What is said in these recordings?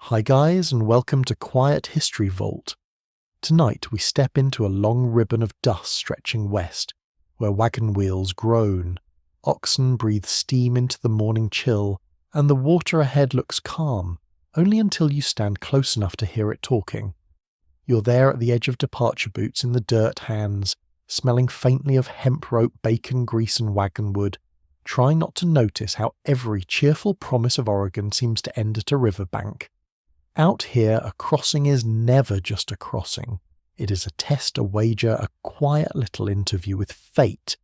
Hi guys, and welcome to Quiet History Vault. Tonight we step into a long ribbon of dust stretching west, where wagon wheels groan, oxen breathe steam into the morning chill, and the water ahead looks calm, only until you stand close enough to hear it talking. You're there at the edge of departure boots in the dirt hands, smelling faintly of hemp rope, bacon grease and wagon wood, trying not to notice how every cheerful promise of Oregon seems to end at a riverbank. Out here, a crossing is never just a crossing. It is a test, a wager, a quiet little interview with fate.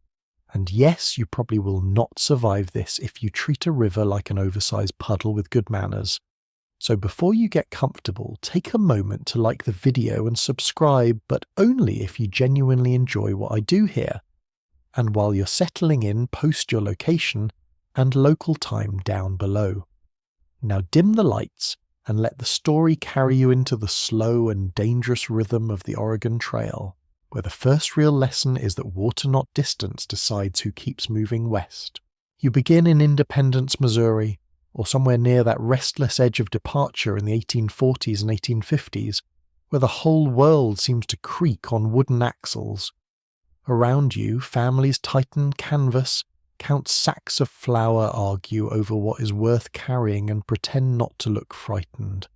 And yes, you probably will not survive this if you treat a river like an oversized puddle with good manners. So before you get comfortable, take a moment to like the video and subscribe, but only if you genuinely enjoy what I do here. And while you're settling in, post your location and local time down below. Now dim the lights and let the story carry you into the slow and dangerous rhythm of the Oregon Trail, where the first real lesson is that water not distance decides who keeps moving west. You begin in Independence, Missouri, or somewhere near that restless edge of departure in the 1840s and 1850s, where the whole world seems to creak on wooden axles. Around you, families tighten canvas, count sacks of flour, argue over what is worth carrying, and pretend not to look frightened.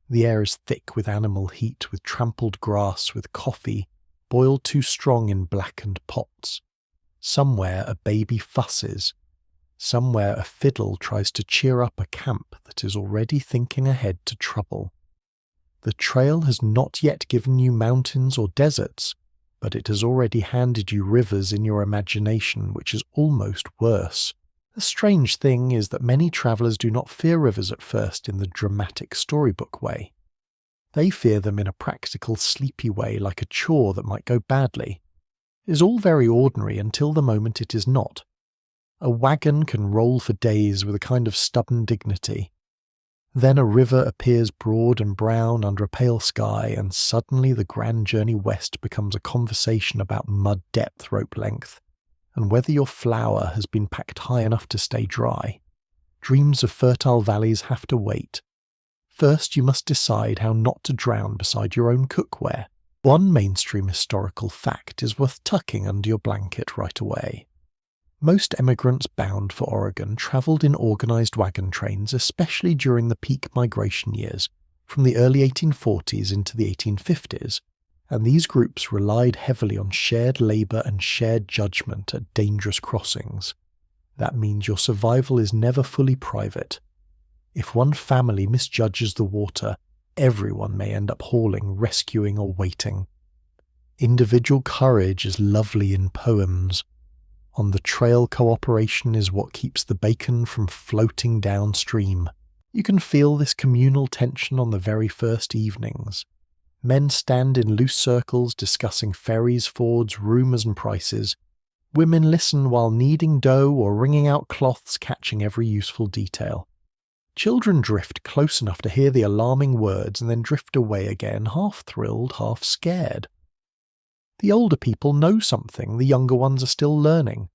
The air is thick with animal heat, with trampled grass, with coffee, boiled too strong in blackened pots. Somewhere a baby fusses. Somewhere a fiddle tries to cheer up a camp that is already thinking ahead to trouble. The trail has not yet given you mountains or deserts, but it has already handed you rivers in your imagination, which is almost worse. The strange thing is that many travellers do not fear rivers at first in the dramatic storybook way. They fear them in a practical, sleepy way, like a chore that might go badly. It is all very ordinary until the moment it is not. A wagon can roll for days with a kind of stubborn dignity. Then a river appears broad and brown under a pale sky, and suddenly the grand journey west becomes a conversation about mud depth, rope length, and whether your flour has been packed high enough to stay dry. Dreams of fertile valleys have to wait. First, you must decide how not to drown beside your own cookware. One mainstream historical fact is worth tucking under your blanket right away. Most emigrants bound for Oregon travelled in organised wagon trains, especially during the peak migration years, from the early 1840s into the 1850s, and these groups relied heavily on shared labour and shared judgment at dangerous crossings. That means your survival is never fully private. If one family misjudges the water, everyone may end up hauling, rescuing or waiting. Individual courage is lovely in poems. On the trail, cooperation is what keeps the bacon from floating downstream. You can feel this communal tension on the very first evenings. Men stand in loose circles discussing ferries, fords, rumours and prices. Women listen while kneading dough or wringing out cloths, catching every useful detail. Children drift close enough to hear the alarming words and then drift away again, half thrilled, half scared. The older people know something, the younger ones are still learning.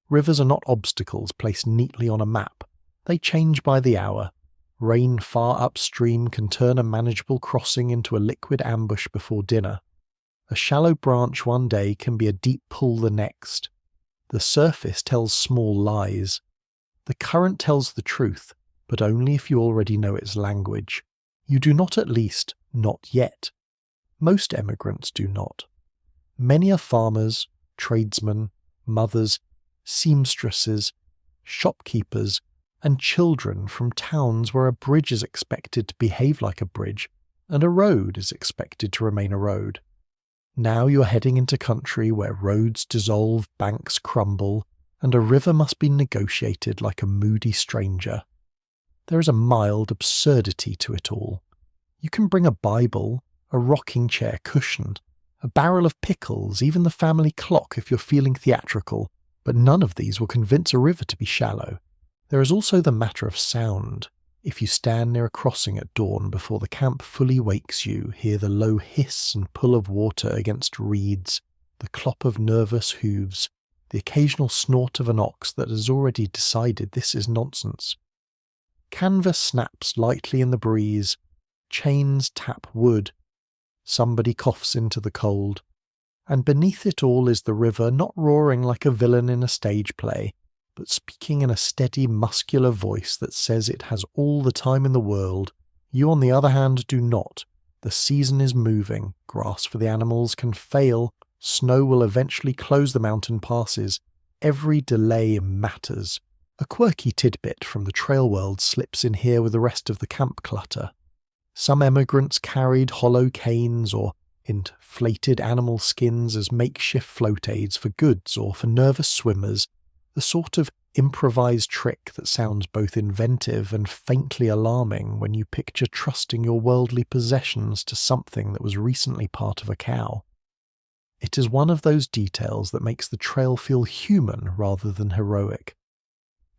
Rivers are not obstacles placed neatly on a map. They change by the hour. Rain far upstream can turn a manageable crossing into a liquid ambush before dinner. A shallow branch one day can be a deep pool the next. The surface tells small lies. The current tells the truth, but only if you already know its language. You do not, at least, not yet. Most emigrants do not. Many are farmers, tradesmen, mothers, seamstresses, shopkeepers, and children from towns where a bridge is expected to behave like a bridge, and a road is expected to remain a road. Now you are heading into country where roads dissolve, banks crumble, and a river must be negotiated like a moody stranger. There is a mild absurdity to it all. You can bring a Bible, a rocking chair cushioned, a barrel of pickles, even the family clock if you're feeling theatrical, but none of these will convince a river to be shallow. There is also the matter of sound. If you stand near a crossing at dawn before the camp fully wakes you, hear the low hiss and pull of water against reeds, the clop of nervous hooves, the occasional snort of an ox that has already decided this is nonsense. Canvas snaps lightly in the breeze, chains tap wood. Somebody coughs into the cold. And beneath it all is the river, not roaring like a villain in a stage play, but speaking in a steady, muscular voice that says it has all the time in the world. You, on the other hand, do not. The season is moving. Grass for the animals can fail. Snow will eventually close the mountain passes. Every delay matters. A quirky tidbit from the trail world slips in here with the rest of the camp clutter. Some emigrants carried hollow canes or inflated animal skins as makeshift float aids for goods or for nervous swimmers, the sort of improvised trick that sounds both inventive and faintly alarming when you picture trusting your worldly possessions to something that was recently part of a cow. It is one of those details that makes the trail feel human rather than heroic.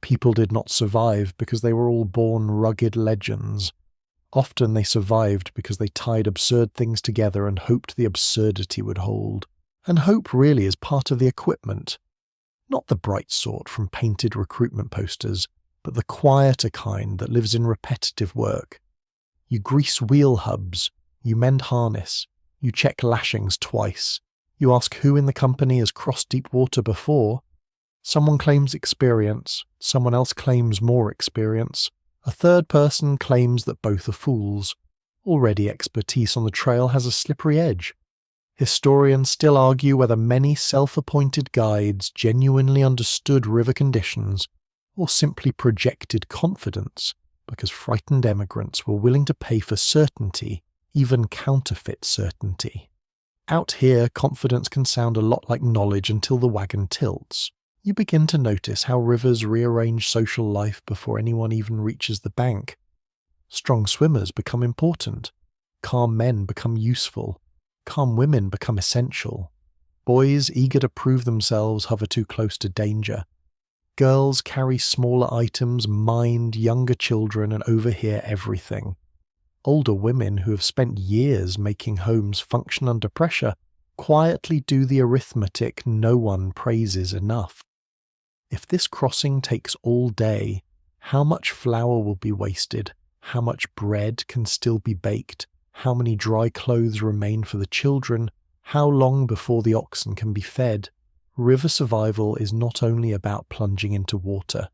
People did not survive because they were all born rugged legends. Often they survived because they tied absurd things together and hoped the absurdity would hold. And hope really is part of the equipment. Not the bright sort from painted recruitment posters, but the quieter kind that lives in repetitive work. You grease wheel hubs, you mend harness, you check lashings twice, you ask who in the company has crossed deep water before. Someone claims experience, someone else claims more experience. A third person claims that both are fools. Already expertise on the trail has a slippery edge. Historians still argue whether many self-appointed guides genuinely understood river conditions or simply projected confidence because frightened emigrants were willing to pay for certainty, even counterfeit certainty. Out here, confidence can sound a lot like knowledge until the wagon tilts. You begin to notice how rivers rearrange social life before anyone even reaches the bank. Strong swimmers become important. Calm men become useful. Calm women become essential. Boys eager to prove themselves hover too close to danger. Girls carry smaller items, mind younger children, and overhear everything. Older women who have spent years making homes function under pressure quietly do the arithmetic no one praises enough. If this crossing takes all day, how much flour will be wasted? How much bread can still be baked? How many dry clothes remain for the children? How long before the oxen can be fed? River survival is not only about plunging into water.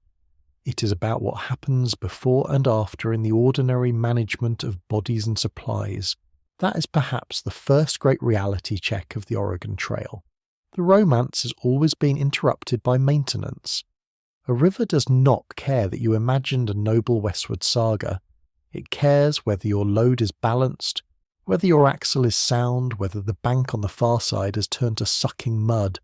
It is about what happens before and after in the ordinary management of bodies and supplies. That is perhaps the first great reality check of the Oregon Trail. The romance has always been interrupted by maintenance. A river does not care that you imagined a noble westward saga. It cares whether your load is balanced, whether your axle is sound, whether the bank on the far side has turned to sucking mud.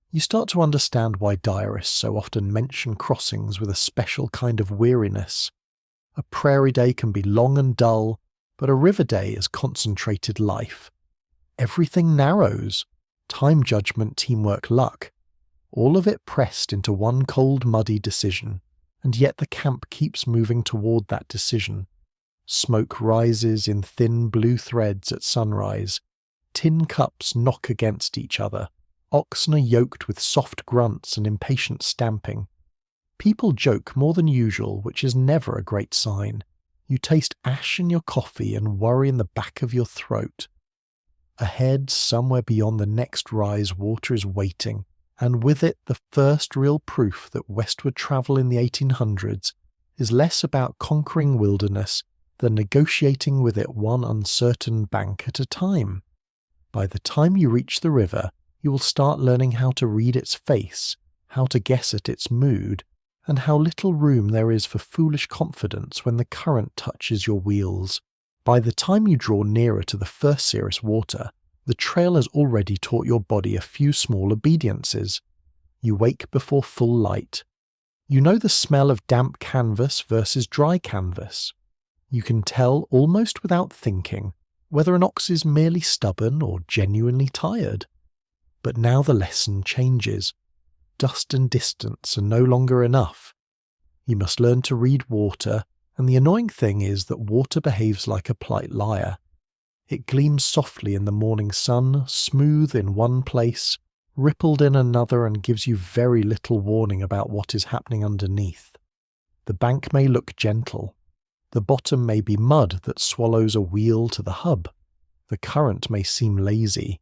You start to understand why diarists so often mention crossings with a special kind of weariness. A prairie day can be long and dull, but a river day is concentrated life. Everything narrows. Time judgment, teamwork, luck. All of it pressed into one cold, muddy decision, and yet the camp keeps moving toward that decision. Smoke rises in thin blue threads at sunrise. Tin cups knock against each other. Oxen are yoked with soft grunts and impatient stamping. People joke more than usual, which is never a great sign. You taste ash in your coffee and worry in the back of your throat. Ahead, somewhere beyond the next rise, water is waiting, and with it the first real proof that westward travel in the 1800s is less about conquering wilderness than negotiating with it one uncertain bank at a time. By the time you reach the river, you will start learning how to read its face, how to guess at its mood, and how little room there is for foolish confidence when the current touches your wheels. By the time you draw nearer to the first serious water, the trail has already taught your body a few small obediences. You wake before full light. You know the smell of damp canvas versus dry canvas. You can tell almost without thinking whether an ox is merely stubborn or genuinely tired. But now the lesson changes. Dust and distance are no longer enough. You must learn to read water, and the annoying thing is that water behaves like a polite liar. It gleams softly in the morning sun, smooth in one place, rippled in another, and gives you very little warning about what is happening underneath. The bank may look gentle. The bottom may be mud that swallows a wheel to the hub. The current may seem lazy.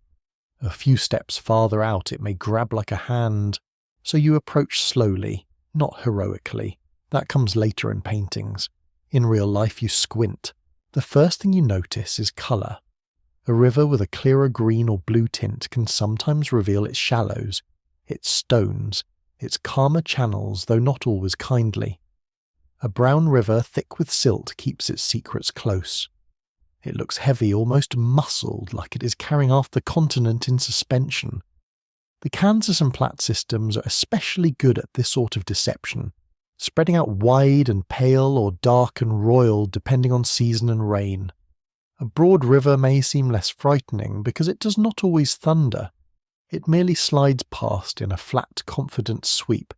A few steps farther out it may grab like a hand, so you approach slowly, not heroically. That comes later in paintings. In real life you squint. The first thing you notice is colour. A river with a clearer green or blue tint can sometimes reveal its shallows, its stones, its calmer channels, though not always kindly. A brown river thick with silt keeps its secrets close. It looks heavy, almost muscled, like it is carrying half the continent in suspension. The Kansas and Platte systems are especially good at this sort of deception, spreading out wide and pale or dark and royal depending on season and rain. A broad river may seem less frightening because it does not always thunder. It merely slides past in a flat, confident sweep,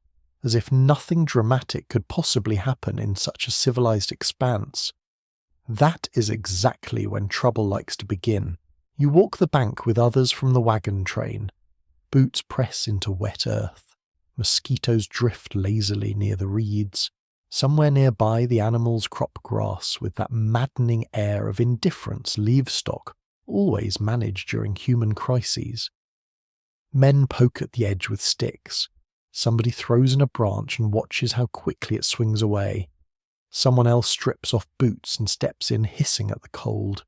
as if nothing dramatic could possibly happen in such a civilized expanse. That is exactly when trouble likes to begin. You walk the bank with others from the wagon train. Boots press into wet earth. Mosquitoes drift lazily near the reeds. Somewhere nearby the animals crop grass with that maddening air of indifference livestock always manage during human crises. Men poke at the edge with sticks. Somebody throws in a branch and watches how quickly it swings away. Someone else strips off boots and steps in hissing at the cold.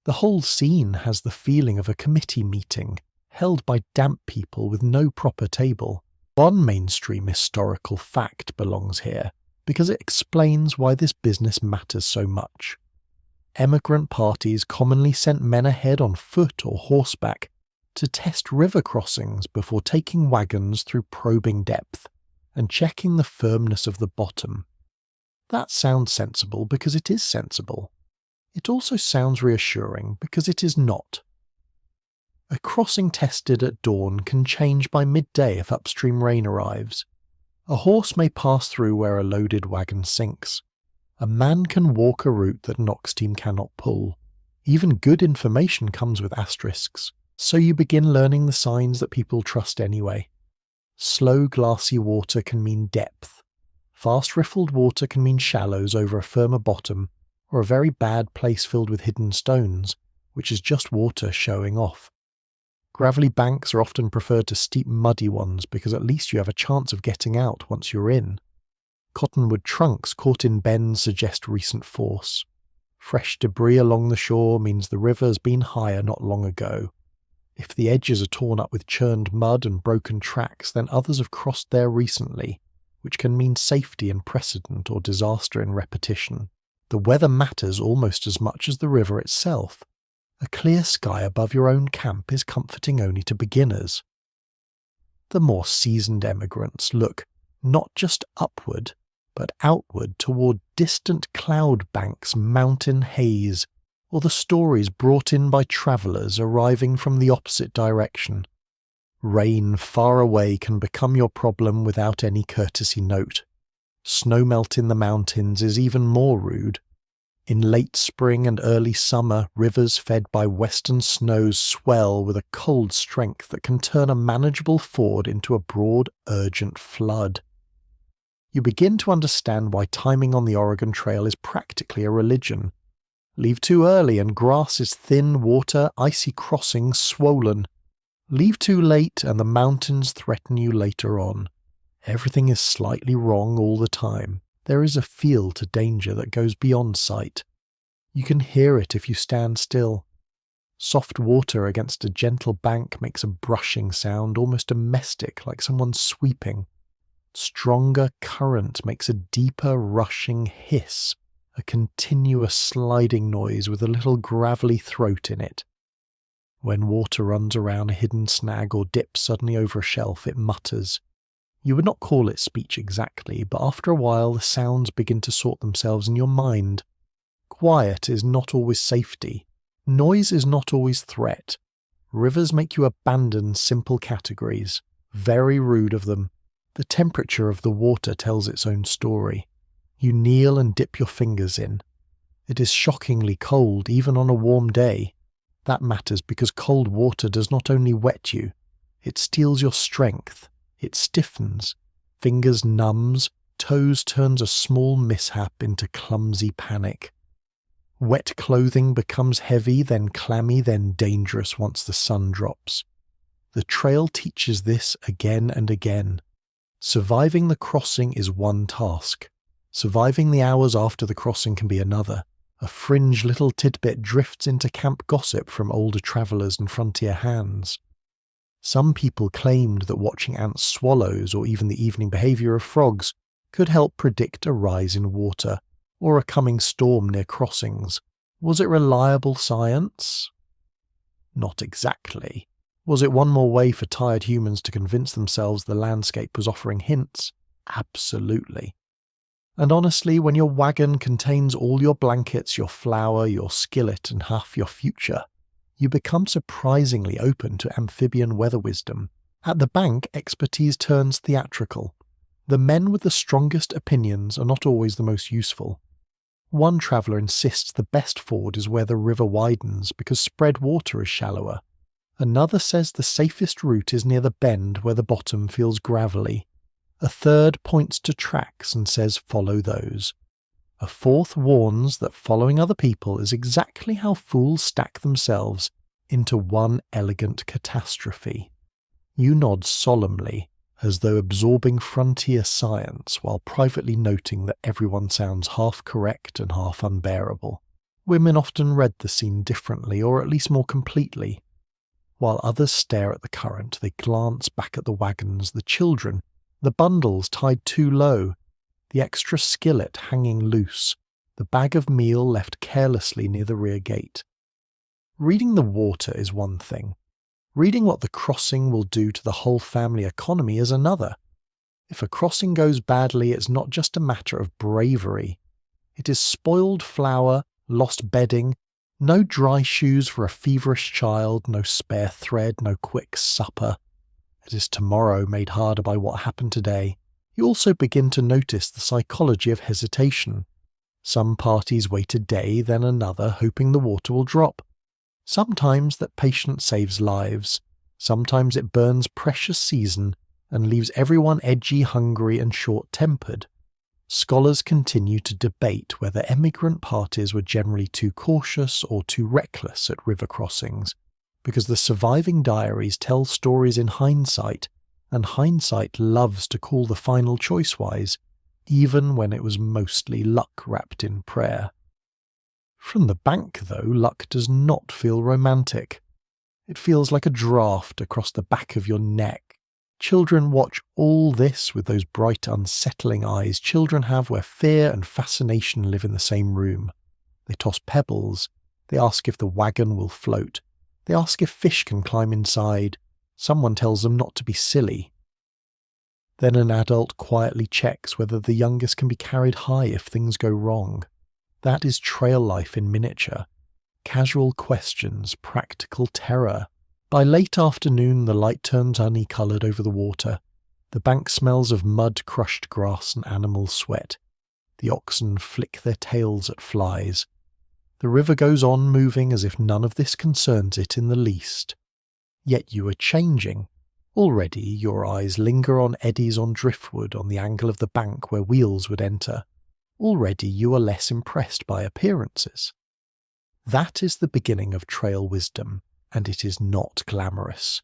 The whole scene has the feeling of a committee meeting, held by damp people with no proper table. One mainstream historical fact belongs here, because it explains why this business matters so much. Emigrant parties commonly sent men ahead on foot or horseback to test river crossings before taking wagons through probing depth and checking the firmness of the bottom. That sounds sensible because it is sensible. It also sounds reassuring because it is not. A crossing tested at dawn can change by midday if upstream rain arrives. A horse may pass through where a loaded wagon sinks. A man can walk a route that an ox team cannot pull. Even good information comes with asterisks, so you begin learning the signs that people trust anyway. Slow glassy water can mean depth. Fast riffled water can mean shallows over a firmer bottom, or a very bad place filled with hidden stones, which is just water showing off. Gravelly banks are often preferred to steep muddy ones because at least you have a chance of getting out once you're in. Cottonwood trunks caught in bends suggest recent force. Fresh debris along the shore means the river has been higher not long ago. If the edges are torn up with churned mud and broken tracks, then others have crossed there recently, which can mean safety in precedent or disaster in repetition. The weather matters almost as much as the river itself. A clear sky above your own camp is comforting only to beginners. The more seasoned emigrants look not just upward, but outward toward distant cloud banks, mountain haze, or the stories brought in by travellers arriving from the opposite direction. Rain far away can become your problem without any courtesy note. Snowmelt in the mountains is even more rude. In late spring and early summer, rivers fed by western snows swell with a cold strength that can turn a manageable ford into a broad, urgent flood. You begin to understand why timing on the Oregon Trail is practically a religion. Leave too early and grass is thin, water, icy crossings swollen. Leave too late and the mountains threaten you later on. Everything is slightly wrong all the time. There is a feel to danger that goes beyond sight. You can hear it if you stand still. Soft water against a gentle bank makes a brushing sound, almost domestic, like someone sweeping. Stronger current makes a deeper rushing hiss, a continuous sliding noise with a little gravelly throat in it. When water runs around a hidden snag or dips suddenly over a shelf, it mutters. You would not call it speech exactly, but after a while the sounds begin to sort themselves in your mind. Quiet is not always safety. Noise is not always threat. Rivers make you abandon simple categories. Very rude of them. The temperature of the water tells its own story. You kneel and dip your fingers in. It is shockingly cold, even on a warm day. That matters because cold water does not only wet you, it steals your strength. It stiffens, fingers numbs, toes turns a small mishap into clumsy panic. Wet clothing becomes heavy, then clammy, then dangerous once the sun drops. The trail teaches this again and again. Surviving the crossing is one task. Surviving the hours after the crossing can be another. A fringe little tidbit drifts into camp gossip from older travellers and frontier hands. Some people claimed that watching ants, swallows, or even the evening behaviour of frogs could help predict a rise in water or a coming storm near crossings. Was it reliable science? Not exactly. Was it one more way for tired humans to convince themselves the landscape was offering hints? Absolutely. And honestly, when your wagon contains all your blankets, your flour, your skillet, and half your future, you become surprisingly open to amphibian weather wisdom. At the bank, expertise turns theatrical. The men with the strongest opinions are not always the most useful. One traveller insists the best ford is where the river widens because spread water is shallower. Another says the safest route is near the bend where the bottom feels gravelly. A third points to tracks and says follow those. A fourth warns that following other people is exactly how fools stack themselves into one elegant catastrophe. You nod solemnly, as though absorbing frontier science while privately noting that everyone sounds half correct and half unbearable. Women often read the scene differently, or at least more completely. While others stare at the current, they glance back at the wagons, the children, the bundles tied too low, the extra skillet hanging loose, the bag of meal left carelessly near the rear gate. Reading the water is one thing. Reading what the crossing will do to the whole family economy is another. If a crossing goes badly, it's not just a matter of bravery. It is spoiled flour, lost bedding, no dry shoes for a feverish child, no spare thread, no quick supper. It is tomorrow made harder by what happened today. You also begin to notice the psychology of hesitation. Some parties wait a day, then another, hoping the water will drop. Sometimes that patience saves lives. Sometimes it burns precious season and leaves everyone edgy, hungry, and short-tempered. Scholars continue to debate whether emigrant parties were generally too cautious or too reckless at river crossings, because the surviving diaries tell stories in hindsight, and hindsight loves to call the final choice wise, even when it was mostly luck wrapped in prayer. From the bank, though, luck does not feel romantic. It feels like a draft across the back of your neck. Children watch all this with those bright, unsettling eyes children have where fear and fascination live in the same room. They toss pebbles. They ask if the wagon will float. They ask if fish can climb inside. Someone tells them not to be silly. Then an adult quietly checks whether the youngest can be carried high if things go wrong. That is trail life in miniature. Casual questions, practical terror. By late afternoon, the light turns honey-coloured over the water. The bank smells of mud, crushed grass, and animal sweat. The oxen flick their tails at flies. The river goes on moving as if none of this concerns it in the least. Yet you are changing. Already your eyes linger on eddies on driftwood on the angle of the bank where wheels would enter. Already you are less impressed by appearances. That is the beginning of trail wisdom, and it is not glamorous.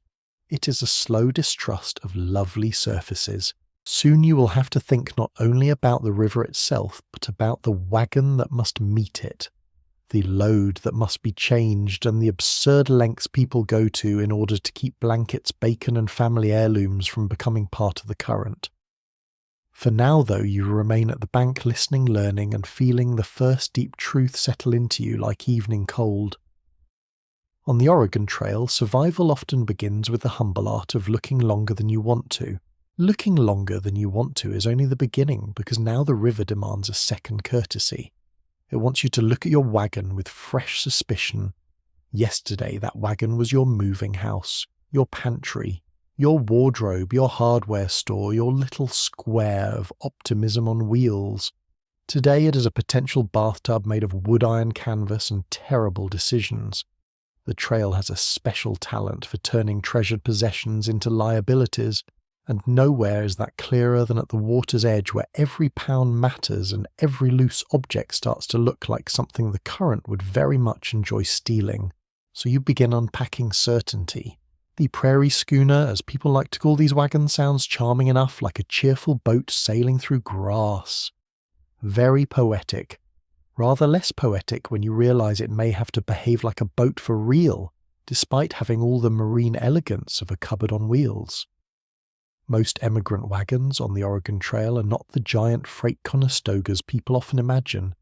It is a slow distrust of lovely surfaces. Soon you will have to think not only about the river itself, but about the wagon that must meet it, the load that must be changed, and the absurd lengths people go to in order to keep blankets, bacon, and family heirlooms from becoming part of the current. For now, though, you remain at the bank listening, learning, and feeling the first deep truth settle into you like evening cold. On the Oregon Trail, survival often begins with the humble art of looking longer than you want to. Looking longer than you want to is only the beginning, because now the river demands a second courtesy. It wants you to look at your wagon with fresh suspicion. Yesterday, that wagon was your moving house, your pantry, your wardrobe, your hardware store, your little square of optimism on wheels. Today it is a potential bathtub made of wood iron canvas and terrible decisions. The trail has a special talent for turning treasured possessions into liabilities, And nowhere is that clearer than at the water's edge, where every pound matters and every loose object starts to look like something the current would very much enjoy stealing. So you begin unpacking certainty. The prairie schooner, as people like to call these wagons, sounds charming enough, like a cheerful boat sailing through grass. Very poetic. Rather less poetic when you realise it may have to behave like a boat for real, despite having all the marine elegance of a cupboard on wheels. Most emigrant wagons on the Oregon Trail are not the giant freight Conestogas people often imagine.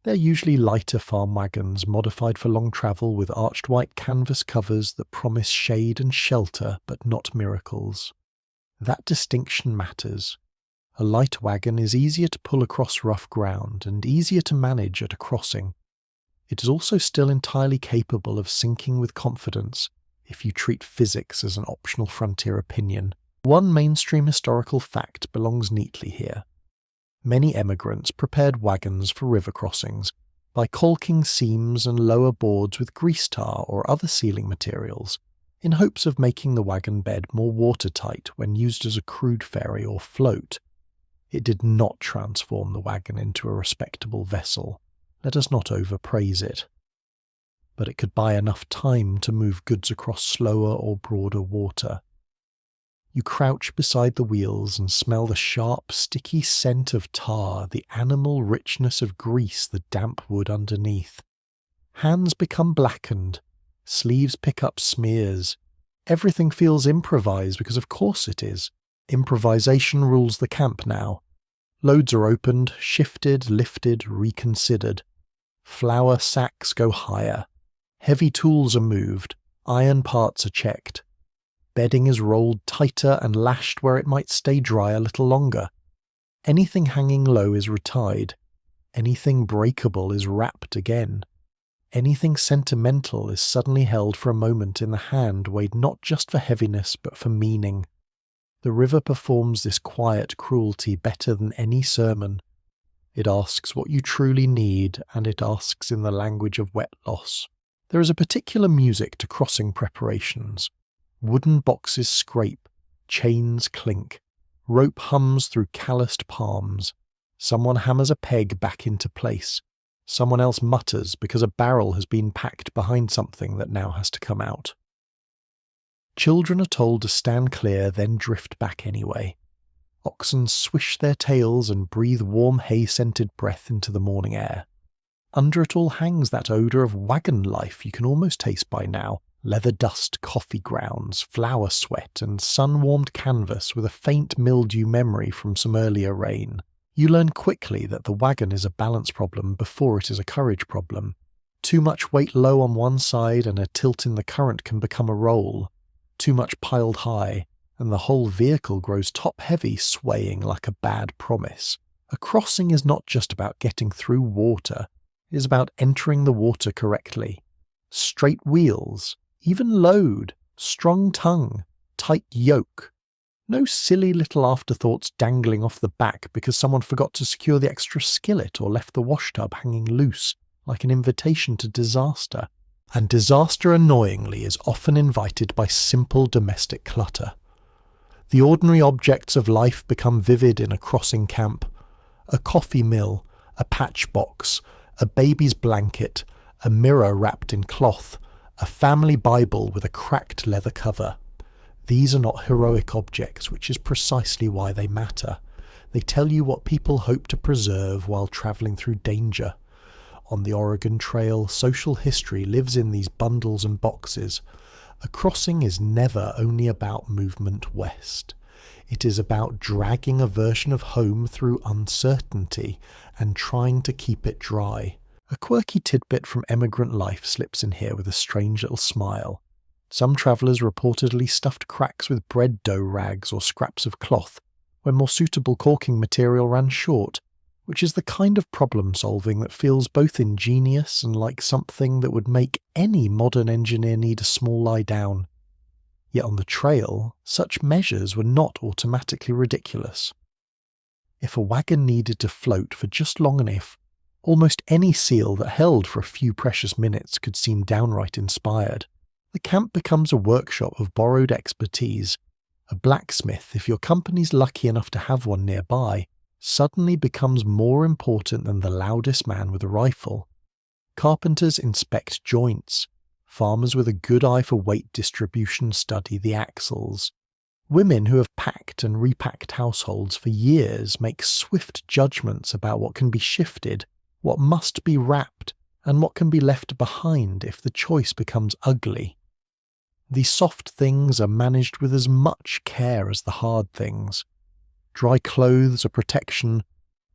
They're usually lighter farm wagons modified for long travel with arched white canvas covers that promise shade and shelter but not miracles. That distinction matters. A light wagon is easier to pull across rough ground and easier to manage at a crossing. It is also still entirely capable of sinking with confidence if you treat physics as an optional frontier opinion. One mainstream historical fact belongs neatly here. Many emigrants prepared wagons for river crossings by caulking seams and lower boards with grease tar or other sealing materials, in hopes of making the wagon bed more watertight when used as a crude ferry or float. It did not transform the wagon into a respectable vessel. Let us not overpraise it. But it could buy enough time to move goods across slower or broader water. You crouch beside the wheels and smell the sharp, sticky scent of tar, the animal richness of grease, the damp wood underneath. Hands become blackened. Sleeves pick up smears. Everything feels improvised because of course it is. Improvisation rules the camp now. Loads are opened, shifted, lifted, reconsidered. Flour sacks go higher. Heavy tools are moved. Iron parts are checked. Bedding is rolled tighter and lashed where it might stay dry a little longer. Anything hanging low is retied. Anything breakable is wrapped again. Anything sentimental is suddenly held for a moment in the hand weighed not just for heaviness but for meaning. The river performs this quiet cruelty better than any sermon. It asks what you truly need, and it asks in the language of wet loss. There is a particular music to crossing preparations. Wooden boxes scrape, chains clink, rope hums through calloused palms. Someone hammers a peg back into place. Someone else mutters because a barrel has been packed behind something that now has to come out. Children are told to stand clear, then drift back anyway. Oxen swish their tails and breathe warm hay-scented breath into the morning air. Under it all hangs that odour of wagon life you can almost taste by now. Leather dust, coffee grounds, flour sweat, and sun-warmed canvas with a faint mildew memory from some earlier rain. You learn quickly that the wagon is a balance problem before it is a courage problem. Too much weight low on one side and a tilt in the current can become a roll. Too much piled high, and the whole vehicle grows top-heavy, swaying like a bad promise. A crossing is not just about getting through water, it is about entering the water correctly. Straight wheels, even load, strong tongue, tight yoke. No silly little afterthoughts dangling off the back because someone forgot to secure the extra skillet or left the washtub hanging loose, like an invitation to disaster. And disaster, annoyingly, is often invited by simple domestic clutter. The ordinary objects of life become vivid in a crossing camp. A coffee mill, a patch box, a baby's blanket, a mirror wrapped in cloth, a family Bible with a cracked leather cover. These are not heroic objects, which is precisely why they matter. They tell you what people hope to preserve while travelling through danger. On the Oregon Trail, social history lives in these bundles and boxes. A crossing is never only about movement west. It is about dragging a version of home through uncertainty and trying to keep it dry. A quirky tidbit from emigrant life slips in here with a strange little smile. Some travellers reportedly stuffed cracks with bread dough rags or scraps of cloth when more suitable caulking material ran short, which is the kind of problem-solving that feels both ingenious and like something that would make any modern engineer need a small lie down. Yet on the trail, such measures were not automatically ridiculous. If a wagon needed to float for just long enough, almost any seal that held for a few precious minutes could seem downright inspired. The camp becomes a workshop of borrowed expertise, A blacksmith, if your company's lucky enough to have one nearby, suddenly becomes more important than the loudest man with a rifle. Carpenters inspect joints. Farmers with a good eye for weight distribution study the axles. Women who have packed and repacked households for years make swift judgments about what can be shifted, what must be wrapped, and what can be left behind if the choice becomes ugly. The soft things are managed with as much care as the hard things. Dry clothes are protection,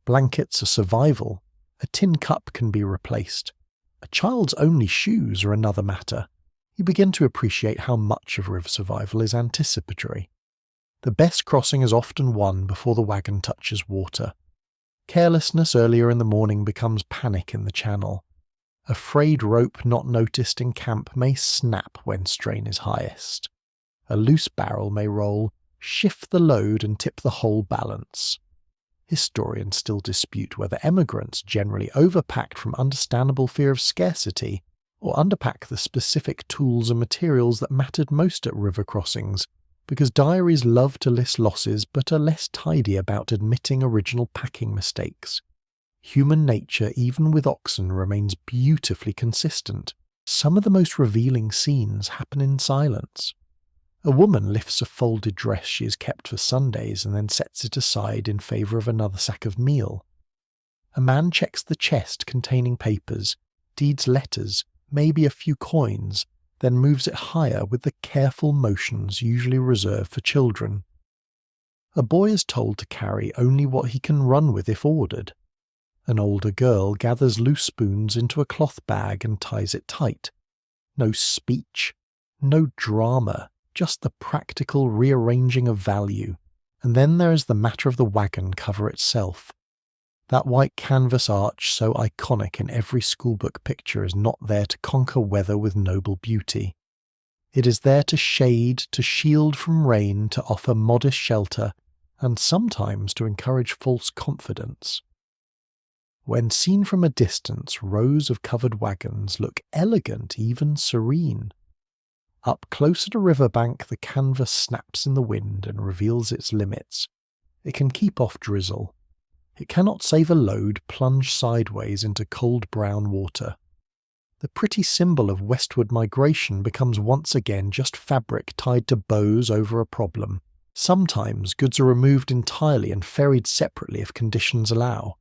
blankets are survival, a tin cup can be replaced. A child's only shoes are another matter. You begin to appreciate how much of river survival is anticipatory. The best crossing is often won before the wagon touches water. Carelessness earlier in the morning becomes panic in the channel. A frayed rope not noticed in camp may snap when strain is highest. A loose barrel may roll, shift the load and tip the whole balance. Historians still dispute whether emigrants generally overpacked from understandable fear of scarcity or underpack the specific tools and materials that mattered most at river crossings, because diaries love to list losses but are less tidy about admitting original packing mistakes. Human nature, even with oxen, remains beautifully consistent. Some of the most revealing scenes happen in silence. A woman lifts a folded dress she has kept for Sundays and then sets it aside in favour of another sack of meal. A man checks the chest containing papers, deeds letters, maybe a few coins, then moves it higher with the careful motions usually reserved for children. A boy is told to carry only what he can run with if ordered. An older girl gathers loose spoons into a cloth bag and ties it tight. No speech, no drama, just the practical rearranging of value. And then there is the matter of the wagon cover itself. That white canvas arch so iconic in every schoolbook picture is not there to conquer weather with noble beauty. It is there to shade, to shield from rain, to offer modest shelter, and sometimes to encourage false confidence. When seen from a distance, rows of covered wagons look elegant, even serene. Up close at a riverbank, the canvas snaps in the wind and reveals its limits. It can keep off drizzle. It cannot save a load plunged sideways into cold brown water. The pretty symbol of westward migration becomes once again just fabric tied to bows over a problem. Sometimes goods are removed entirely and ferried separately if conditions allow.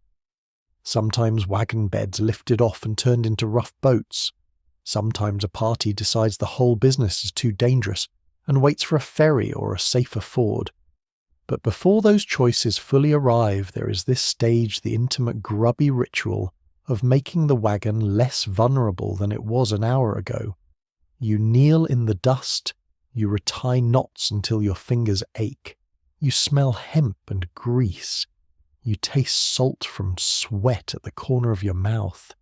Sometimes wagon beds are lifted off and turned into rough boats. Sometimes a party decides the whole business is too dangerous and waits for a ferry or a safer ford. But before those choices fully arrive, there is this stage, the intimate grubby ritual of making the wagon less vulnerable than it was an hour ago. You kneel in the dust, you retie knots until your fingers ache, you smell hemp and grease, you taste salt from sweat at the corner of your mouth.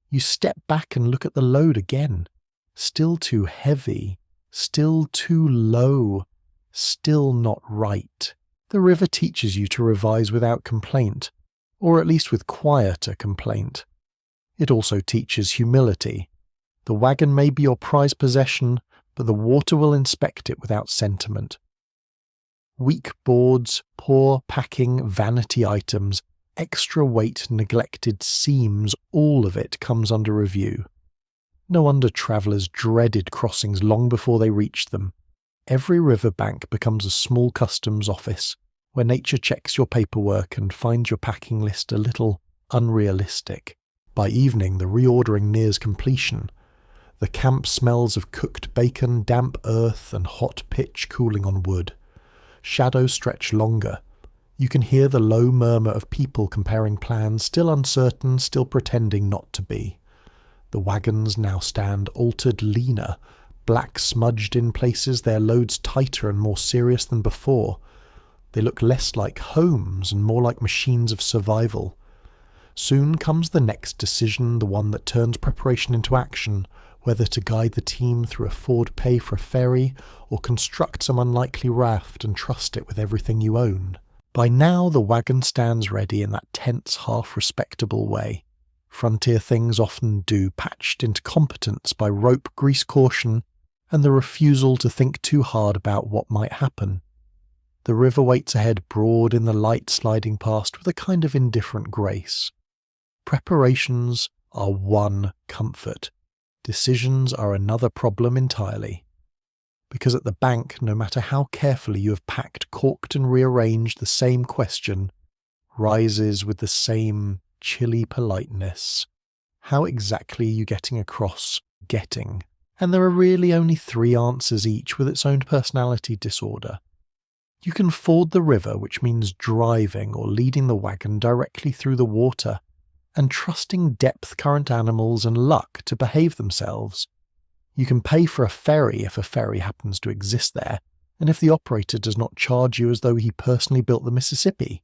You step back and look at the load again. Still too heavy, still too low, still not right. The river teaches you to revise without complaint, or at least with quieter complaint. It also teaches humility. The wagon may be your prized possession, but the water will inspect it without sentiment. Weak boards, poor packing, vanity items, extra weight, neglected seams, all of it comes under review. No wonder travellers dreaded crossings long before they reached them. Every riverbank becomes a small customs office, where nature checks your paperwork and finds your packing list a little unrealistic. By evening, the reordering nears completion. The camp smells of cooked bacon, damp earth, and hot pitch cooling on wood. Shadows stretch longer. You can hear the low murmur of people comparing plans, still uncertain, still pretending not to be. The wagons now stand altered leaner, black smudged in places, their loads tighter and more serious than before. They look less like homes and more like machines of survival. Soon comes the next decision, the one that turns preparation into action, whether to guide the team through afford pay for a ferry or construct some unlikely raft and trust it with everything you own. By now the wagon stands ready in that tense, half-respectable way. Frontier things often do, patched into competence by rope, grease caution, and the refusal to think too hard about what might happen. The river waits ahead broad in the light sliding past with a kind of indifferent grace. Preparations are one comfort. Decisions are another problem entirely. Because at the bank, no matter how carefully you have packed, corked and rearranged, the same question rises with the same chilly politeness. How exactly are you getting across getting? And there are really only 3 answers, each with its own personality disorder. You can ford the river, which means driving or leading the wagon directly through the water, and trusting depth current animals and luck to behave themselves. You can pay for a ferry if a ferry happens to exist there, and if the operator does not charge you as though he personally built the Mississippi.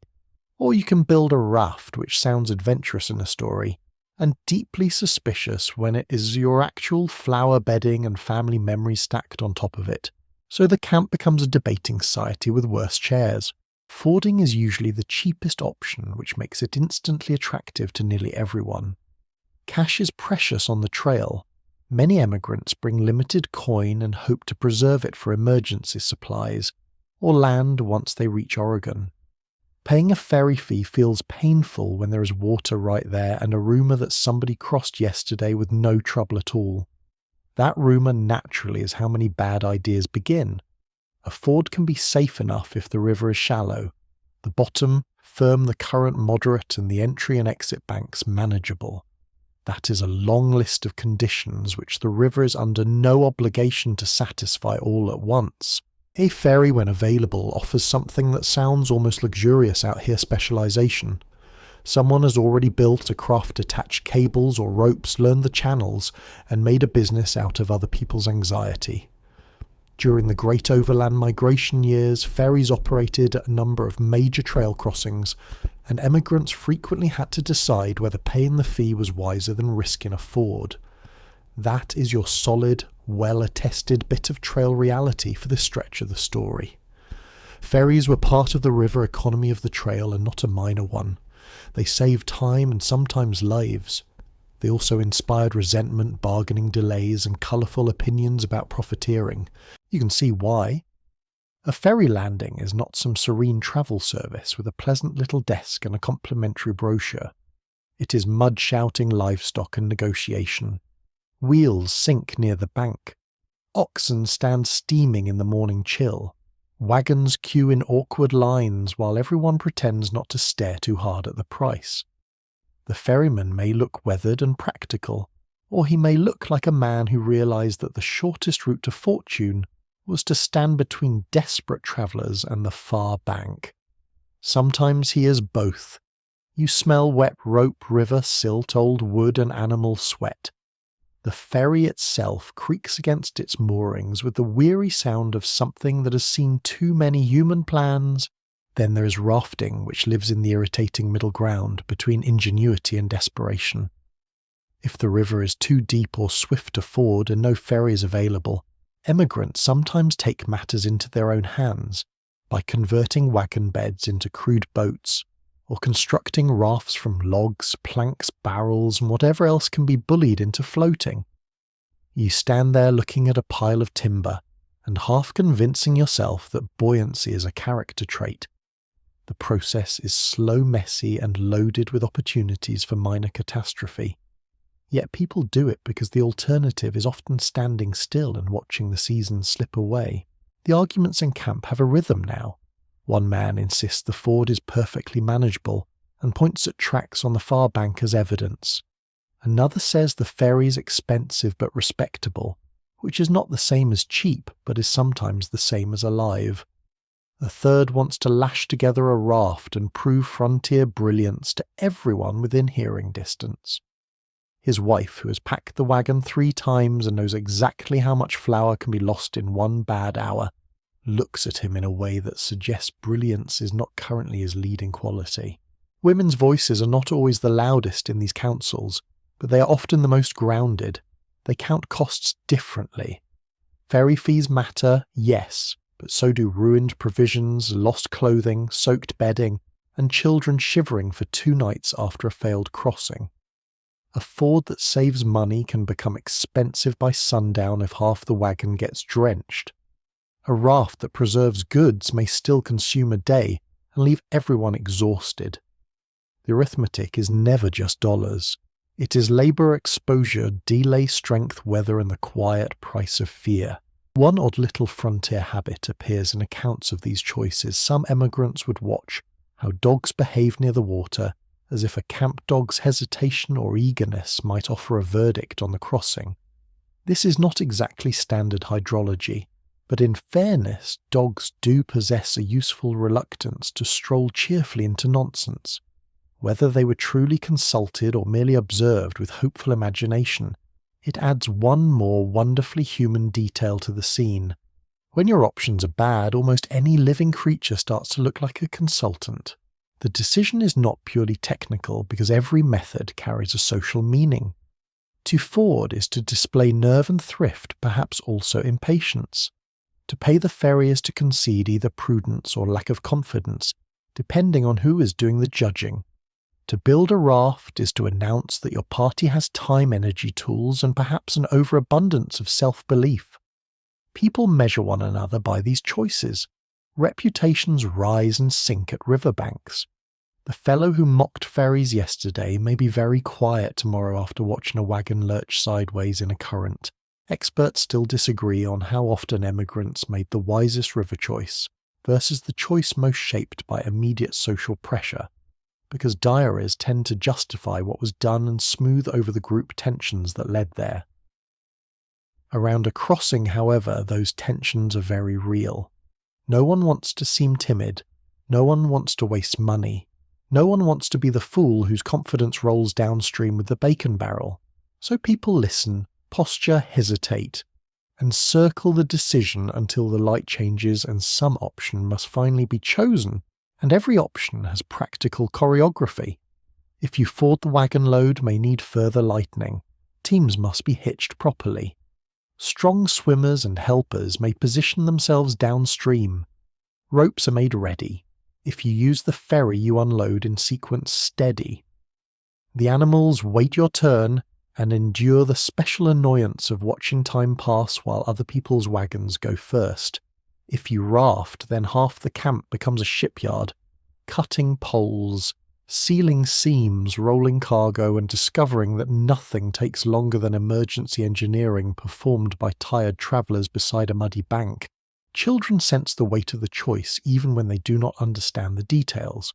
Or you can build a raft, which sounds adventurous in a story, and deeply suspicious when it is your actual flower bedding and family memories stacked on top of it. So the camp becomes a debating society with worse chairs. Fording is usually the cheapest option, which makes it instantly attractive to nearly everyone. Cash is precious on the trail. Many emigrants bring limited coin and hope to preserve it for emergency supplies, or land once they reach Oregon. Paying a ferry fee feels painful when there is water right there and a rumour that somebody crossed yesterday with no trouble at all. That rumour naturally is how many bad ideas begin. A ford can be safe enough if the river is shallow, the bottom firm, the current moderate, and the entry and exit banks manageable. That is a long list of conditions which the river is under no obligation to satisfy all at once. A ferry, when available, offers something that sounds almost luxurious out here: specialization. Someone has already built a craft, attached cables or ropes, learned the channels, and made a business out of other people's anxiety. During the Great Overland Migration years, ferries operated at a number of major trail crossings, and emigrants frequently had to decide whether paying the fee was wiser than risking a ford. That is your solid, well-attested bit of trail reality for this stretch of the story. Ferries were part of the river economy of the trail, and not a minor one. They saved time and sometimes lives. They also inspired resentment, bargaining delays, and colourful opinions about profiteering. You can see why. A ferry landing is not some serene travel service with a pleasant little desk and a complimentary brochure. It is mud-shouting livestock and negotiation. Wheels sink near the bank. Oxen stand steaming in the morning chill. Wagons queue in awkward lines while everyone pretends not to stare too hard at the price. The ferryman may look weathered and practical, or he may look like a man who realised that the shortest route to fortune was to stand between desperate travellers and the far bank. Sometimes he is both. You smell wet rope, river, silt, old wood and animal sweat. The ferry itself creaks against its moorings with the weary sound of something that has seen too many human plans. Then there is rafting, which lives in the irritating middle ground between ingenuity and desperation. If the river is too deep or swift to ford and no ferry is available, emigrants sometimes take matters into their own hands by converting wagon beds into crude boats, or constructing rafts from logs, planks, barrels, and whatever else can be bullied into floating. You stand there looking at a pile of timber and half convincing yourself that buoyancy is a character trait. The process is slow, messy, and loaded with opportunities for minor catastrophe. Yet people do it because the alternative is often standing still and watching the seasons slip away. The arguments in camp have a rhythm now. One man insists the ford is perfectly manageable and points at tracks on the far bank as evidence. Another says the ferry is expensive but respectable, which is not the same as cheap but is sometimes the same as alive. A third wants to lash together a raft and prove frontier brilliance to everyone within hearing distance. His wife, who has packed the wagon 3 times and knows exactly how much flour can be lost in one bad hour, looks at him in a way that suggests brilliance is not currently his leading quality. Women's voices are not always the loudest in these councils, but they are often the most grounded. They count costs differently. Ferry fees matter, yes, but so do ruined provisions, lost clothing, soaked bedding, and children shivering for 2 nights after a failed crossing. A ford that saves money can become expensive by sundown if half the wagon gets drenched. A raft that preserves goods may still consume a day and leave everyone exhausted. The arithmetic is never just dollars. It is labour, exposure, delay, strength, weather, and the quiet price of fear. One odd little frontier habit appears in accounts of these choices. Some emigrants would watch how dogs behave near the water, as if a camp dog's hesitation or eagerness might offer a verdict on the crossing. This is not exactly standard hydrology, but in fairness, dogs do possess a useful reluctance to stroll cheerfully into nonsense. Whether they were truly consulted or merely observed with hopeful imagination, it adds one more wonderfully human detail to the scene. When your options are bad, almost any living creature starts to look like a consultant. The decision is not purely technical because every method carries a social meaning. To ford is to display nerve and thrift, perhaps also impatience. To pay the ferry is to concede either prudence or lack of confidence, depending on who is doing the judging. To build a raft is to announce that your party has time, energy, tools, and perhaps an overabundance of self-belief. People measure one another by these choices. Reputations rise and sink at riverbanks. The fellow who mocked ferries yesterday may be very quiet tomorrow after watching a wagon lurch sideways in a current. Experts still disagree on how often emigrants made the wisest river choice versus the choice most shaped by immediate social pressure, because diaries tend to justify what was done and smooth over the group tensions that led there. Around a crossing, however, those tensions are very real. No one wants to seem timid. No one wants to waste money. No one wants to be the fool whose confidence rolls downstream with the bacon barrel. So people listen, posture, hesitate, and circle the decision until the light changes and some option must finally be chosen, and every option has practical choreography. If you ford the wagon load may need further lightening. Teams must be hitched properly. Strong swimmers and helpers may position themselves downstream. Ropes are made ready. If you use the ferry, you unload in sequence steady. The animals wait your turn and endure the special annoyance of watching time pass while other people's wagons go first. If you raft, then half the camp becomes a shipyard, cutting poles, sealing seams, rolling cargo, and discovering that nothing takes longer than emergency engineering performed by tired travellers beside a muddy bank. Children sense the weight of the choice even when they do not understand the details.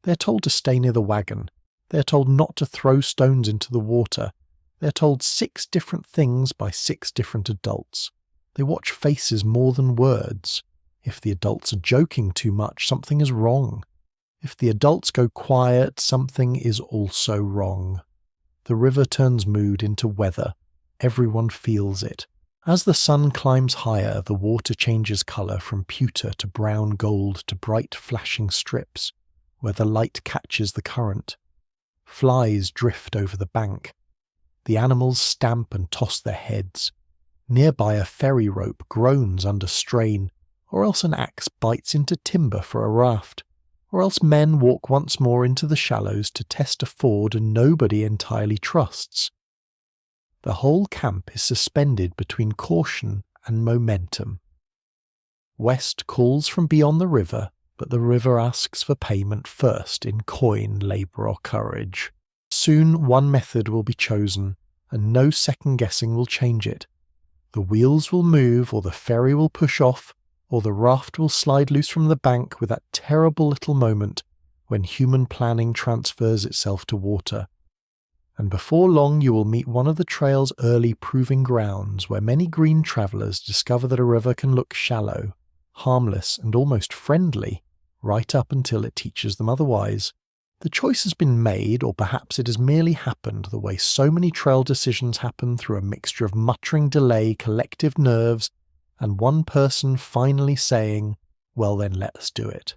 They are told to stay near the wagon. They are told not to throw stones into the water. They are told 6 different things by 6 different adults. They watch faces more than words. If the adults are joking too much, something is wrong. If the adults go quiet, something is also wrong. The river turns mood into weather. Everyone feels it. As the sun climbs higher, the water changes colour from pewter to brown gold to bright flashing strips, where the light catches the current. Flies drift over the bank. The animals stamp and toss their heads. Nearby a ferry rope groans under strain, or else an axe bites into timber for a raft. Or else men walk once more into the shallows to test a ford and nobody entirely trusts. The whole camp is suspended between caution and momentum. West calls from beyond the river, but the river asks for payment first in coin, labour or courage. Soon one method will be chosen, and no second guessing will change it. The wheels will move, or the ferry will push off, or the raft will slide loose from the bank with that terrible little moment when human planning transfers itself to water. And before long you will meet one of the trail's early proving grounds where many green travellers discover that a river can look shallow, harmless and almost friendly, right up until it teaches them otherwise. The choice has been made, or perhaps it has merely happened the way so many trail decisions happen through a mixture of muttering delay, collective nerves, and one person finally saying, well then let us do it.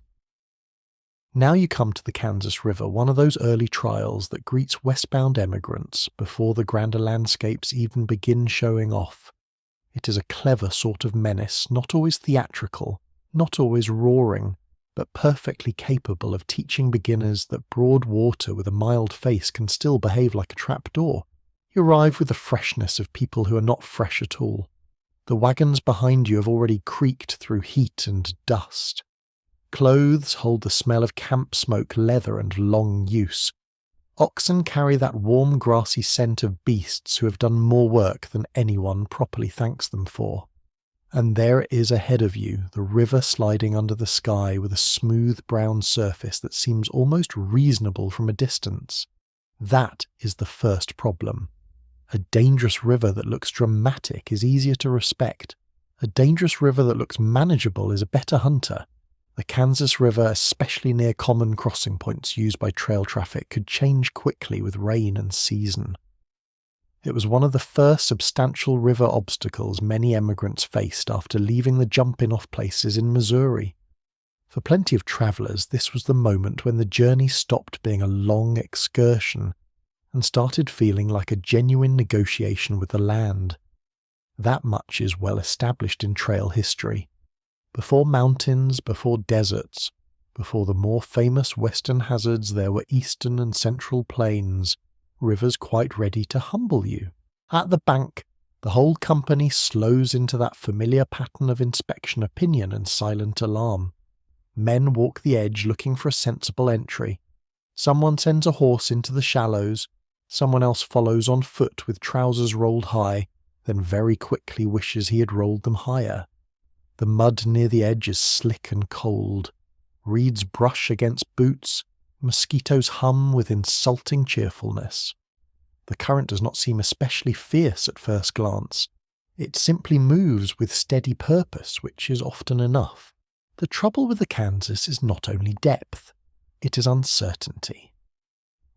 Now you come to the Kansas River, one of those early trials that greets westbound emigrants before the grander landscapes even begin showing off. It is a clever sort of menace, not always theatrical, not always roaring, but perfectly capable of teaching beginners that broad water with a mild face can still behave like a trapdoor. You arrive with the freshness of people who are not fresh at all. The wagons behind you have already creaked through heat and dust. Clothes hold the smell of camp smoke, leather, and long use. Oxen carry that warm grassy scent of beasts who have done more work than anyone properly thanks them for. And there it is ahead of you, the river sliding under the sky with a smooth brown surface that seems almost reasonable from a distance. That is the first problem. A dangerous river that looks dramatic is easier to respect. A dangerous river that looks manageable is a better hunter. The Kansas River, especially near common crossing points used by trail traffic, could change quickly with rain and season. It was one of the first substantial river obstacles many emigrants faced after leaving the jumping-off places in Missouri. For plenty of travellers, this was the moment when the journey stopped being a long excursion and started feeling like a genuine negotiation with the land. That much is well established in trail history. Before mountains, before deserts, before the more famous western hazards, there were eastern and central plains, rivers quite ready to humble you. At the bank, the whole company slows into that familiar pattern of inspection, opinion, and silent alarm. Men walk the edge looking for a sensible entry. Someone sends a horse into the shallows, someone else follows on foot with trousers rolled high, then very quickly wishes he had rolled them higher. The mud near the edge is slick and cold. Reeds brush against boots. Mosquitoes hum with insulting cheerfulness. The current does not seem especially fierce at first glance. It simply moves with steady purpose, which is often enough. The trouble with the Kansas is not only depth, it is uncertainty.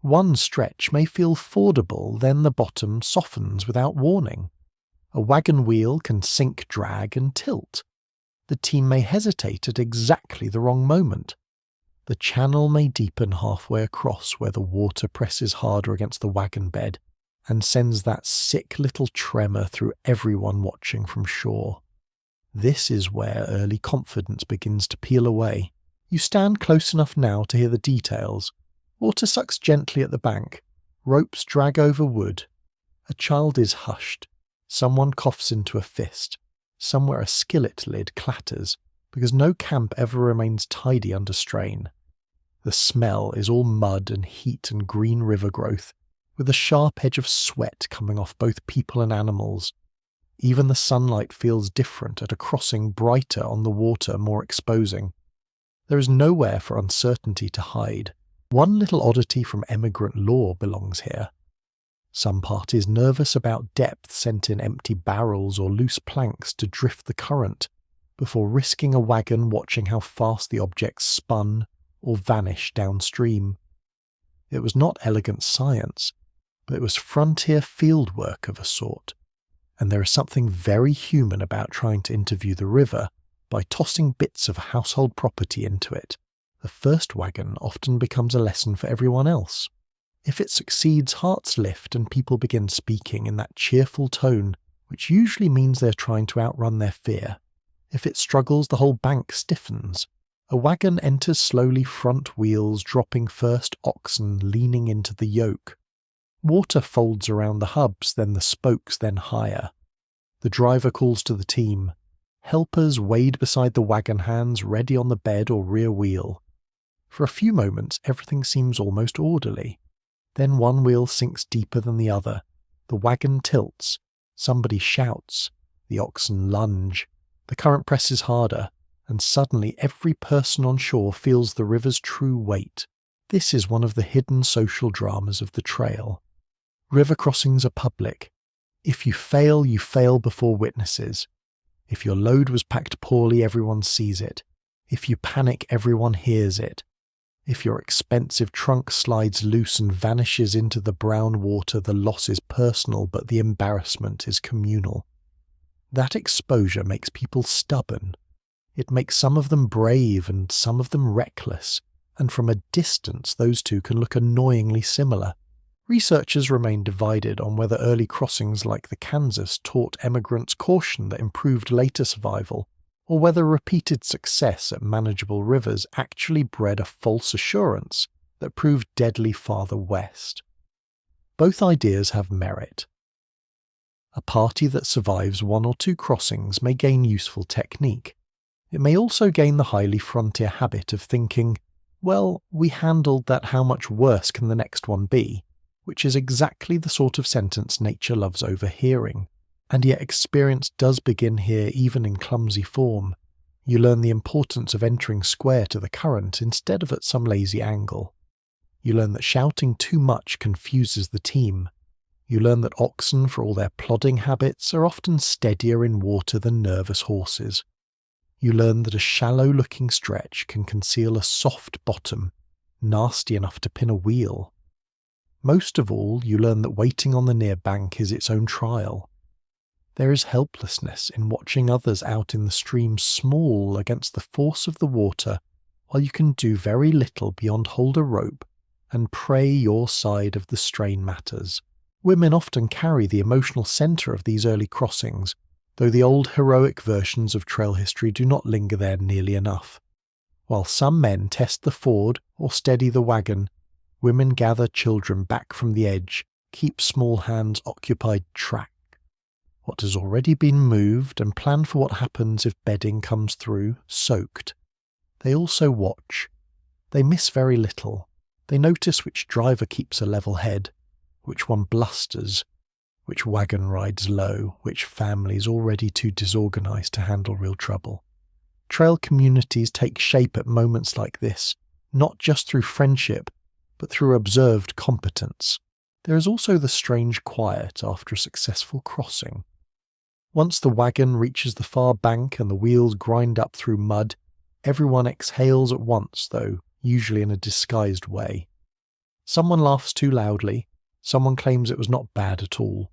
One stretch may feel fordable, then the bottom softens without warning. A wagon wheel can sink, drag, and tilt. The team may hesitate at exactly the wrong moment. The channel may deepen halfway across where the water presses harder against the wagon bed and sends that sick little tremor through everyone watching from shore. This is where early confidence begins to peel away. You stand close enough now to hear the details. Water sucks gently at the bank. Ropes drag over wood. A child is hushed. Someone coughs into a fist. Somewhere a skillet lid clatters, because no camp ever remains tidy under strain. The smell is all mud and heat and green river growth, with a sharp edge of sweat coming off both people and animals. Even the sunlight feels different at a crossing, brighter on the water, more exposing. There is nowhere for uncertainty to hide. One little oddity from emigrant law belongs here. Some parties nervous about depth sent in empty barrels or loose planks to drift the current, before risking a wagon watching how fast the objects spun or vanished downstream. It was not elegant science, but it was frontier field work of a sort, and there is something very human about trying to interview the river by tossing bits of household property into it. The first wagon often becomes a lesson for everyone else. If it succeeds, hearts lift and people begin speaking in that cheerful tone, which usually means they're trying to outrun their fear. If it struggles, the whole bank stiffens. A wagon enters slowly, front wheels dropping, first oxen leaning into the yoke. Water folds around the hubs, then the spokes, then higher. The driver calls to the team. Helpers wade beside the wagon hands, ready on the bed or rear wheel. For a few moments, everything seems almost orderly. Then one wheel sinks deeper than the other. The wagon tilts. Somebody shouts. The oxen lunge. The current presses harder, and suddenly every person on shore feels the river's true weight. This is one of the hidden social dramas of the trail. River crossings are public. If you fail before witnesses. If your load was packed poorly, everyone sees it. If you panic, everyone hears it. If your expensive trunk slides loose and vanishes into the brown water, the loss is personal, but the embarrassment is communal. That exposure makes people stubborn. It makes some of them brave and some of them reckless, and from a distance those two can look annoyingly similar. Researchers remain divided on whether early crossings like the Kansas taught emigrants caution that improved later survival, or whether repeated success at manageable rivers actually bred a false assurance that proved deadly farther west. Both ideas have merit. A party that survives 1 or 2 crossings may gain useful technique. It may also gain the highly frontier habit of thinking, well, we handled that, how much worse can the next one be? Which is exactly the sort of sentence nature loves overhearing. And yet experience does begin here even in clumsy form. You learn the importance of entering square to the current instead of at some lazy angle. You learn that shouting too much confuses the team. You learn that oxen, for all their plodding habits, are often steadier in water than nervous horses. You learn that a shallow-looking stretch can conceal a soft bottom, nasty enough to pin a wheel. Most of all, you learn that waiting on the near bank is its own trial. There is helplessness in watching others out in the stream small against the force of the water, while you can do very little beyond hold a rope and pray your side of the strain matters. Women often carry the emotional centre of these early crossings, though the old heroic versions of trail history do not linger there nearly enough. While some men test the ford or steady the wagon, women gather children back from the edge, keep small hands occupied, track what has already been moved, and plan for what happens if bedding comes through, soaked. They also watch. They miss very little. They notice which driver keeps a level head, which one blusters, which wagon rides low, which family's already too disorganized to handle real trouble. Trail communities take shape at moments like this, not just through friendship, but through observed competence. There is also the strange quiet after a successful crossing. Once the wagon reaches the far bank and the wheels grind up through mud, everyone exhales at once, though usually in a disguised way. Someone laughs too loudly, someone claims it was not bad at all.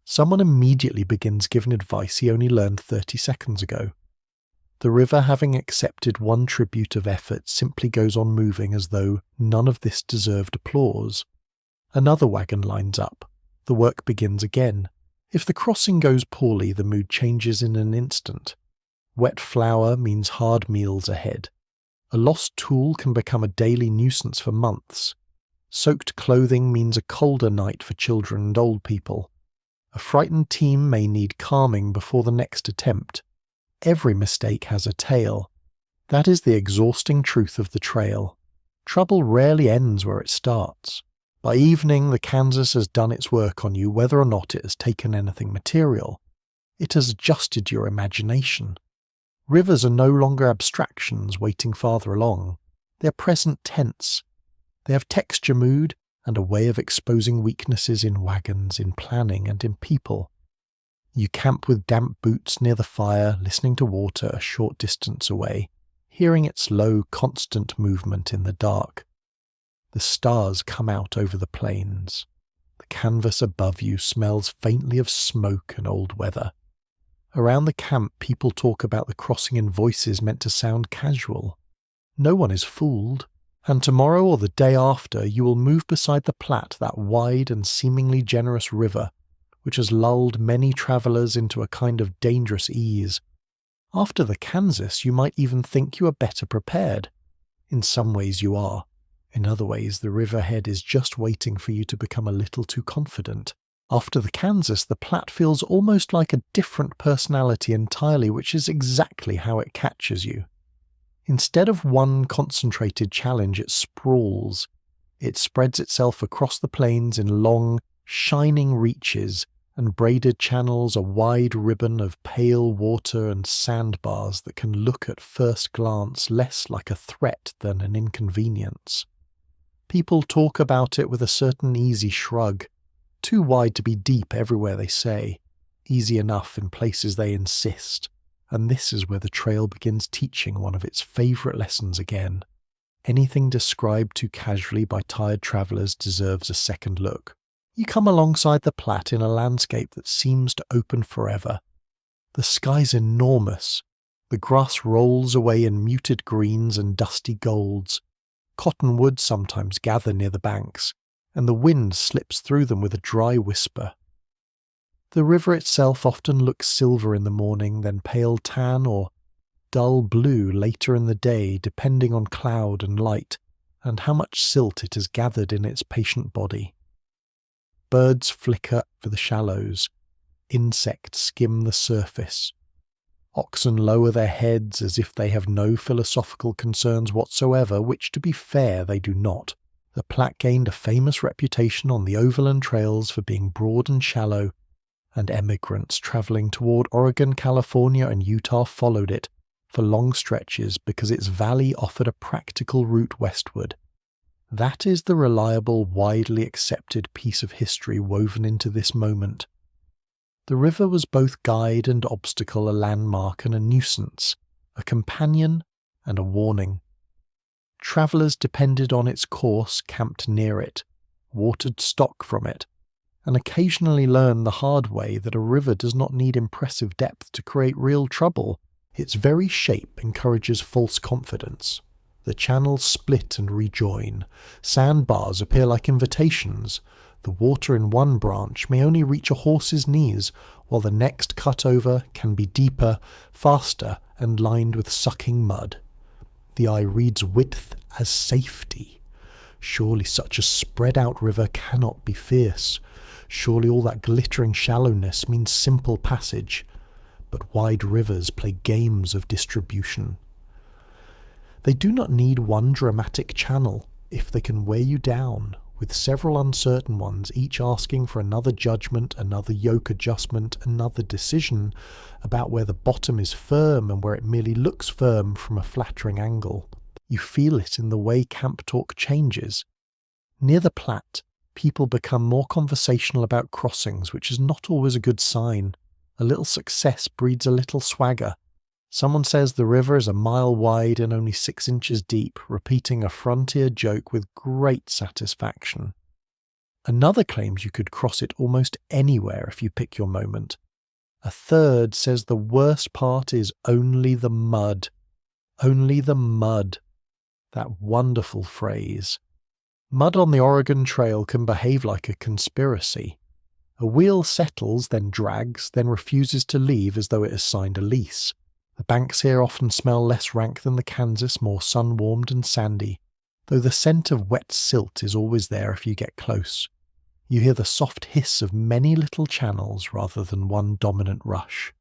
Someone immediately begins giving advice he only learned 30 seconds ago. The river, having accepted one tribute of effort, simply goes on moving as though none of this deserved applause. Another wagon lines up. The work begins again. If the crossing goes poorly, the mood changes in an instant. Wet flour means hard meals ahead. A lost tool can become a daily nuisance for months. Soaked clothing means a colder night for children and old people. A frightened team may need calming before the next attempt. Every mistake has a tail. That is the exhausting truth of the trail. Trouble rarely ends where it starts. By evening, the Kansas has done its work on you, whether or not it has taken anything material. It has adjusted your imagination. Rivers are no longer abstractions waiting farther along. They are present tense. They have texture, mood, and a way of exposing weaknesses in wagons, in planning, and in people. You camp with damp boots near the fire, listening to water a short distance away, hearing its low, constant movement in the dark. The stars come out over the plains. The canvas above you smells faintly of smoke and old weather. Around the camp, people talk about the crossing in voices meant to sound casual. No one is fooled, and tomorrow or the day after you will move beside the Platte, that wide and seemingly generous river, which has lulled many travellers into a kind of dangerous ease. After the Kansas, you might even think you are better prepared. In some ways you are. In other ways, the riverhead is just waiting for you to become a little too confident. After the Kansas, the Platte feels almost like a different personality entirely, which is exactly how it catches you. Instead of one concentrated challenge, it sprawls. It spreads itself across the plains in long, shining reaches, and braided channels a wide ribbon of pale water and sandbars that can look at first glance less like a threat than an inconvenience. People talk about it with a certain easy shrug, too wide to be deep everywhere they say, easy enough in places they insist, and this is where the trail begins teaching one of its favourite lessons again. Anything described too casually by tired travellers deserves a second look. You come alongside the Platte in a landscape that seems to open forever. The sky's enormous. The grass rolls away in muted greens and dusty golds. Cottonwoods sometimes gather near the banks, and the wind slips through them with a dry whisper. The river itself often looks silver in the morning, then pale tan or dull blue later in the day, depending on cloud and light, and how much silt it has gathered in its patient body. Birds flicker for the shallows. Insects skim the surface. Oxen lower their heads as if they have no philosophical concerns whatsoever, which, to be fair, they do not. The Platte gained a famous reputation on the overland trails for being broad and shallow, and emigrants travelling toward Oregon, California, and Utah followed it for long stretches because its valley offered a practical route westward. That is the reliable, widely accepted piece of history woven into this moment. The river was both guide and obstacle, a landmark and a nuisance, a companion and a warning. Travellers depended on its course, camped near it, watered stock from it, and occasionally learned the hard way that a river does not need impressive depth to create real trouble. Its very shape encourages false confidence. The channels split and rejoin. Sandbars appear like invitations. The water in one branch may only reach a horse's knees, while the next cut over can be deeper, faster, and lined with sucking mud. The eye reads width as safety. Surely such a spread-out river cannot be fierce. Surely all that glittering shallowness means simple passage. But wide rivers play games of distribution. They do not need one dramatic channel if they can wear you down, with several uncertain ones, each asking for another judgment, another yoke adjustment, another decision about where the bottom is firm and where it merely looks firm from a flattering angle. You feel it in the way camp talk changes. Near the Platte, people become more conversational about crossings, which is not always a good sign. A little success breeds a little swagger. Someone says the river is a mile wide and only 6 inches deep, repeating a frontier joke with great satisfaction. Another claims you could cross it almost anywhere if you pick your moment. A third says the worst part is only the mud. Only the mud. That wonderful phrase. Mud on the Oregon Trail can behave like a conspiracy. A wheel settles, then drags, then refuses to leave as though it has signed a lease. The banks here often smell less rank than the Kansas, more sun-warmed and sandy, though the scent of wet silt is always there if you get close. You hear the soft hiss of many little channels rather than one dominant rush.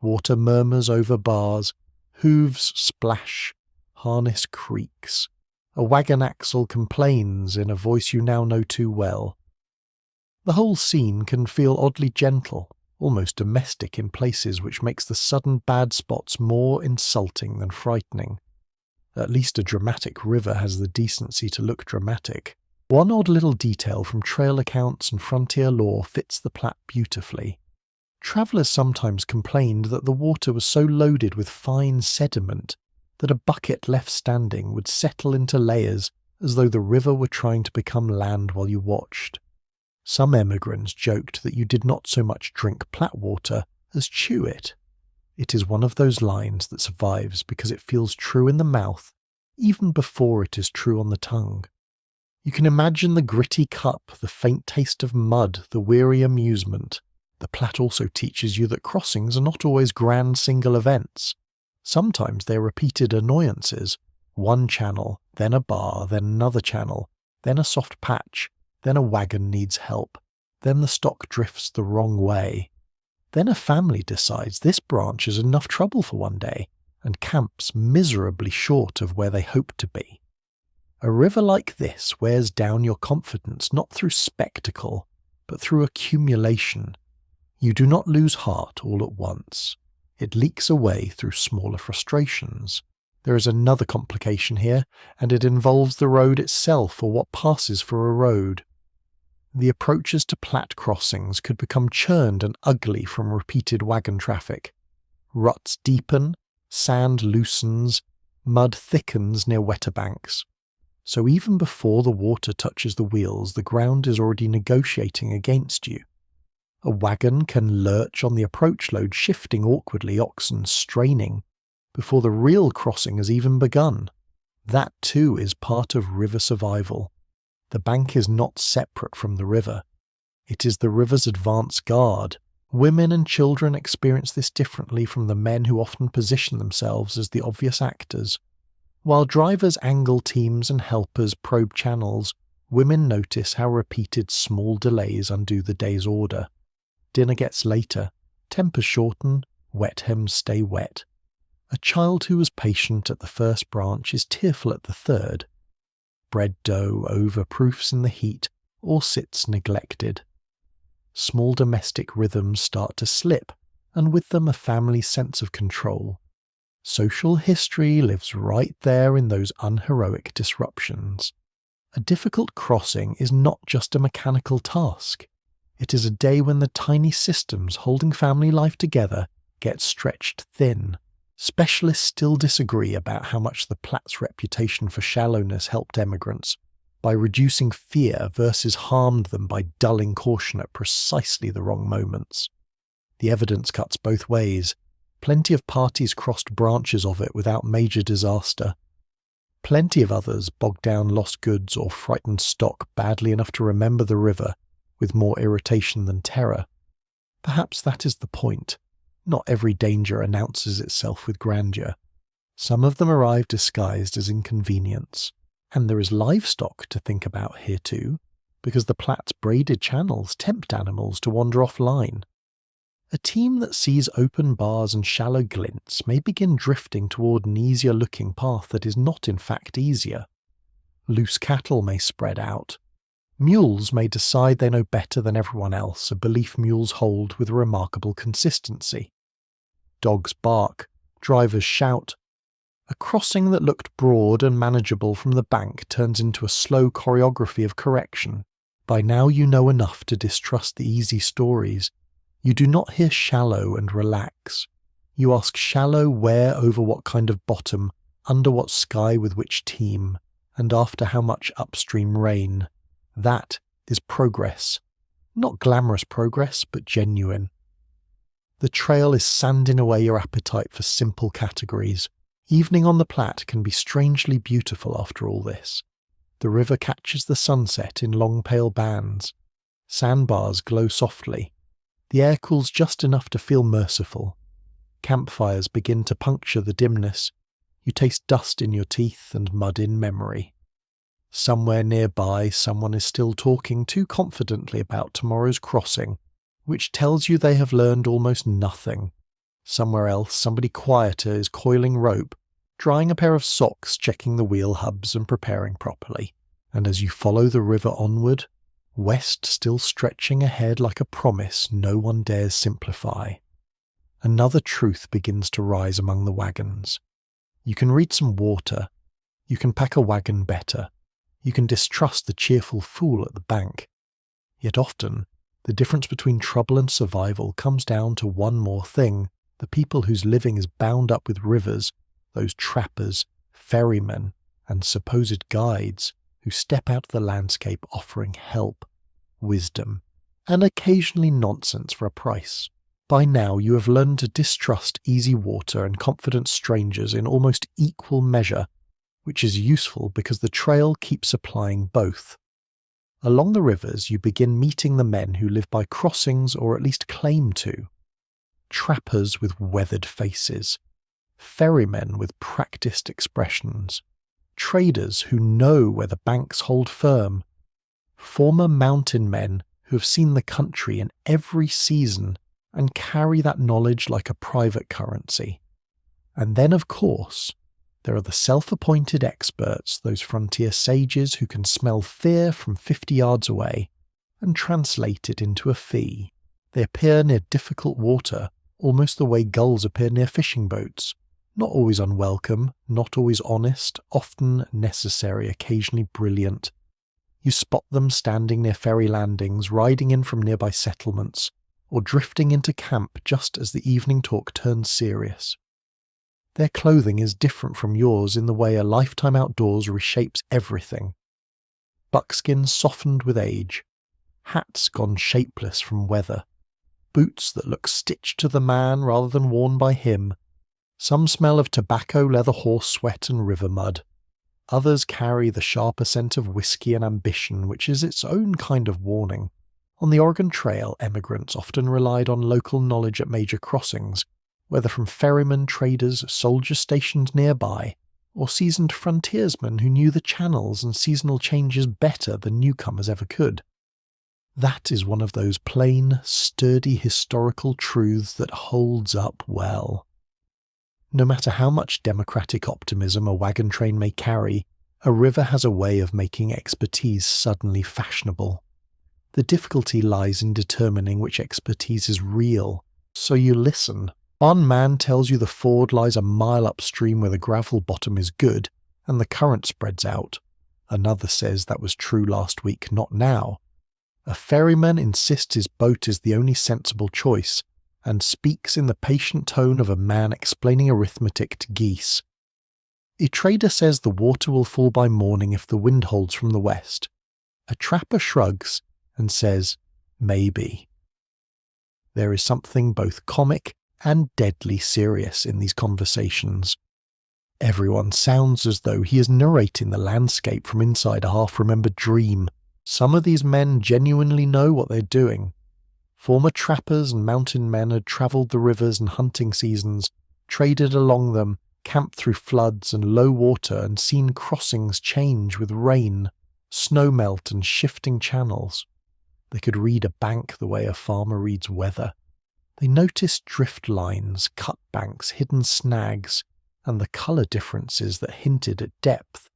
Water murmurs over bars, hooves splash, harness creaks. A wagon axle complains in a voice you now know too well. The whole scene can feel oddly gentle, almost domestic in places, which makes the sudden bad spots more insulting than frightening. At least a dramatic river has the decency to look dramatic. One odd little detail from trail accounts and frontier lore fits the Platte beautifully. Travellers sometimes complained that the water was so loaded with fine sediment that a bucket left standing would settle into layers as though the river were trying to become land while you watched. Some emigrants joked that you did not so much drink Platte water as chew it. It is one of those lines that survives because it feels true in the mouth even before it is true on the tongue. You can imagine the gritty cup, the faint taste of mud, the weary amusement. The Platte also teaches you that crossings are not always grand single events. Sometimes they are repeated annoyances. One channel, then a bar, then another channel, then a soft patch, then a wagon needs help, then the stock drifts the wrong way. Then a family decides this branch is enough trouble for one day, and camps miserably short of where they hope to be. A river like this wears down your confidence not through spectacle, but through accumulation. You do not lose heart all at once. It leaks away through smaller frustrations. There is another complication here, and it involves the road itself or what passes for a road. The approaches to Platte crossings could become churned and ugly from repeated wagon traffic. Ruts deepen, sand loosens, mud thickens near wetter banks. So even before the water touches the wheels, the ground is already negotiating against you. A wagon can lurch on the approach load, shifting awkwardly, oxen straining, before the real crossing has even begun. That too is part of river survival. The bank is not separate from the river. It is the river's advance guard. Women and children experience this differently from the men who often position themselves as the obvious actors. While drivers angle teams and helpers probe channels, women notice how repeated small delays undo the day's order. dinner gets later, tempers shorten, wet hems stay wet. A child who was patient at the first branch is tearful at the third. Bread dough overproofs in the heat or sits neglected. Small domestic rhythms start to slip, and with them a family's sense of control. Social history lives right there in those unheroic disruptions. A difficult crossing is not just a mechanical task. It is a day when the tiny systems holding family life together get stretched thin. Specialists still disagree about how much the Platte's reputation for shallowness helped emigrants, by reducing fear versus harmed them by dulling caution at precisely the wrong moments. The evidence cuts both ways. Plenty of parties crossed branches of it without major disaster. Plenty of others bogged down lost goods or frightened stock badly enough to remember the river, with more irritation than terror. Perhaps that is the point. Not every danger announces itself with grandeur. Some of them arrive disguised as inconvenience. And there is livestock to think about here too, because the Platte's braided channels tempt animals to wander offline. A team that sees open bars and shallow glints may begin drifting toward an easier-looking path that is not in fact easier. Loose cattle may spread out. Mules may decide they know better than everyone else, a belief mules hold with remarkable consistency. Dogs bark, drivers shout. A crossing that looked broad and manageable from the bank turns into a slow choreography of correction. By now you know enough to distrust the easy stories. You do not hear shallow and relax. You ask shallow where over what kind of bottom, under what sky with which team, and after how much upstream rain. That is progress. Not glamorous progress, but genuine. The trail is sanding away your appetite for simple categories. Evening on the Platte can be strangely beautiful after all this. The river catches the sunset in long pale bands. Sandbars glow softly. The air cools just enough to feel merciful. Campfires begin to puncture the dimness. You taste dust in your teeth and mud in memory. Somewhere nearby, someone is still talking too confidently about tomorrow's crossing, which tells you they have learned almost nothing. Somewhere else, somebody quieter is coiling rope, drying a pair of socks, checking the wheel hubs and preparing properly. And as you follow the river onward, west still stretching ahead like a promise no one dares simplify. Another truth begins to rise among the wagons. You can read some water. You can pack a wagon better. You can distrust the cheerful fool at the bank. Yet often, the difference between trouble and survival comes down to one more thing: the people whose living is bound up with rivers, those trappers, ferrymen, and supposed guides who step out of the landscape offering help, wisdom, and occasionally nonsense for a price. By now you have learned to distrust easy water and confident strangers in almost equal measure, which is useful because the trail keeps supplying both. Along the rivers you begin meeting the men who live by crossings or at least claim to. Trappers with weathered faces, ferrymen with practiced expressions, traders who know where the banks hold firm, former mountain men who have seen the country in every season and carry that knowledge like a private currency. And then, of course, there are the self-appointed experts, those frontier sages who can smell fear from 50 yards away and translate it into a fee. They appear near difficult water, almost the way gulls appear near fishing boats. Not always unwelcome, not always honest, often necessary, occasionally brilliant. You spot them standing near ferry landings, riding in from nearby settlements, or drifting into camp just as the evening talk turns serious. Their clothing is different from yours in the way a lifetime outdoors reshapes everything. Buckskin softened with age, hats gone shapeless from weather, boots that look stitched to the man rather than worn by him. Some smell of tobacco, leather horse sweat and river mud. Others carry the sharper scent of whiskey and ambition, which is its own kind of warning. On the Oregon Trail, emigrants often relied on local knowledge at major crossings, whether from ferrymen, traders, soldiers stationed nearby, or seasoned frontiersmen who knew the channels and seasonal changes better than newcomers ever could. That is one of those plain, sturdy historical truths that holds up well. No matter how much democratic optimism a wagon train may carry, a river has a way of making expertise suddenly fashionable. The difficulty lies in determining which expertise is real, so you listen. One man tells you the ford lies a mile upstream where the gravel bottom is good, and the current spreads out. Another says that was true last week, not now. A ferryman insists his boat is the only sensible choice, and speaks in the patient tone of a man explaining arithmetic to geese. A trader says the water will fall by morning if the wind holds from the west. A trapper shrugs and says, maybe. There is something both comic and deadly serious in these conversations. Everyone sounds as though he is narrating the landscape from inside a half-remembered dream. Some of these men genuinely know what they're doing. Former trappers and mountain men had travelled the rivers and hunting seasons, traded along them, camped through floods and low water and seen crossings change with rain, snowmelt and shifting channels. They could read a bank the way a farmer reads weather. They noticed drift lines, cut banks, hidden snags, and the colour differences that hinted at depth.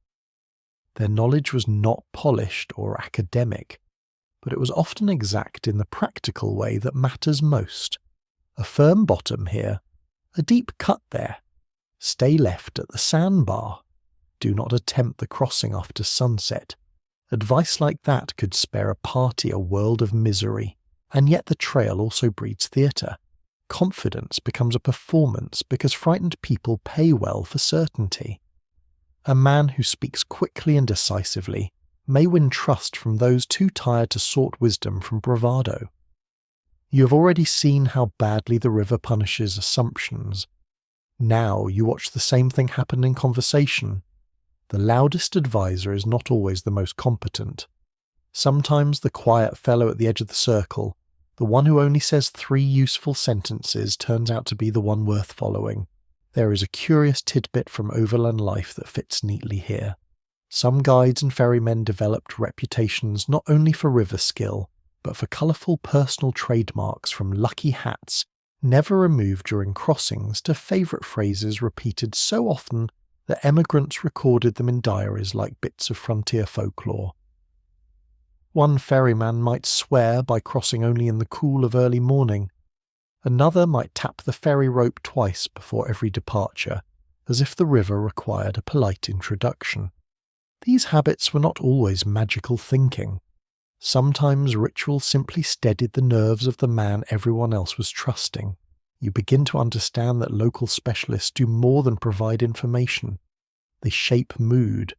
Their knowledge was not polished or academic, but it was often exact in the practical way that matters most. A firm bottom here, a deep cut there. Stay left at the sandbar. Do not attempt the crossing after sunset. Advice like that could spare a party a world of misery, and yet the trail also breeds theatre. Confidence becomes a performance because frightened people pay well for certainty. A man who speaks quickly and decisively may win trust from those too tired to sort wisdom from bravado. You have already seen how badly the river punishes assumptions. Now you watch the same thing happen in conversation. The loudest advisor is not always the most competent. Sometimes the quiet fellow at the edge of the circle, the one who only says 3 useful sentences, turns out to be the one worth following. There is a curious tidbit from overland life that fits neatly here. Some guides and ferrymen developed reputations not only for river skill, but for colourful personal trademarks, from lucky hats, never removed during crossings, to favourite phrases repeated so often that emigrants recorded them in diaries like bits of frontier folklore. One ferryman might swear by crossing only in the cool of early morning. Another might tap the ferry rope twice before every departure, as if the river required a polite introduction. These habits were not always magical thinking. Sometimes ritual simply steadied the nerves of the man everyone else was trusting. You begin to understand that local specialists do more than provide information. They shape mood.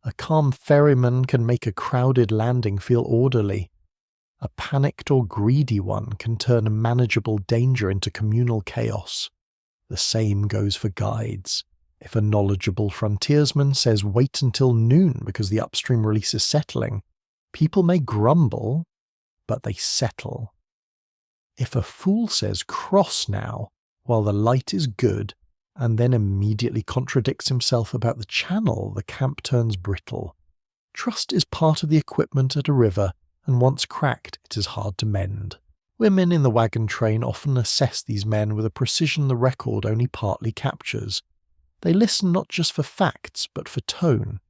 A calm ferryman can make a crowded landing feel orderly. A panicked or greedy one can turn manageable danger into communal chaos. The same goes for guides. If a knowledgeable frontiersman says wait until noon because the upstream release is settling, people may grumble, but they settle. If a fool says cross now while the light is good, and then immediately contradicts himself about the channel, the camp turns brittle. Trust is part of the equipment at a river, and once cracked, it is hard to mend. Women in the wagon train often assess these men with a precision the record only partly captures. They listen not just for facts, but for tone.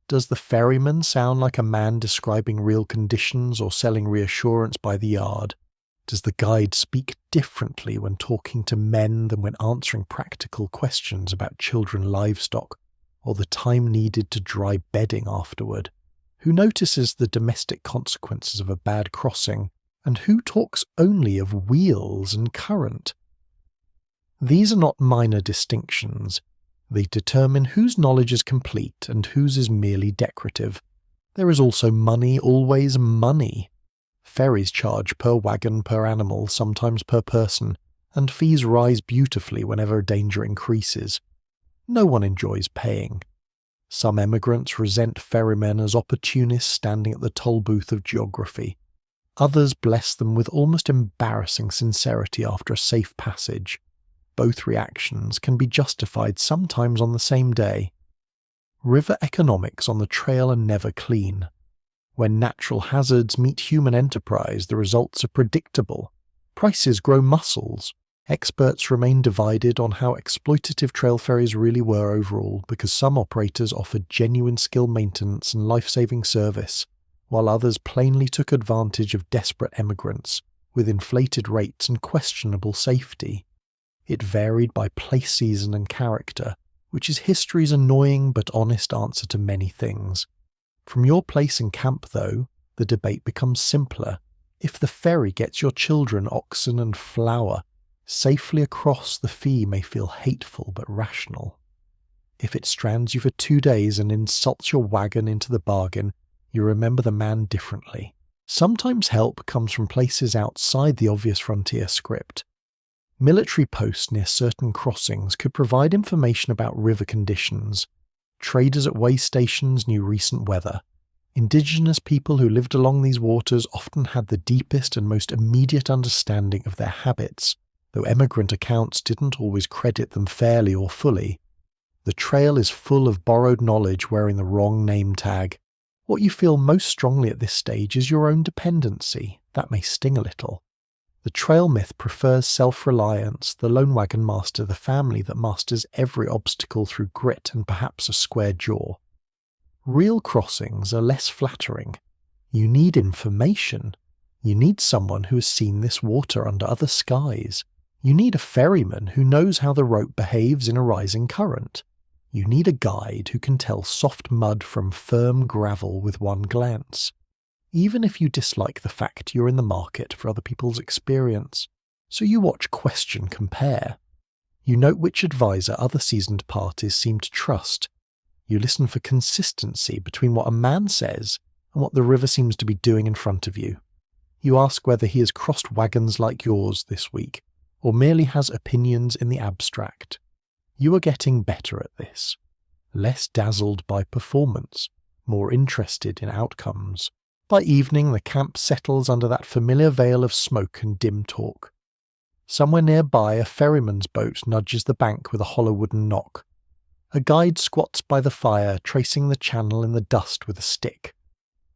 Does the ferryman sound like a man describing real conditions or selling reassurance by the yard? Does the guide speak differently when talking to men than when answering practical questions about children, livestock, or the time needed to dry bedding afterward? Who notices the domestic consequences of a bad crossing, and who talks only of wheels and current? These are not minor distinctions. They determine whose knowledge is complete and whose is merely decorative. There is also money, always money. Ferries charge per wagon, per animal, sometimes per person, and fees rise beautifully whenever danger increases. No one enjoys paying. Some emigrants resent ferrymen as opportunists standing at the toll booth of geography. Others bless them with almost embarrassing sincerity after a safe passage. Both reactions can be justified sometimes on the same day. River economics on the trail are never clean. When natural hazards meet human enterprise, the results are predictable. Prices grow muscles. Experts remain divided on how exploitative trail ferries really were overall, because some operators offered genuine skill maintenance and life-saving service, while others plainly took advantage of desperate emigrants, with inflated rates and questionable safety. It varied by place, season, and character, which is history's annoying but honest answer to many things. From your place in camp, though, the debate becomes simpler. If the ferry gets your children, oxen, and flour safely across, the fee may feel hateful but rational. If it strands you for 2 days and insults your wagon into the bargain, you remember the man differently. Sometimes help comes from places outside the obvious frontier script. Military posts near certain crossings could provide information about river conditions. Traders at way stations knew recent weather. Indigenous people who lived along these waters often had the deepest and most immediate understanding of their habits, though emigrant accounts didn't always credit them fairly or fully. The trail is full of borrowed knowledge wearing the wrong name tag. What you feel most strongly at this stage is your own dependency. That may sting a little. The trail myth prefers self-reliance, the lone wagon master, the family that masters every obstacle through grit and perhaps a square jaw. Real crossings are less flattering. You need information. You need someone who has seen this water under other skies. You need a ferryman who knows how the rope behaves in a rising current. You need a guide who can tell soft mud from firm gravel with one glance. Even if you dislike the fact you're in the market for other people's experience. So you watch, question, compare. You note which advisor other seasoned parties seem to trust. You listen for consistency between what a man says and what the river seems to be doing in front of you. You ask whether he has crossed wagons like yours this week, or merely has opinions in the abstract. You are getting better at this. Less dazzled by performance, more interested in outcomes. By evening, the camp settles under that familiar veil of smoke and dim talk. Somewhere nearby, a ferryman's boat nudges the bank with a hollow wooden knock. A guide squats by the fire, tracing the channel in the dust with a stick.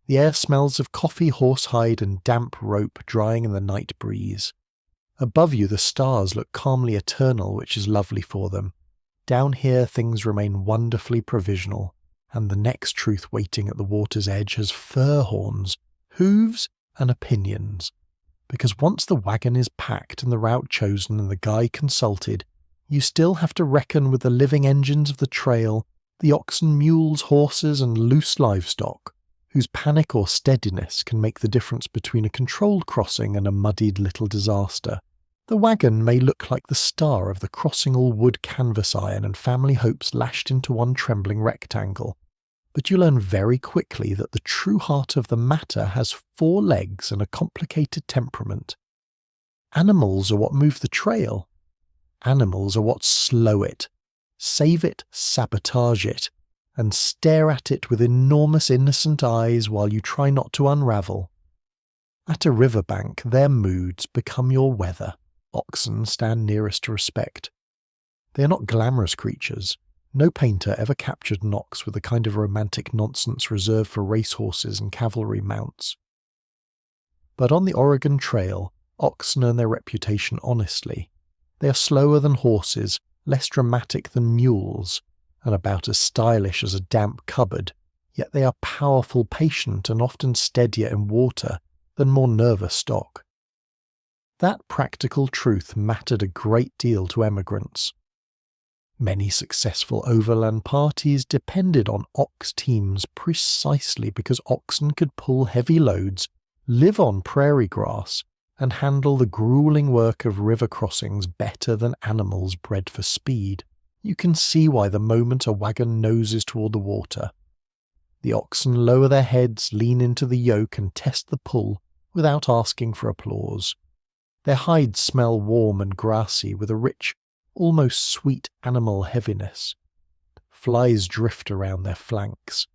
The air smells of coffee, horsehide, and damp rope drying in the night breeze. Above you, the stars look calmly eternal, which is lovely for them. Down here, things remain wonderfully provisional, and the next truth waiting at the water's edge has fur horns, hooves, and opinions. Because once the wagon is packed and the route chosen and the guide consulted, you still have to reckon with the living engines of the trail, the oxen, mules, horses, and loose livestock, whose panic or steadiness can make the difference between a controlled crossing and a muddied little disaster. The wagon may look like the star of the crossing, all wood, canvas iron, and family hopes lashed into one trembling rectangle. But you learn very quickly that the true heart of the matter has 4 legs and a complicated temperament. Animals are what move the trail. Animals are what slow it, save it, sabotage it, and stare at it with enormous innocent eyes while you try not to unravel. At a riverbank, their moods become your weather. Oxen stand nearest to respect. They are not glamorous creatures. No painter ever captured an ox with the kind of romantic nonsense reserved for racehorses and cavalry mounts. But on the Oregon Trail, oxen earn their reputation honestly. They are slower than horses, less dramatic than mules, and about as stylish as a damp cupboard, yet they are powerful, patient, and often steadier in water than more nervous stock. That practical truth mattered a great deal to emigrants. Many successful overland parties depended on ox teams precisely because oxen could pull heavy loads, live on prairie grass, and handle the grueling work of river crossings better than animals bred for speed. You can see why the moment a wagon noses toward the water, the oxen lower their heads, lean into the yoke, and test the pull without asking for applause. Their hides smell warm and grassy with a rich, almost sweet animal heaviness. Flies drift around their flanks.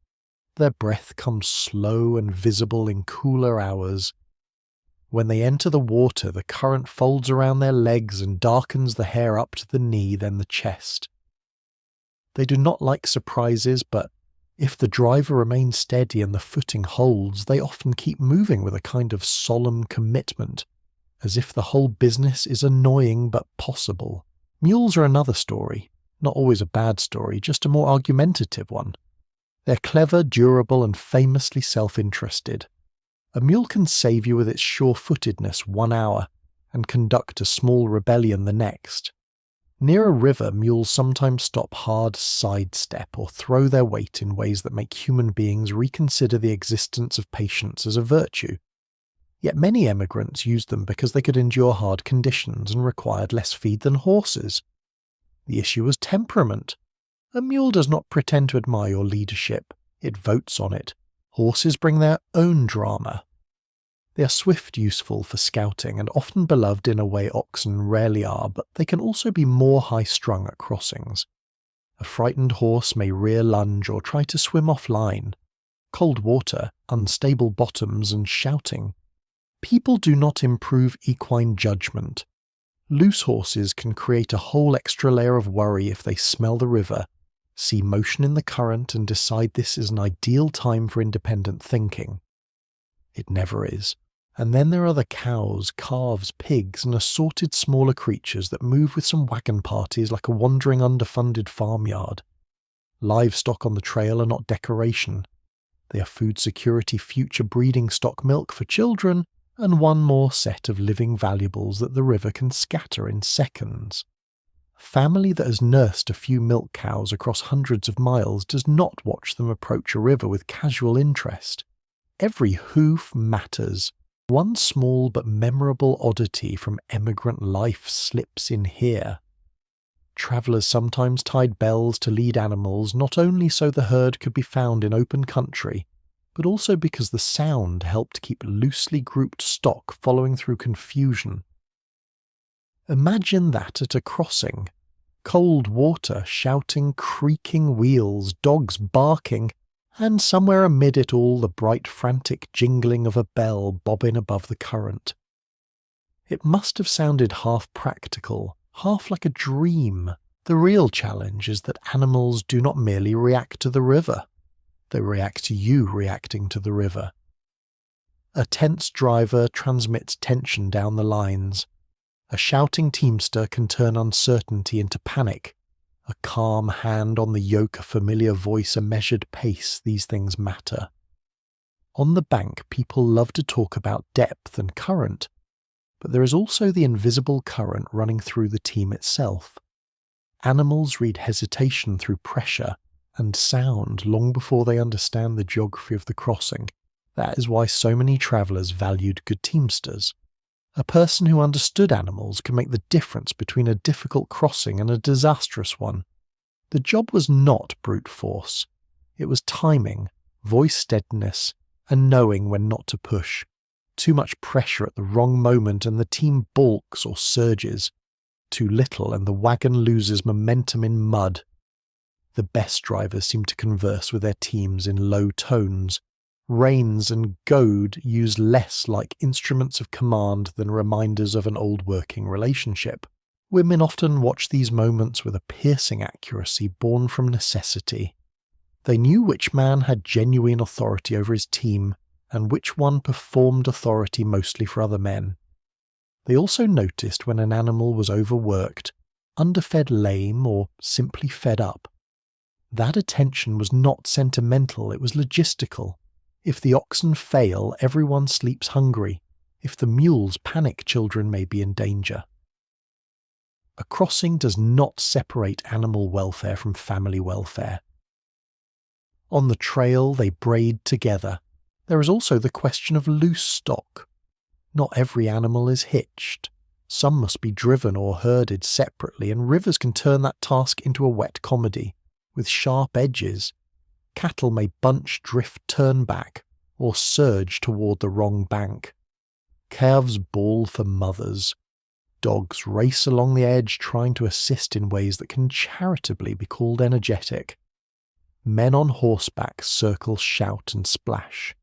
Their breath comes slow and visible in cooler hours. When they enter the water, the current folds around their legs and darkens the hair up to the knee, then the chest. They do not like surprises, but If the driver remains steady and the footing holds, they often keep moving with a kind of solemn commitment, as if the whole business is annoying but possible. Mules are another story, not always a bad story, just a more argumentative one. They're clever, durable, and famously self-interested. A mule can save you with its sure-footedness 1 hour, and conduct a small rebellion the next. Near a river, mules sometimes stop hard sidestep or throw their weight in ways that make human beings reconsider the existence of patience as a virtue. Yet many emigrants used them because they could endure hard conditions and required less feed than horses. The issue was temperament. A mule does not pretend to admire your leadership, it votes on it. Horses bring their own drama. They are swift, useful for scouting, and often beloved in a way oxen rarely are, but they can also be more high-strung at crossings. A frightened horse may rear lunge or try to swim offline. Cold water, unstable bottoms, and shouting. People do not improve equine judgment. Loose horses can create a whole extra layer of worry if they smell the river, see motion in the current, and decide this is an ideal time for independent thinking. It never is. And then there are the cows, calves, pigs, and assorted smaller creatures that move with some wagon parties like a wandering underfunded farmyard. Livestock on the trail are not decoration. They are food security, future breeding stock, milk for children, and one more set of living valuables that the river can scatter in seconds. A family that has nursed a few milk cows across hundreds of miles does not watch them approach a river with casual interest. Every hoof matters. One small but memorable oddity from emigrant life slips in here. Travellers sometimes tied bells to lead animals, not only so the herd could be found in open country, but also because the sound helped keep loosely grouped stock following through confusion. Imagine that at a crossing. Cold water, shouting, creaking wheels, dogs barking, and somewhere amid it all the bright frantic jingling of a bell bobbing above the current. It must have sounded half practical, half like a dream. The real challenge is that animals do not merely react to the river. They react to you reacting to the river. A tense driver transmits tension down the lines. A shouting teamster can turn uncertainty into panic. A calm hand on the yoke, a familiar voice, a measured pace, these things matter. On the bank, people love to talk about depth and current, but there is also the invisible current running through the team itself. Animals read hesitation through pressure and sound long before they understand the geography of the crossing. That is why so many travellers valued good teamsters. A person who understood animals could make the difference between a difficult crossing and a disastrous one. The job was not brute force. It was timing, voice steadiness, and knowing when not to push. Too much pressure at the wrong moment and the team balks or surges. Too little and the wagon loses momentum in mud. The best drivers seem to converse with their teams in low tones. Reins and goad used less like instruments of command than reminders of an old working relationship. Women often watch these moments with a piercing accuracy born from necessity. They knew which man had genuine authority over his team, and which one performed authority mostly for other men. They also noticed when an animal was overworked, underfed, lame, or simply fed up. That attention was not sentimental, it was logistical. If the oxen fail, everyone sleeps hungry. If the mules panic, children may be in danger. A crossing does not separate animal welfare from family welfare. On the trail, they braid together. There is also the question of loose stock. Not every animal is hitched. Some must be driven or herded separately, and rivers can turn that task into a wet comedy, with sharp edges. Cattle may bunch, drift, turn back, or surge toward the wrong bank. Calves bawl for mothers. Dogs race along the edge, trying to assist in ways that can charitably be called energetic. Men on horseback circle, shout, and splash.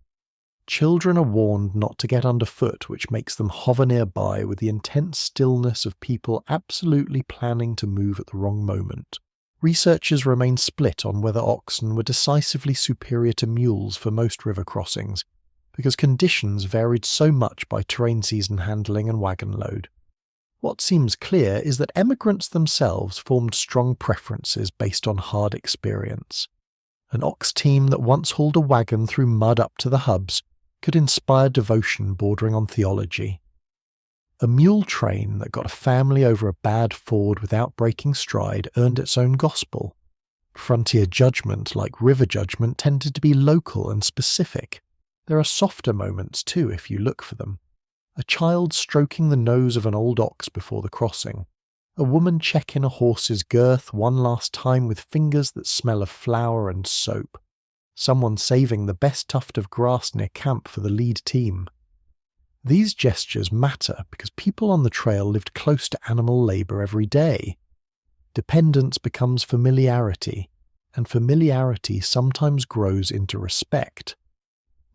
Children are warned not to get underfoot, which makes them hover nearby with the intense stillness of people absolutely planning to move at the wrong moment. Researchers remain split on whether oxen were decisively superior to mules for most river crossings, because conditions varied so much by terrain season handling and wagon load. What seems clear is that emigrants themselves formed strong preferences based on hard experience. An ox team that once hauled a wagon through mud up to the hubs could inspire devotion bordering on theology. A mule train that got a family over a bad ford without breaking stride earned its own gospel. Frontier judgment, like river judgment, tended to be local and specific. There are softer moments too if you look for them. A child stroking the nose of an old ox before the crossing. A woman checking a horse's girth one last time with fingers that smell of flour and soap. Someone saving the best tuft of grass near camp for the lead team. These gestures matter because people on the trail lived close to animal labour every day. Dependence becomes familiarity, and familiarity sometimes grows into respect.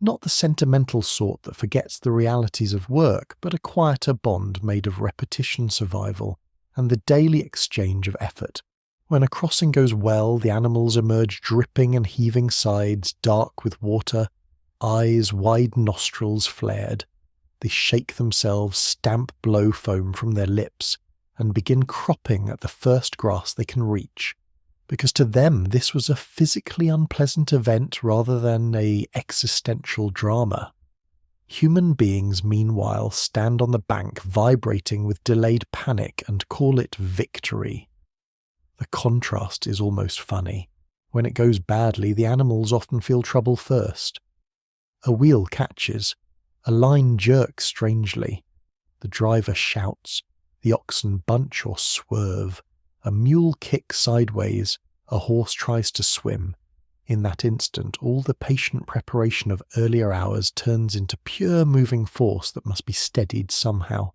Not the sentimental sort that forgets the realities of work, but a quieter bond made of repetition survival and the daily exchange of effort. When a crossing goes well, the animals emerge dripping and heaving sides, dark with water, eyes, wide nostrils flared. They shake themselves, stamp blow foam from their lips, and begin cropping at the first grass they can reach, because to them this was a physically unpleasant event rather than an existential drama. Human beings, meanwhile, stand on the bank vibrating with delayed panic and call it victory. The contrast is almost funny. When it goes badly, the animals often feel trouble first. A wheel catches. A line jerks strangely. The driver shouts. The oxen bunch or swerve. A mule kicks sideways. A horse tries to swim. In that instant, all the patient preparation of earlier hours turns into pure moving force that must be steadied somehow.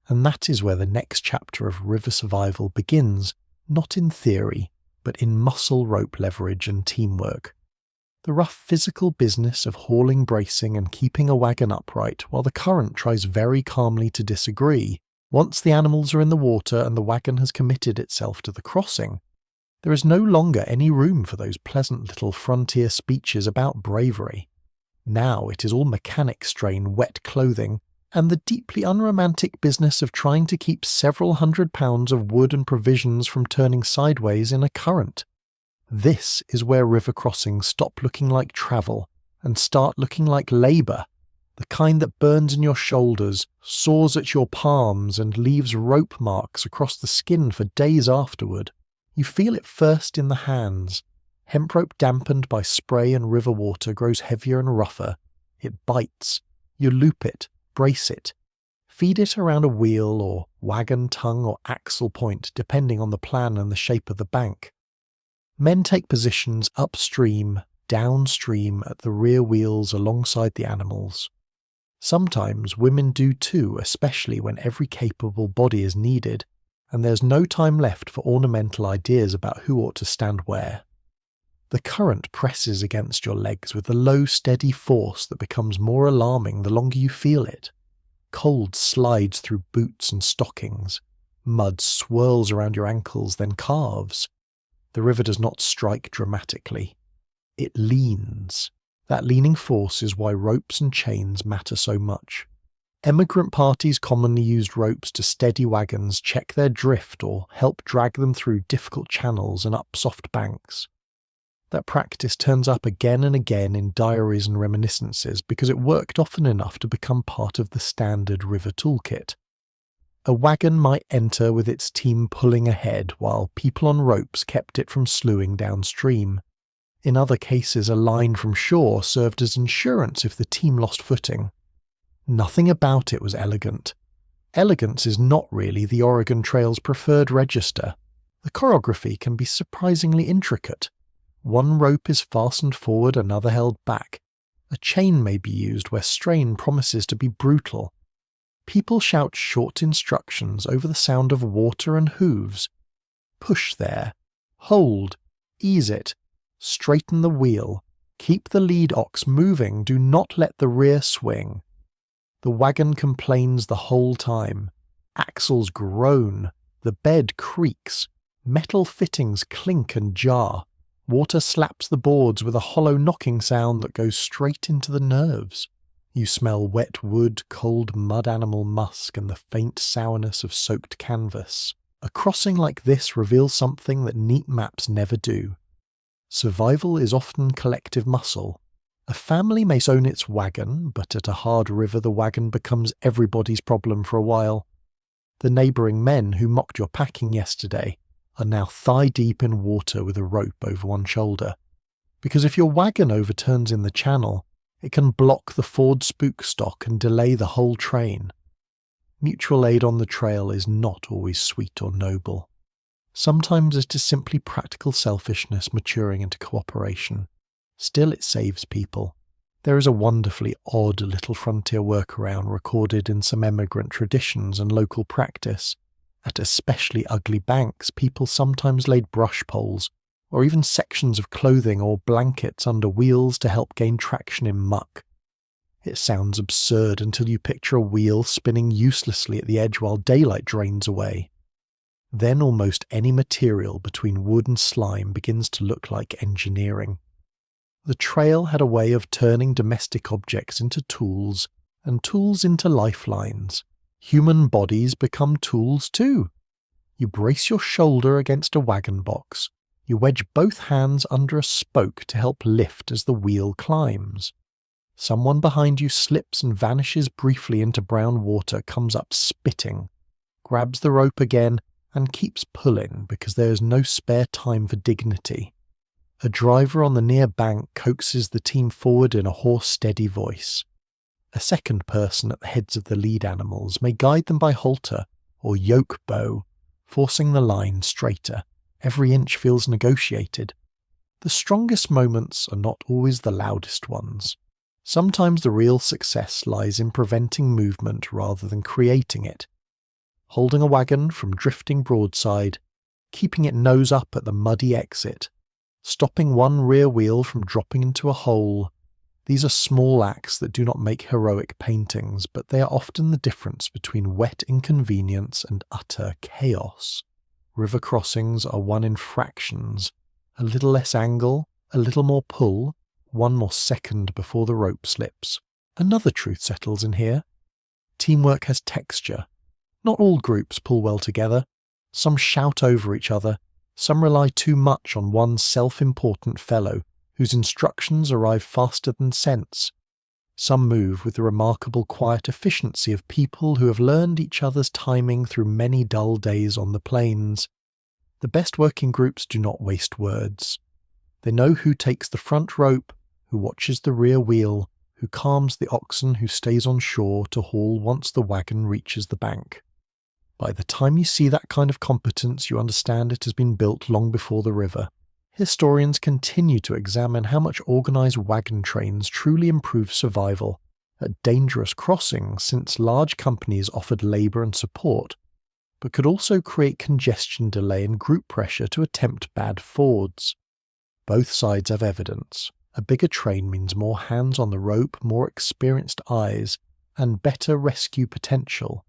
And that is where the next chapter of river survival begins, not in theory, but in muscle rope leverage and teamwork. The rough physical business of hauling, bracing, and keeping a wagon upright while the current tries very calmly to disagree. Once the animals are in the water and the wagon has committed itself to the crossing, there is no longer any room for those pleasant little frontier speeches about bravery. Now it is all mechanic strain, wet clothing, and the deeply unromantic business of trying to keep several £100 of wood and provisions from turning sideways in a current. This is where river crossings stop looking like travel and start looking like labour, the kind that burns in your shoulders, saws at your palms, and leaves rope marks across the skin for days afterward. You feel it first in the hands. Hemp rope dampened by spray and river water grows heavier and rougher. It bites. You loop it, brace it, feed it around a wheel or wagon tongue or axle point depending on the plan and the shape of the bank. Men take positions upstream, downstream at the rear wheels alongside the animals. Sometimes women do too, especially when every capable body is needed, and there's no time left for ornamental ideas about who ought to stand where. The current presses against your legs with a low, steady force that becomes more alarming the longer you feel it. Cold slides through boots and stockings. Mud swirls around your ankles, then calves. The river does not strike dramatically. It leans. That leaning force is why ropes and chains matter so much. Emigrant parties commonly used ropes to steady wagons, check their drift, or help drag them through difficult channels and up soft banks. That practice turns up again and again in diaries and reminiscences because it worked often enough to become part of the standard river toolkit. A wagon might enter with its team pulling ahead while people on ropes kept it from slewing downstream. In other cases, a line from shore served as insurance if the team lost footing. Nothing about it was elegant. Elegance is not really the Oregon Trail's preferred register. The choreography can be surprisingly intricate. One rope is fastened forward, another held back. A chain may be used where strain promises to be brutal. People shout short instructions over the sound of water and hooves. Push there. Hold. Ease it. Straighten the wheel. Keep the lead ox moving. Do not let the rear swing. The wagon complains the whole time. Axles groan. The bed creaks. Metal fittings clink and jar. Water slaps the boards with a hollow knocking sound that goes straight into the nerves. You smell wet wood, cold mud animal musk, and the faint sourness of soaked canvas. A crossing like this reveals something that neat maps never do. Survival is often collective muscle. A family may own its wagon, but at a hard river the wagon becomes everybody's problem for a while. The neighbouring men who mocked your packing yesterday are now thigh-deep in water with a rope over one shoulder. Because if your wagon overturns in the channel, it can block the Ford spook stock and delay the whole train. Mutual aid on the trail is not always sweet or noble. Sometimes it is simply practical selfishness maturing into cooperation. Still, it saves people. There is a wonderfully odd little frontier workaround recorded in some emigrant traditions and local practice. At especially ugly banks, people sometimes laid brush poles, or even sections of clothing or blankets under wheels to help gain traction in muck. It sounds absurd until you picture a wheel spinning uselessly at the edge while daylight drains away. Then almost any material between wood and slime begins to look like engineering. The trail had a way of turning domestic objects into tools, and tools into lifelines. Human bodies become tools too. You brace your shoulder against a wagon box. You wedge both hands under a spoke to help lift as the wheel climbs. Someone behind you slips and vanishes briefly into brown water, comes up spitting, grabs the rope again, and keeps pulling because there is no spare time for dignity. A driver on the near bank coaxes the team forward in a hoarse, steady voice. A second person at the heads of the lead animals may guide them by halter or yoke bow, forcing the line straighter. Every inch feels negotiated. The strongest moments are not always the loudest ones. Sometimes the real success lies in preventing movement rather than creating it. Holding a wagon from drifting broadside, keeping it nose up at the muddy exit, stopping one rear wheel from dropping into a hole. These are small acts that do not make heroic paintings, but they are often the difference between wet inconvenience and utter chaos. River crossings are won in fractions. A little less angle, a little more pull, one more second before the rope slips. Another truth settles in here. Teamwork has texture. Not all groups pull well together. Some shout over each other. Some rely too much on one self-important fellow, whose instructions arrive faster than sense. Some move with the remarkable quiet efficiency of people who have learned each other's timing through many dull days on the plains. The best working groups do not waste words. They know who takes the front rope, who watches the rear wheel, who calms the oxen who stays on shore to haul once the wagon reaches the bank. By the time you see that kind of competence, you understand it has been built long before the river. Historians continue to examine how much organised wagon trains truly improve survival at dangerous crossings, since large companies offered labour and support, but could also create congestion delay and group pressure to attempt bad fords. Both sides have evidence. A bigger train means more hands on the rope, more experienced eyes, and better rescue potential.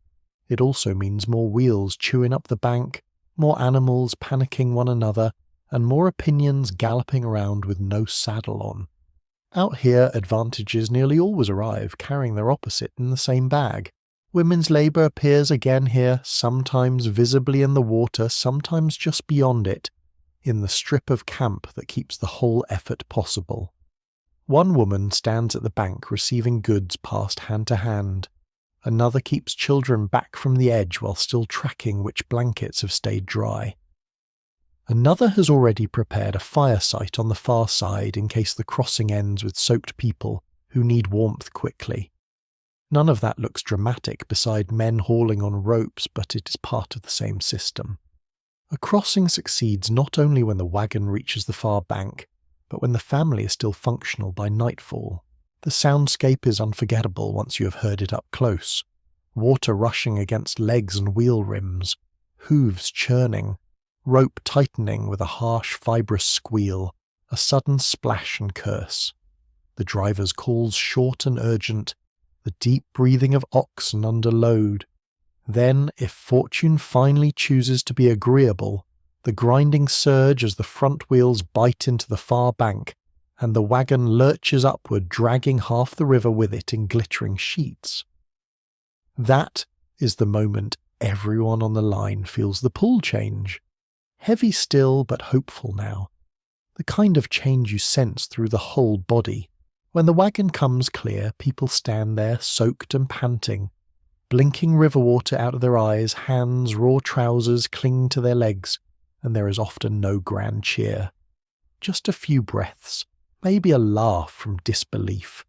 It also means more wheels chewing up the bank, more animals panicking one another, and more opinions galloping around with no saddle on. Out here, advantages nearly always arrive, carrying their opposite in the same bag. Women's labour appears again here, sometimes visibly in the water, sometimes just beyond it, in the strip of camp that keeps the whole effort possible. One woman stands at the bank receiving goods passed hand to hand. Another keeps children back from the edge while still tracking which blankets have stayed dry. Another has already prepared a fire site on the far side in case the crossing ends with soaked people who need warmth quickly. None of that looks dramatic beside men hauling on ropes, but it is part of the same system. A crossing succeeds not only when the wagon reaches the far bank, but when the family is still functional by nightfall. The soundscape is unforgettable once you have heard it up close. Water rushing against legs and wheel rims, hooves churning, rope tightening with a harsh, fibrous squeal, a sudden splash and curse. The driver's calls short and urgent, the deep breathing of oxen under load. Then, if fortune finally chooses to be agreeable, the grinding surge as the front wheels bite into the far bank, and the wagon lurches upward, dragging half the river with it in glittering sheets. That is the moment everyone on the line feels the pull change. Heavy still, but hopeful now. The kind of change you sense through the whole body. When the wagon comes clear, people stand there, soaked and panting, blinking river water out of their eyes, hands, raw trousers cling to their legs, and there is often no grand cheer. Just a few breaths, maybe a laugh from disbelief.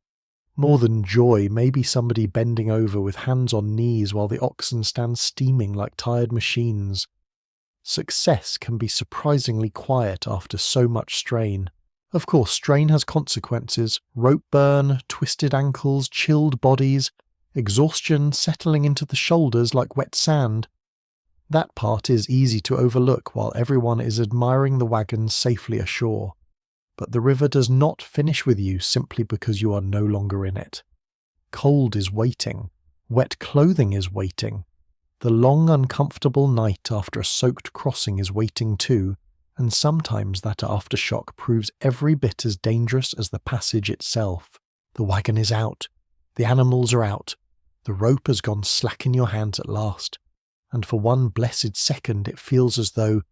More than joy, maybe somebody bending over with hands on knees while the oxen stand steaming like tired machines. Success can be surprisingly quiet after so much strain. Of course, strain has consequences: rope burn, twisted ankles, chilled bodies, exhaustion settling into the shoulders like wet sand. That part is easy to overlook while everyone is admiring the wagon safely ashore. But the river does not finish with you simply because you are no longer in it. Cold is waiting. Wet clothing is waiting. The long, uncomfortable night after a soaked crossing is waiting too, and sometimes that aftershock proves every bit as dangerous as the passage itself. The wagon is out. The animals are out. The rope has gone slack in your hands at last. And for one blessed second it feels as though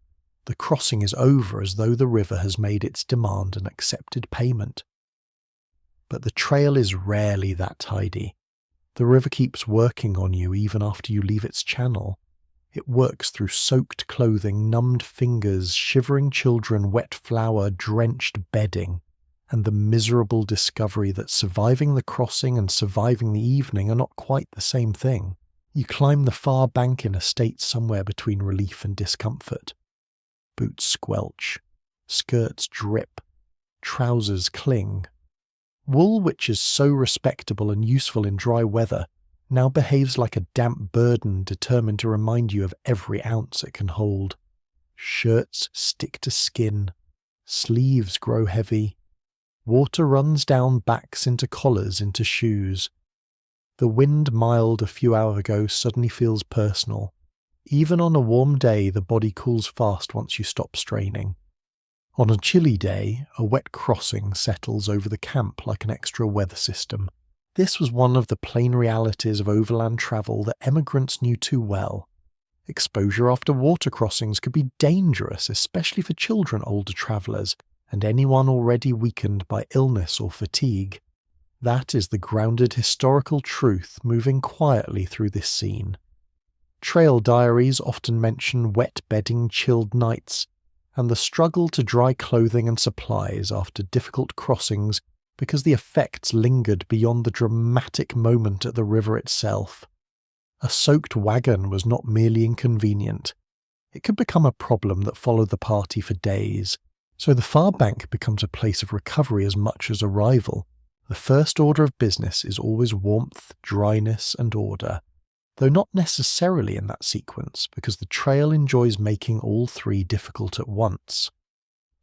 the crossing is over, as though the river has made its demand and accepted payment. But the trail is rarely that tidy. The river keeps working on you even after you leave its channel. It works through soaked clothing, numbed fingers, shivering children, wet flour, drenched bedding, and the miserable discovery that surviving the crossing and surviving the evening are not quite the same thing. You climb the far bank in a state somewhere between relief and discomfort. Boots squelch, skirts drip, trousers cling. Wool, which is so respectable and useful in dry weather, now behaves like a damp burden determined to remind you of every ounce it can hold. Shirts stick to skin, sleeves grow heavy, water runs down backs into collars into shoes. The wind mild a few hours ago suddenly feels personal. Even on a warm day, the body cools fast once you stop straining. On a chilly day, a wet crossing settles over the camp like an extra weather system. This was one of the plain realities of overland travel that emigrants knew too well. Exposure after water crossings could be dangerous, especially for children, older travellers, and anyone already weakened by illness or fatigue. That is the grounded historical truth moving quietly through this scene. Trail diaries often mention wet bedding, chilled nights, and the struggle to dry clothing and supplies after difficult crossings because the effects lingered beyond the dramatic moment at the river itself. A soaked wagon was not merely inconvenient. It could become a problem that followed the party for days, so the far bank becomes a place of recovery as much as arrival. The first order of business is always warmth, dryness, and order, though not necessarily in that sequence, because the trail enjoys making all three difficult at once.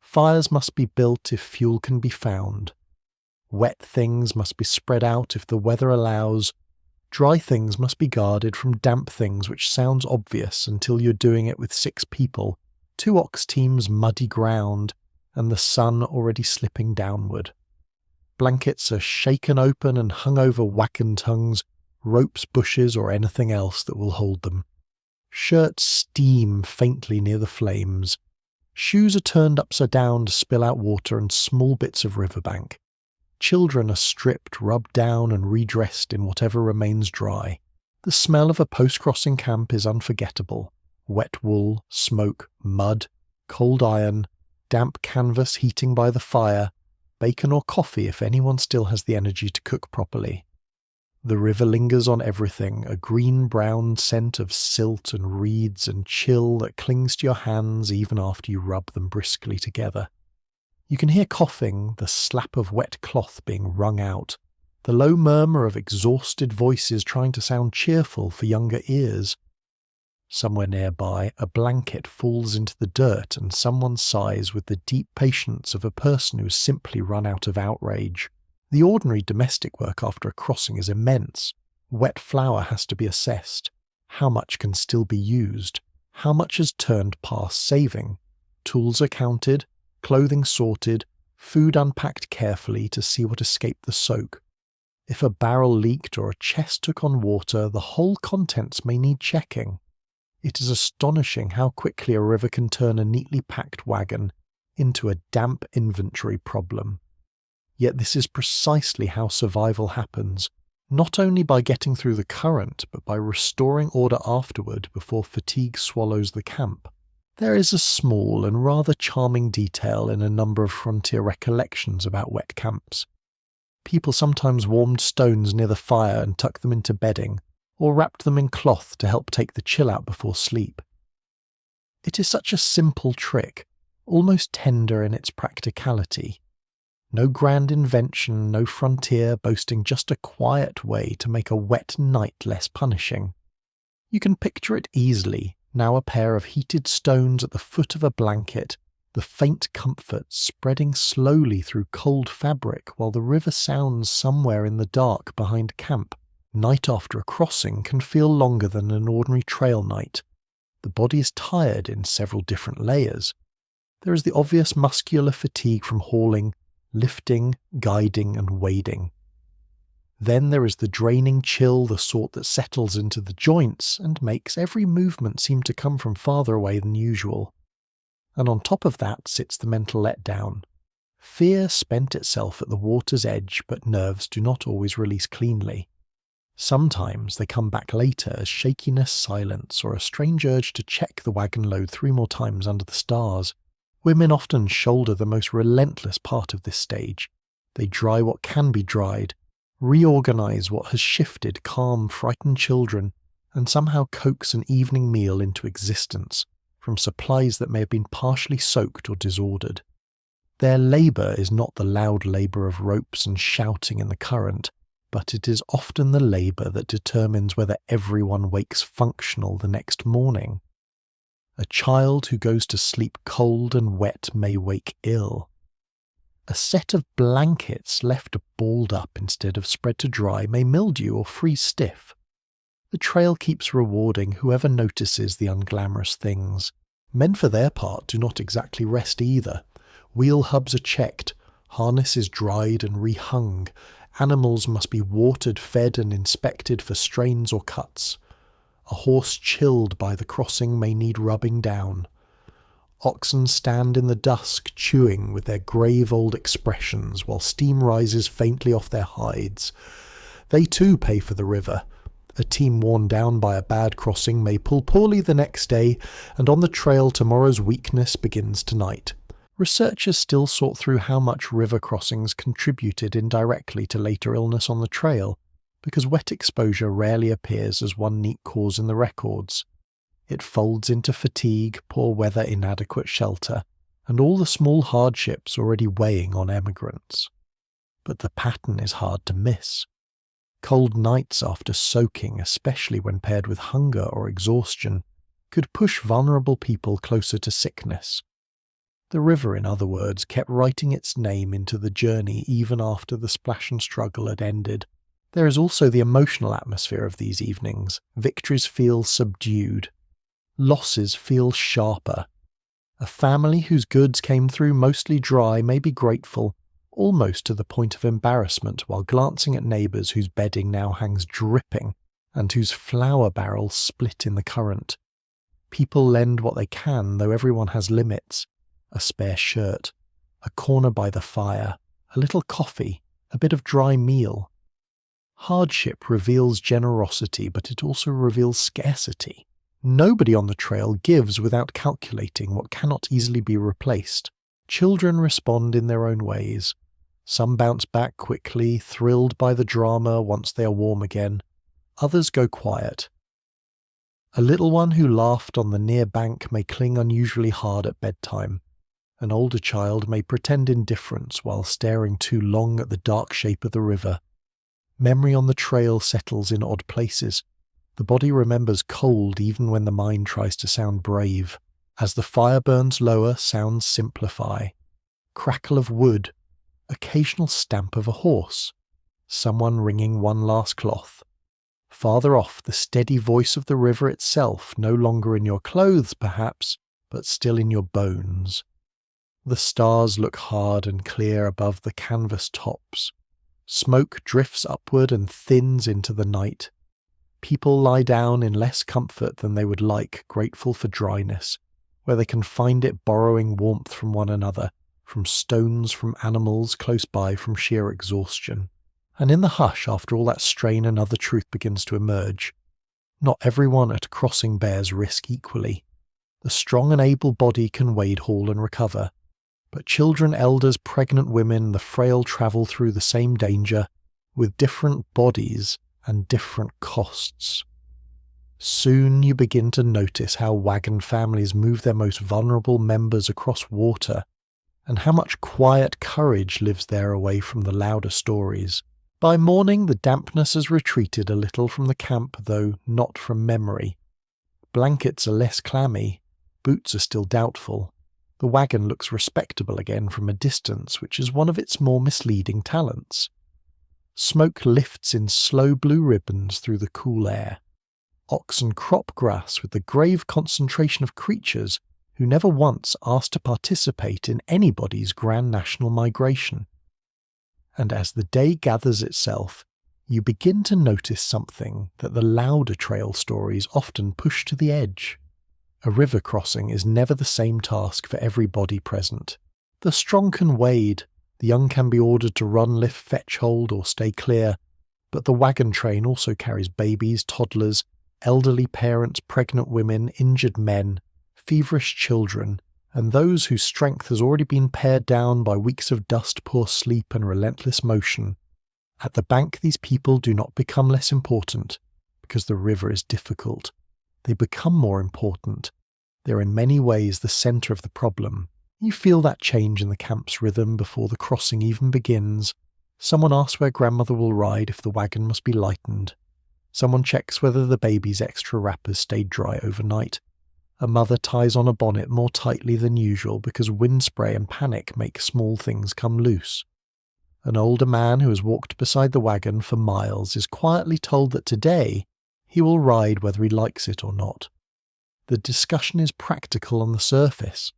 Fires must be built if fuel can be found. Wet things must be spread out if the weather allows. Dry things must be guarded from damp things, which sounds obvious until you're doing it with 6 people, 2 ox teams, muddy ground, and the sun already slipping downward. Blankets are shaken open and hung over wagon tongues, ropes, bushes, or anything else that will hold them. Shirts steam faintly near the flames. Shoes are turned upside down to spill out water and small bits of riverbank. Children are stripped, rubbed down, and redressed in whatever remains dry. The smell of a post-crossing camp is unforgettable. Wet wool, smoke, mud, cold iron, damp canvas heating by the fire, bacon or coffee if anyone still has the energy to cook properly. The river lingers on everything, a green-brown scent of silt and reeds and chill that clings to your hands even after you rub them briskly together. You can hear coughing, the slap of wet cloth being wrung out, the low murmur of exhausted voices trying to sound cheerful for younger ears. Somewhere nearby, a blanket falls into the dirt and someone sighs with the deep patience of a person who has simply run out of outrage. The ordinary domestic work after a crossing is immense. Wet flour has to be assessed. How much can still be used? How much has turned past saving? Tools are counted, clothing sorted, food unpacked carefully to see what escaped the soak. If a barrel leaked or a chest took on water, the whole contents may need checking. It is astonishing how quickly a river can turn a neatly packed wagon into a damp inventory problem. Yet this is precisely how survival happens, not only by getting through the current, but by restoring order afterward before fatigue swallows the camp. There is a small and rather charming detail in a number of frontier recollections about wet camps. People sometimes warmed stones near the fire and tucked them into bedding, or wrapped them in cloth to help take the chill out before sleep. It is such a simple trick, almost tender in its practicality. No grand invention, no frontier, boasting just a quiet way to make a wet night less punishing. You can picture it easily, now a pair of heated stones at the foot of a blanket, the faint comfort spreading slowly through cold fabric while the river sounds somewhere in the dark behind camp. Night after a crossing can feel longer than an ordinary trail night. The body is tired in several different layers. There is the obvious muscular fatigue from hauling, lifting, guiding and wading. Then there is the draining chill, the sort that settles into the joints and makes every movement seem to come from farther away than usual. And on top of that sits the mental letdown. Fear spent itself at the water's edge, but nerves do not always release cleanly. Sometimes they come back later as shakiness, silence, or a strange urge to check the wagon load 3 more times under the stars. Women often shoulder the most relentless part of this stage. They dry what can be dried, reorganize what has shifted, calm frightened children, and somehow coax an evening meal into existence from supplies that may have been partially soaked or disordered. Their labour is not the loud labour of ropes and shouting in the current, but it is often the labour that determines whether everyone wakes functional the next morning. A child who goes to sleep cold and wet may wake ill. A set of blankets left balled up instead of spread to dry may mildew or freeze stiff. The trail keeps rewarding whoever notices the unglamorous things. Men for their part do not exactly rest either. Wheel hubs are checked, harness is dried and rehung, animals must be watered, fed and inspected for strains or cuts. A horse chilled by the crossing may need rubbing down. Oxen stand in the dusk chewing with their grave old expressions while steam rises faintly off their hides. They too pay for the river. A team worn down by a bad crossing may pull poorly the next day, and on the trail tomorrow's weakness begins tonight. Researchers still sort through how much river crossings contributed indirectly to later illness on the trail, because wet exposure rarely appears as one neat cause in the records. It folds into fatigue, poor weather, inadequate shelter, and all the small hardships already weighing on emigrants. But the pattern is hard to miss. Cold nights after soaking, especially when paired with hunger or exhaustion, could push vulnerable people closer to sickness. The river, in other words, kept writing its name into the journey even after the splash and struggle had ended. There is also the emotional atmosphere of these evenings. Victories feel subdued. Losses feel sharper. A family whose goods came through mostly dry may be grateful, almost to the point of embarrassment, while glancing at neighbours whose bedding now hangs dripping and whose flour barrels split in the current. People lend what they can, though everyone has limits. A spare shirt, a corner by the fire, a little coffee, a bit of dry meal. Hardship reveals generosity, but it also reveals scarcity. Nobody on the trail gives without calculating what cannot easily be replaced. Children respond in their own ways. Some bounce back quickly, thrilled by the drama once they are warm again. Others go quiet. A little one who laughed on the near bank may cling unusually hard at bedtime. An older child may pretend indifference while staring too long at the dark shape of the river. Memory on the trail settles in odd places. The body remembers cold even when the mind tries to sound brave. As the fire burns lower, sounds simplify. Crackle of wood, occasional stamp of a horse, someone wringing one last cloth. Farther off, the steady voice of the river itself, no longer in your clothes perhaps, but still in your bones. The stars look hard and clear above the canvas tops. Smoke drifts upward and thins into the night. People lie down in less comfort than they would like, grateful for dryness, where they can find it borrowing warmth from one another, from stones, from animals close by, from sheer exhaustion. And in the hush, after all that strain, another truth begins to emerge. Not everyone at a crossing bears risk equally. The strong and able body can wade haul and recover, but children, elders, pregnant women, the frail travel through the same danger, with different bodies and different costs. Soon you begin to notice how wagon families move their most vulnerable members across water, and how much quiet courage lives there away from the louder stories. By morning the dampness has retreated a little from the camp, though not from memory. Blankets are less clammy, boots are still doubtful. The wagon looks respectable again from a distance, which is one of its more misleading talents. Smoke lifts in slow blue ribbons through the cool air. Oxen crop grass with the grave concentration of creatures who never once asked to participate in anybody's grand national migration. And as the day gathers itself, you begin to notice something that the louder trail stories often push to the edge. A river crossing is never the same task for every body present. The strong can wade, the young can be ordered to run, lift, fetch, hold, or stay clear, but the wagon train also carries babies, toddlers, elderly parents, pregnant women, injured men, feverish children, and those whose strength has already been pared down by weeks of dust, poor sleep, and relentless motion. At the bank, these people do not become less important, because the river is difficult. They become more important. They're in many ways the centre of the problem. You feel that change in the camp's rhythm before the crossing even begins. Someone asks where grandmother will ride if the wagon must be lightened. Someone checks whether the baby's extra wrappers stayed dry overnight. A mother ties on a bonnet more tightly than usual because wind spray and panic make small things come loose. An older man who has walked beside the wagon for miles is quietly told that today he will ride whether he likes it or not. The discussion is practical on the surface,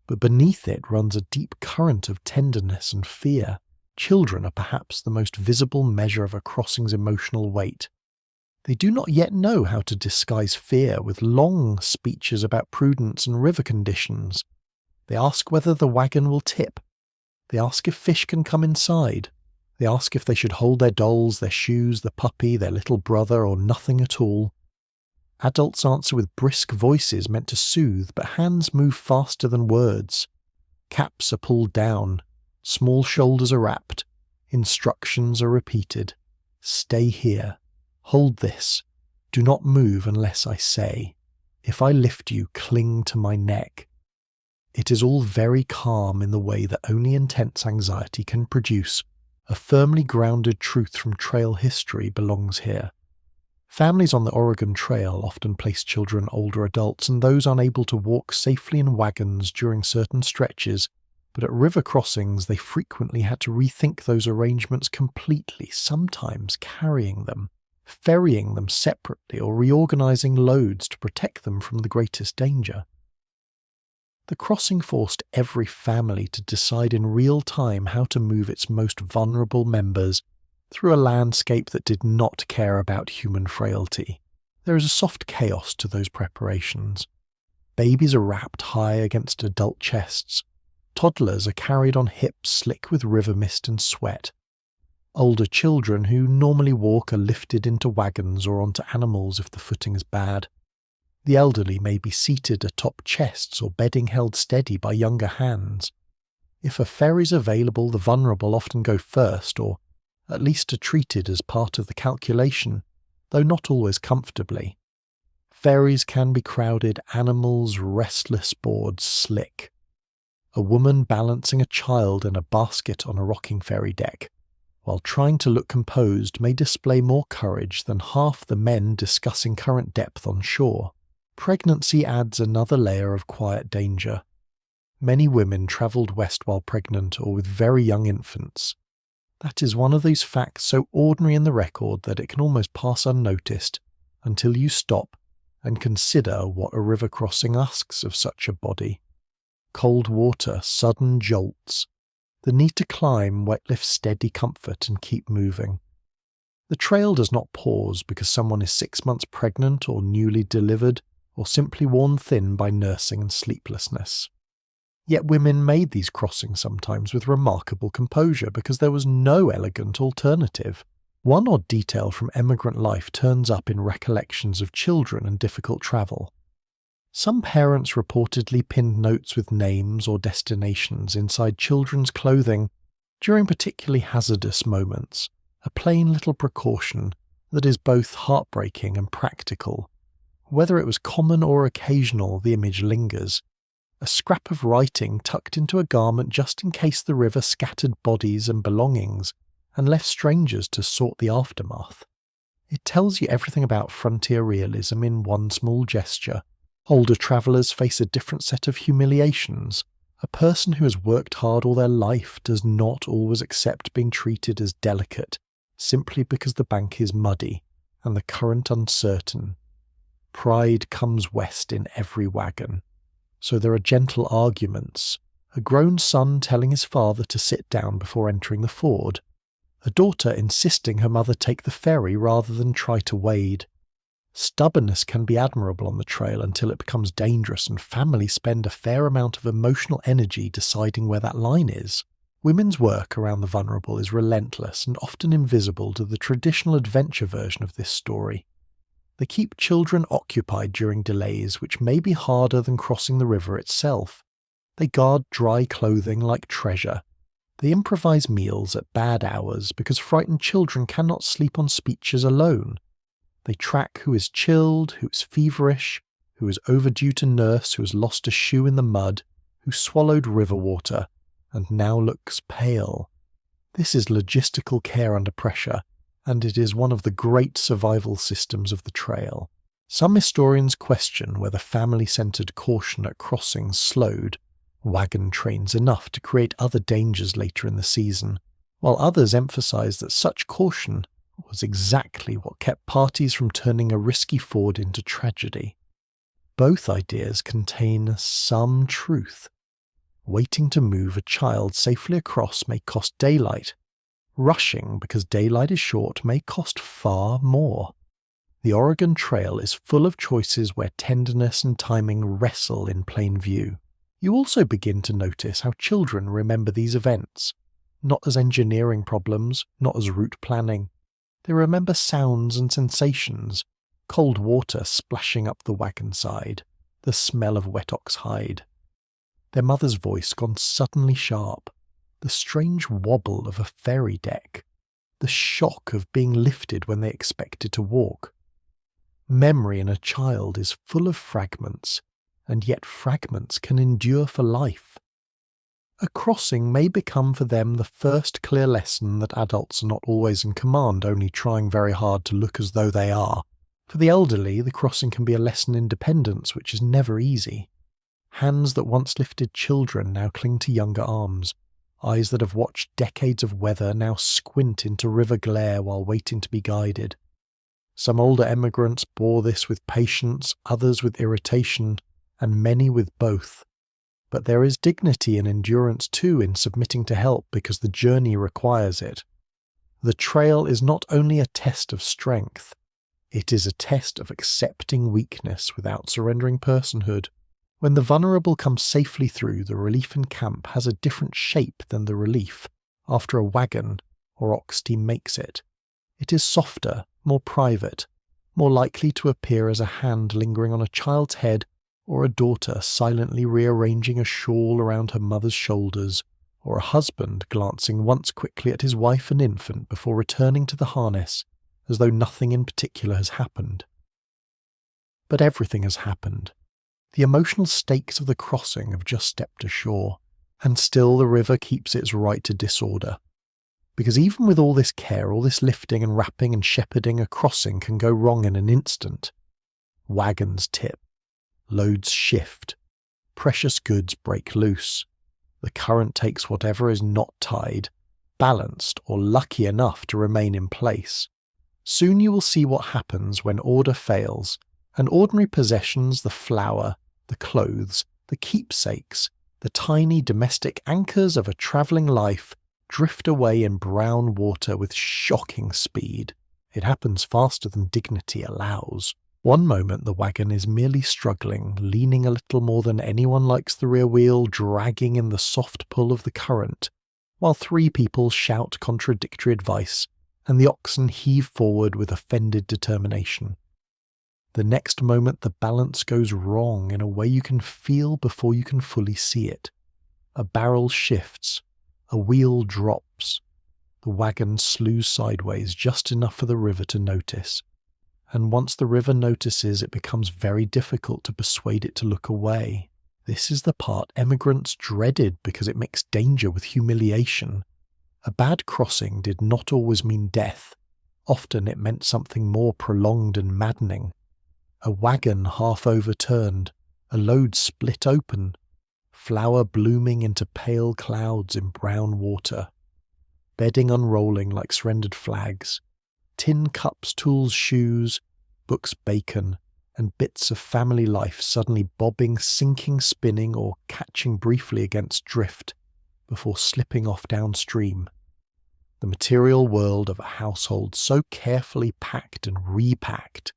but beneath it runs a deep current of tenderness and fear. Children are perhaps the most visible measure of a crossing's emotional weight. They do not yet know how to disguise fear with long speeches about prudence and river conditions. They ask whether the wagon will tip. They ask if fish can come inside. They ask if they should hold their dolls, their shoes, the puppy, their little brother, or nothing at all. Adults answer with brisk voices meant to soothe, but hands move faster than words. Caps are pulled down. Small shoulders are wrapped. Instructions are repeated. Stay here. Hold this. Do not move unless I say. If I lift you, cling to my neck. It is all very calm in the way that only intense anxiety can produce. A firmly grounded truth from trail history belongs here. Families on the Oregon Trail often place children, older adults, and those unable to walk safely in wagons during certain stretches, but at river crossings they frequently had to rethink those arrangements completely, sometimes carrying them, ferrying them separately, or reorganizing loads to protect them from the greatest danger. The crossing forced every family to decide in real time how to move its most vulnerable members through a landscape that did not care about human frailty. There is a soft chaos to those preparations. Babies are wrapped high against adult chests. Toddlers are carried on hips slick with river mist and sweat. Older children who normally walk are lifted into wagons or onto animals if the footing is bad. The elderly may be seated atop chests or bedding held steady by younger hands. If a ferry is available, the vulnerable often go first, or at least are treated as part of the calculation, though not always comfortably. Ferries can be crowded, animals restless, boards slick. A woman balancing a child in a basket on a rocking ferry deck, while trying to look composed, may display more courage than half the men discussing current depth on shore. Pregnancy adds another layer of quiet danger. Many women travelled west while pregnant or with very young infants. That is one of those facts so ordinary in the record that it can almost pass unnoticed until you stop and consider what a river crossing asks of such a body. Cold water, sudden jolts, the need to climb lift steady comfort and keep moving. The trail does not pause because someone is 6 months pregnant or newly delivered or simply worn thin by nursing and sleeplessness. Yet women made these crossings sometimes with remarkable composure because there was no elegant alternative. One odd detail from emigrant life turns up in recollections of children and difficult travel. Some parents reportedly pinned notes with names or destinations inside children's clothing during particularly hazardous moments, a plain little precaution that is both heartbreaking and practical. Whether it was common or occasional, the image lingers. A scrap of writing tucked into a garment just in case the river scattered bodies and belongings and left strangers to sort the aftermath. It tells you everything about frontier realism in one small gesture. Older travellers face a different set of humiliations. A person who has worked hard all their life does not always accept being treated as delicate simply because the bank is muddy and the current uncertain. Pride comes west in every wagon. So there are gentle arguments, a grown son telling his father to sit down before entering the ford, a daughter insisting her mother take the ferry rather than try to wade. Stubbornness can be admirable on the trail until it becomes dangerous and families spend a fair amount of emotional energy deciding where that line is. Women's work around the vulnerable is relentless and often invisible to the traditional adventure version of this story. They keep children occupied during delays, which may be harder than crossing the river itself. They guard dry clothing like treasure. They improvise meals at bad hours because frightened children cannot sleep on speeches alone. They track who is chilled, who is feverish, who is overdue to nurse, who has lost a shoe in the mud, who swallowed river water, and now looks pale. This is logistical care under pressure, and it is one of the great survival systems of the trail. Some historians question whether family-centered caution at crossings slowed wagon trains enough to create other dangers later in the season, while others emphasize that such caution was exactly what kept parties from turning a risky ford into tragedy. Both ideas contain some truth. Waiting to move a child safely across may cost daylight. Rushing because daylight is short may cost far more. The Oregon Trail is full of choices where tenderness and timing wrestle in plain view. You also begin to notice how children remember these events, not as engineering problems, not as route planning. They remember sounds and sensations, cold water splashing up the wagon side, the smell of wet ox hide. Their mother's voice gone suddenly sharp, the strange wobble of a ferry deck, the shock of being lifted when they expected to walk. Memory in a child is full of fragments, and yet fragments can endure for life. A crossing may become for them the first clear lesson that adults are not always in command, only trying very hard to look as though they are. For the elderly, the crossing can be a lesson in dependence, which is never easy. Hands that once lifted children now cling to younger arms. Eyes that have watched decades of weather now squint into river glare while waiting to be guided. Some older emigrants bore this with patience, others with irritation, and many with both. But there is dignity and endurance too in submitting to help because the journey requires it. The trail is not only a test of strength, it is a test of accepting weakness without surrendering personhood. When the vulnerable come safely through, the relief in camp has a different shape than the relief after a wagon or ox team makes it. It is softer, more private, more likely to appear as a hand lingering on a child's head or a daughter silently rearranging a shawl around her mother's shoulders, or a husband glancing once quickly at his wife and infant before returning to the harness, as though nothing in particular has happened. But everything has happened. The emotional stakes of the crossing have just stepped ashore, and still the river keeps its right to disorder. Because even with all this care, all this lifting and wrapping and shepherding, a crossing can go wrong in an instant. Wagons tip. Loads shift. Precious goods break loose. The current takes whatever is not tied, balanced or lucky enough to remain in place. Soon you will see what happens when order fails And ordinary possessions, the flour, the clothes, the keepsakes, the tiny domestic anchors of a travelling life, drift away in brown water with shocking speed. It happens faster than dignity allows. One moment the wagon is merely struggling, leaning a little more than anyone likes the rear wheel, dragging in the soft pull of the current, while three people shout contradictory advice, and the oxen heave forward with offended determination. The next moment the balance goes wrong in a way you can feel before you can fully see it. A barrel shifts, a wheel drops, the wagon slews sideways just enough for the river to notice. And once the river notices, it becomes very difficult to persuade it to look away. This is the part emigrants dreaded because it mixed danger with humiliation. A bad crossing did not always mean death. Often it meant something more prolonged and maddening. A wagon half overturned, a load split open, flour blooming into pale clouds in brown water, bedding unrolling like surrendered flags, tin cups, tools, shoes, books, bacon, and bits of family life suddenly bobbing, sinking, spinning, or catching briefly against drift before slipping off downstream. The material world of a household so carefully packed and repacked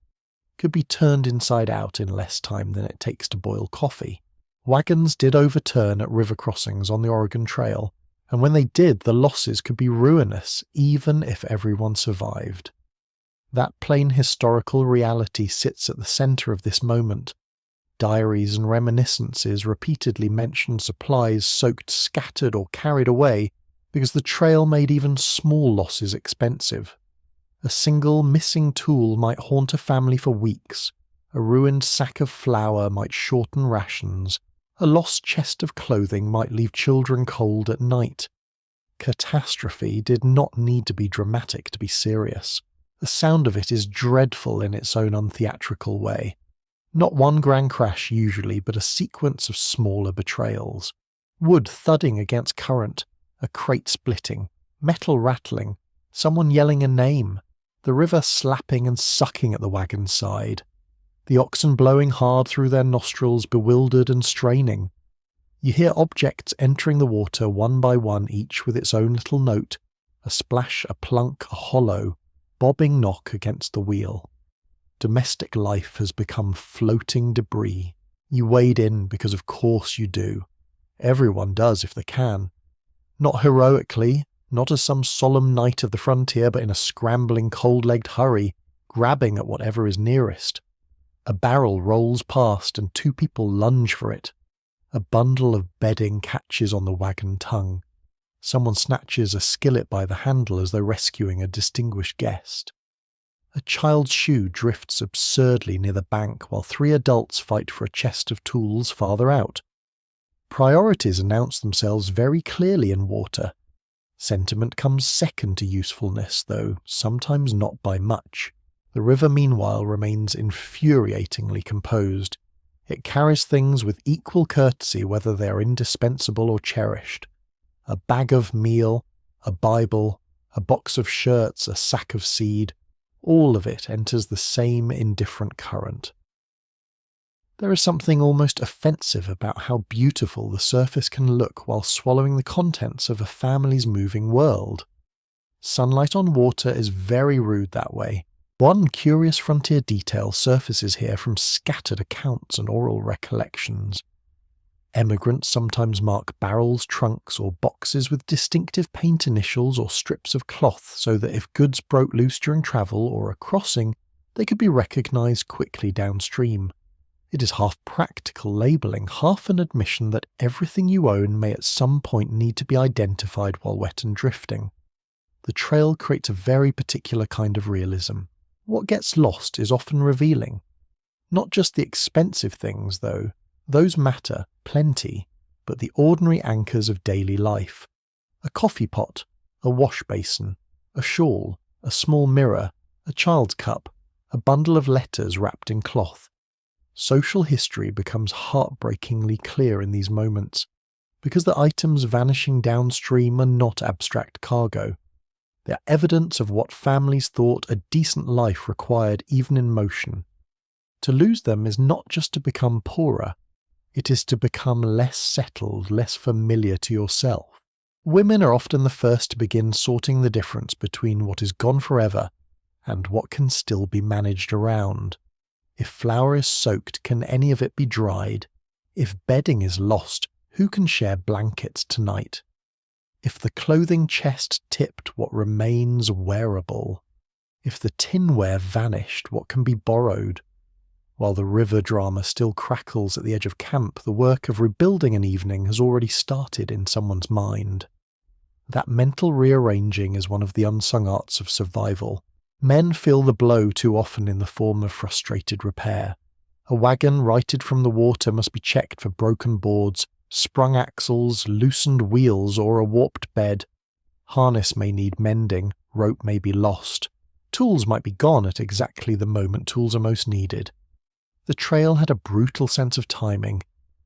could be turned inside out in less time than it takes to boil coffee. Wagons did overturn at river crossings on the Oregon Trail, and when they did, the losses could be ruinous, even if everyone survived. That plain historical reality sits at the centre of this moment. Diaries and reminiscences repeatedly mention supplies soaked, scattered, or carried away because the trail made even small losses expensive. A single missing tool might haunt a family for weeks, a ruined sack of flour might shorten rations, a lost chest of clothing might leave children cold at night. Catastrophe did not need to be dramatic to be serious. The sound of it is dreadful in its own untheatrical way. Not one grand crash usually, but a sequence of smaller betrayals. Wood thudding against current, a crate splitting, metal rattling, someone yelling a name, the river slapping and sucking at the wagon's side, the oxen blowing hard through their nostrils, bewildered and straining. You hear objects entering the water one by one, each with its own little note, a splash, a plunk, a hollow, bobbing knock against the wheel. Domestic life has become floating debris. You wade in because of course you do. Everyone does if they can. Not heroically, not as some solemn knight of the frontier, but in a scrambling, cold-legged hurry, grabbing at whatever is nearest. A barrel rolls past and two people lunge for it. A bundle of bedding catches on the wagon tongue. Someone snatches a skillet by the handle as though rescuing a distinguished guest. A child's shoe drifts absurdly near the bank while three adults fight for a chest of tools farther out. Priorities announce themselves very clearly in water. Sentiment comes second to usefulness, though sometimes not by much. The river, meanwhile, remains infuriatingly composed. It carries things with equal courtesy whether they are indispensable or cherished. A bag of meal, a Bible, a box of shirts, a sack of seed, all of it enters the same indifferent current. There is something almost offensive about how beautiful the surface can look while swallowing the contents of a family's moving world. Sunlight on water is very rude that way. One curious frontier detail surfaces here from scattered accounts and oral recollections. Emigrants sometimes mark barrels, trunks, or boxes with distinctive paint initials or strips of cloth so that if goods broke loose during travel or a crossing, they could be recognized quickly downstream. It is half practical labelling, half an admission that everything you own may at some point need to be identified while wet and drifting. The trail creates a very particular kind of realism. What gets lost is often revealing. Not just the expensive things, though. Those matter, plenty, but the ordinary anchors of daily life. A coffee pot, a wash basin, a shawl, a small mirror, a child's cup, a bundle of letters wrapped in cloth. Social history becomes heartbreakingly clear in these moments, because the items vanishing downstream are not abstract cargo. They are evidence of what families thought a decent life required even in motion. To lose them is not just to become poorer, it is to become less settled, less familiar to yourself. Women are often the first to begin sorting the difference between what is gone forever and what can still be managed around. If flour is soaked, can any of it be dried? If bedding is lost, who can share blankets tonight? If the clothing chest tipped, what remains wearable? If the tinware vanished, what can be borrowed? While the river drama still crackles at the edge of camp, the work of rebuilding an evening has already started in someone's mind. That mental rearranging is one of the unsung arts of survival. Men feel the blow too often in the form of frustrated repair. A wagon righted from the water must be checked for broken boards, sprung axles, loosened wheels, or a warped bed. Harness may need mending, rope may be lost. Tools might be gone at exactly the moment tools are most needed. The trail had a brutal sense of timing.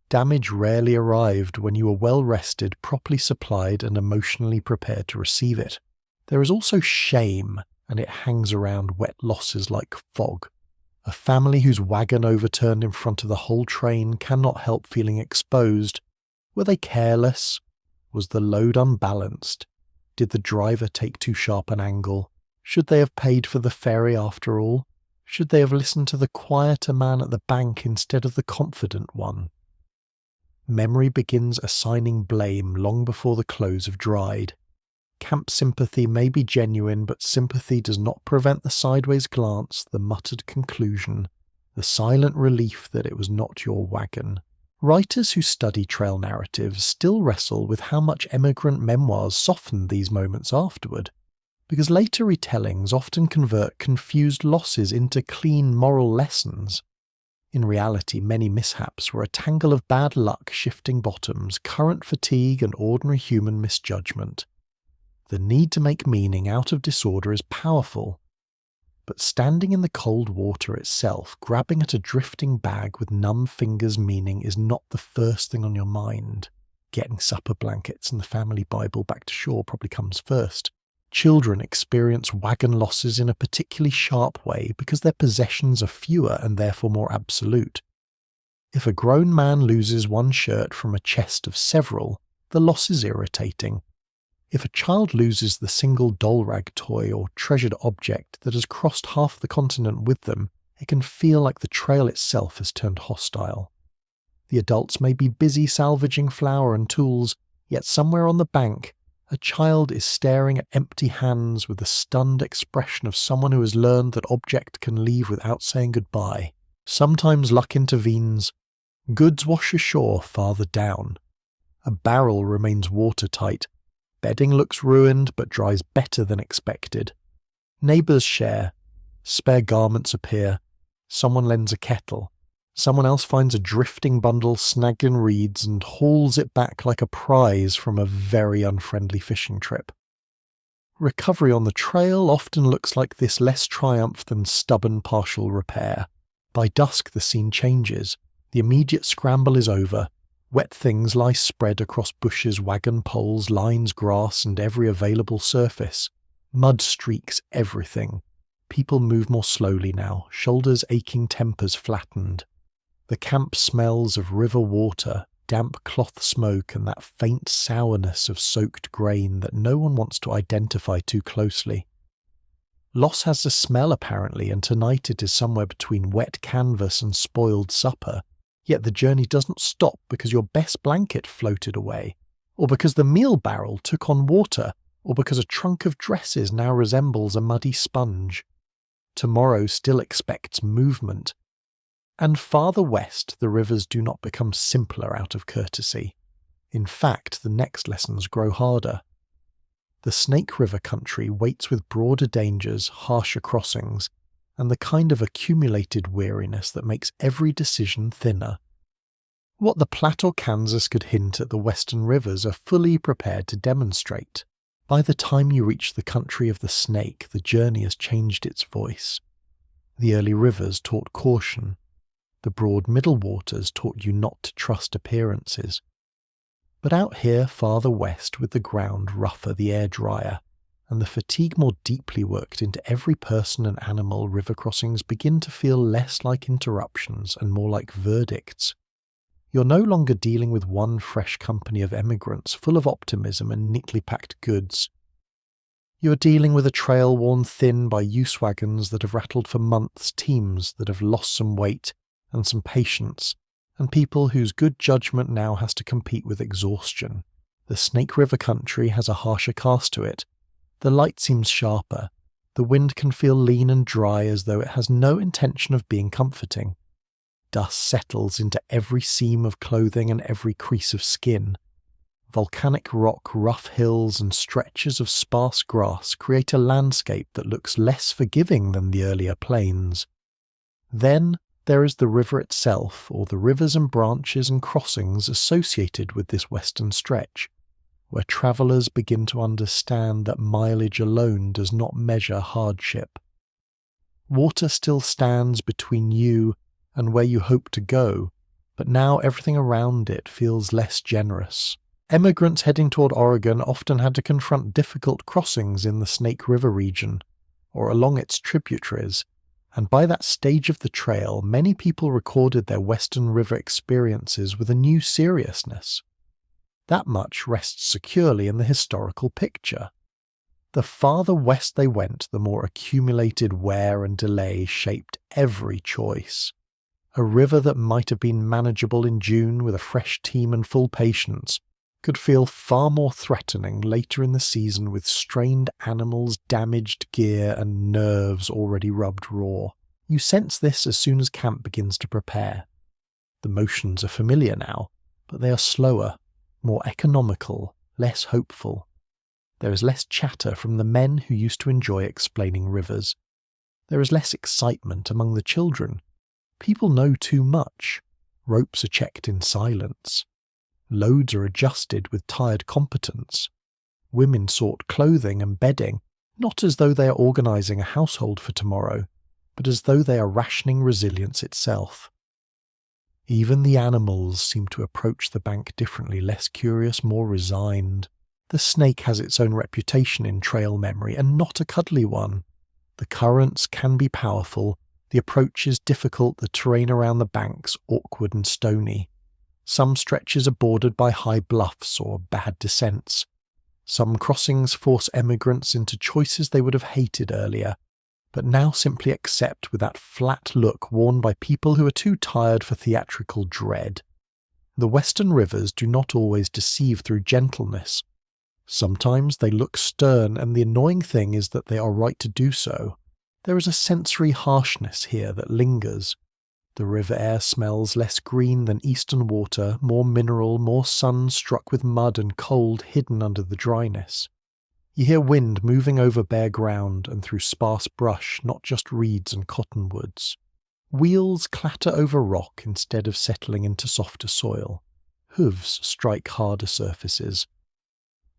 Damage rarely arrived when you were well rested, properly supplied, and emotionally prepared to receive it. There is also shame, and it hangs around wet losses like fog. A family whose wagon overturned in front of the whole train cannot help feeling exposed. Were they careless? Was the load unbalanced? Did the driver take too sharp an angle? Should they have paid for the ferry after all? Should they have listened to the quieter man at the bank instead of the confident one? Memory begins assigning blame long before the clothes have dried. Camp sympathy may be genuine, but sympathy does not prevent the sideways glance, the muttered conclusion, the silent relief that it was not your wagon. Writers who study trail narratives still wrestle with how much emigrant memoirs soften these moments afterward, because later retellings often convert confused losses into clean moral lessons. In reality, many mishaps were a tangle of bad luck, shifting bottoms, current fatigue, and ordinary human misjudgment. The need to make meaning out of disorder is powerful, but standing in the cold water itself, grabbing at a drifting bag with numb fingers meaning is not the first thing on your mind. Getting supper blankets and the family Bible back to shore probably comes first. Children experience wagon losses in a particularly sharp way because their possessions are fewer and therefore more absolute. If a grown man loses one shirt from a chest of several, the loss is irritating. If a child loses the single doll rag toy or treasured object that has crossed half the continent with them, it can feel like the trail itself has turned hostile. The adults may be busy salvaging flour and tools, yet somewhere on the bank, a child is staring at empty hands with the stunned expression of someone who has learned that object can leave without saying goodbye. Sometimes luck intervenes. Goods wash ashore farther down. A barrel remains watertight. Bedding looks ruined but dries better than expected. Neighbours share. Spare garments appear. Someone lends a kettle. Someone else finds a drifting bundle snagged in reeds and hauls it back like a prize from a very unfriendly fishing trip. Recovery on the trail often looks like this, less triumph than stubborn partial repair. By dusk the scene changes. The immediate scramble is over. Wet things lie spread across bushes, wagon poles, lines, grass, and every available surface. Mud streaks everything. People move more slowly now, shoulders aching, tempers flattened. The camp smells of river water, damp cloth smoke, and that faint sourness of soaked grain that no one wants to identify too closely. Loss has a smell apparently, and tonight it is somewhere between wet canvas and spoiled supper. Yet the journey doesn't stop because your best blanket floated away, or because the meal barrel took on water, or because a trunk of dresses now resembles a muddy sponge. Tomorrow still expects movement. And farther west, the rivers do not become simpler out of courtesy. In fact, the next lessons grow harder. The Snake River country waits with broader dangers, harsher crossings, and the kind of accumulated weariness that makes every decision thinner. What the Platte or Kansas could hint at the western rivers are fully prepared to demonstrate. By the time you reach the country of the snake, the journey has changed its voice. The early rivers taught caution. The broad middle waters taught you not to trust appearances. But out here farther west, with the ground rougher, the air drier, and the fatigue more deeply worked into every person and animal, river crossings begin to feel less like interruptions and more like verdicts. You're no longer dealing with one fresh company of emigrants full of optimism and neatly packed goods. You're dealing with a trail worn thin by use wagons that have rattled for months, teams that have lost some weight and some patience, and people whose good judgment now has to compete with exhaustion. The Snake River country has a harsher cast to it. The light seems sharper. The wind can feel lean and dry as though it has no intention of being comforting. Dust settles into every seam of clothing and every crease of skin. Volcanic rock, rough hills, and stretches of sparse grass create a landscape that looks less forgiving than the earlier plains. Then there is the river itself, or the rivers and branches and crossings associated with this western stretch, where travellers begin to understand that mileage alone does not measure hardship. Water still stands between you and where you hope to go, but now everything around it feels less generous. Emigrants heading toward Oregon often had to confront difficult crossings in the Snake River region, or along its tributaries, and by that stage of the trail, many people recorded their Western River experiences with a new seriousness. That much rests securely in the historical picture. The farther west they went, the more accumulated wear and delay shaped every choice. A river that might have been manageable in June with a fresh team and full patience could feel far more threatening later in the season with strained animals, damaged gear, and nerves already rubbed raw. You sense this as soon as camp begins to prepare. The motions are familiar now, but they are slower, more economical, less hopeful. There is less chatter from the men who used to enjoy explaining rivers. There is less excitement among the children. People know too much. Ropes are checked in silence. Loads are adjusted with tired competence. Women sort clothing and bedding, not as though they are organising a household for tomorrow, but as though they are rationing resilience itself. Even the animals seem to approach the bank differently, less curious, more resigned. The snake has its own reputation in trail memory, and not a cuddly one. The currents can be powerful, the approach is difficult, the terrain around the banks awkward and stony. Some stretches are bordered by high bluffs or bad descents. Some crossings force emigrants into choices they would have hated earlier, but now simply accept with that flat look worn by people who are too tired for theatrical dread. The western rivers do not always deceive through gentleness. Sometimes they look stern, and the annoying thing is that they are right to do so. There is a sensory harshness here that lingers. The river air smells less green than eastern water, more mineral, more sun struck with mud and cold hidden under the dryness. You hear wind moving over bare ground and through sparse brush, not just reeds and cottonwoods. Wheels clatter over rock instead of settling into softer soil. Hooves strike harder surfaces.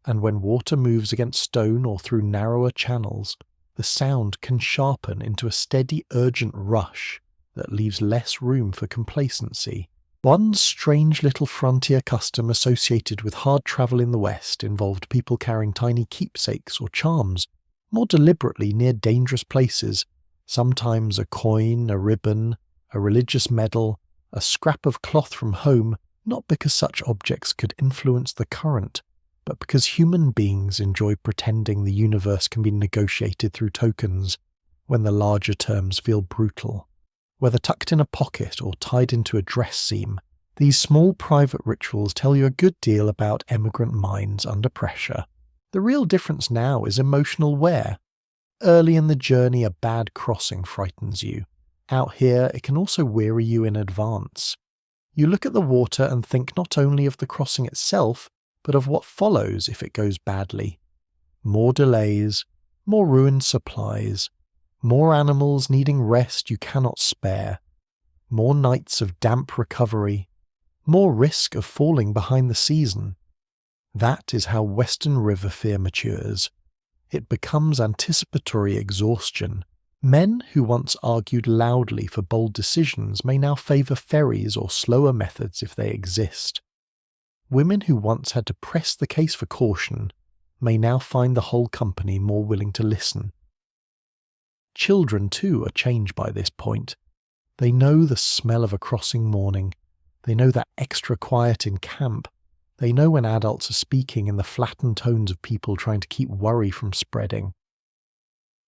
And when water moves against stone or through narrower channels, the sound can sharpen into a steady, urgent rush that leaves less room for complacency. One strange little frontier custom associated with hard travel in the West involved people carrying tiny keepsakes or charms, more deliberately near dangerous places, sometimes a coin, a ribbon, a religious medal, a scrap of cloth from home, not because such objects could influence the current, but because human beings enjoy pretending the universe can be negotiated through tokens when the larger terms feel brutal. Whether tucked in a pocket or tied into a dress seam, these small private rituals tell you a good deal about emigrant minds under pressure. The real difference now is emotional wear. Early in the journey, a bad crossing frightens you. Out here, it can also weary you in advance. You look at the water and think not only of the crossing itself, but of what follows if it goes badly. More delays, more ruined supplies, more animals needing rest you cannot spare, more nights of damp recovery, more risk of falling behind the season. That is how Western River fear matures. It becomes anticipatory exhaustion. Men who once argued loudly for bold decisions may now favour ferries or slower methods if they exist. Women who once had to press the case for caution may now find the whole company more willing to listen. Children, too, are changed by this point. They know the smell of a crossing morning. They know that extra quiet in camp. They know when adults are speaking in the flattened tones of people trying to keep worry from spreading.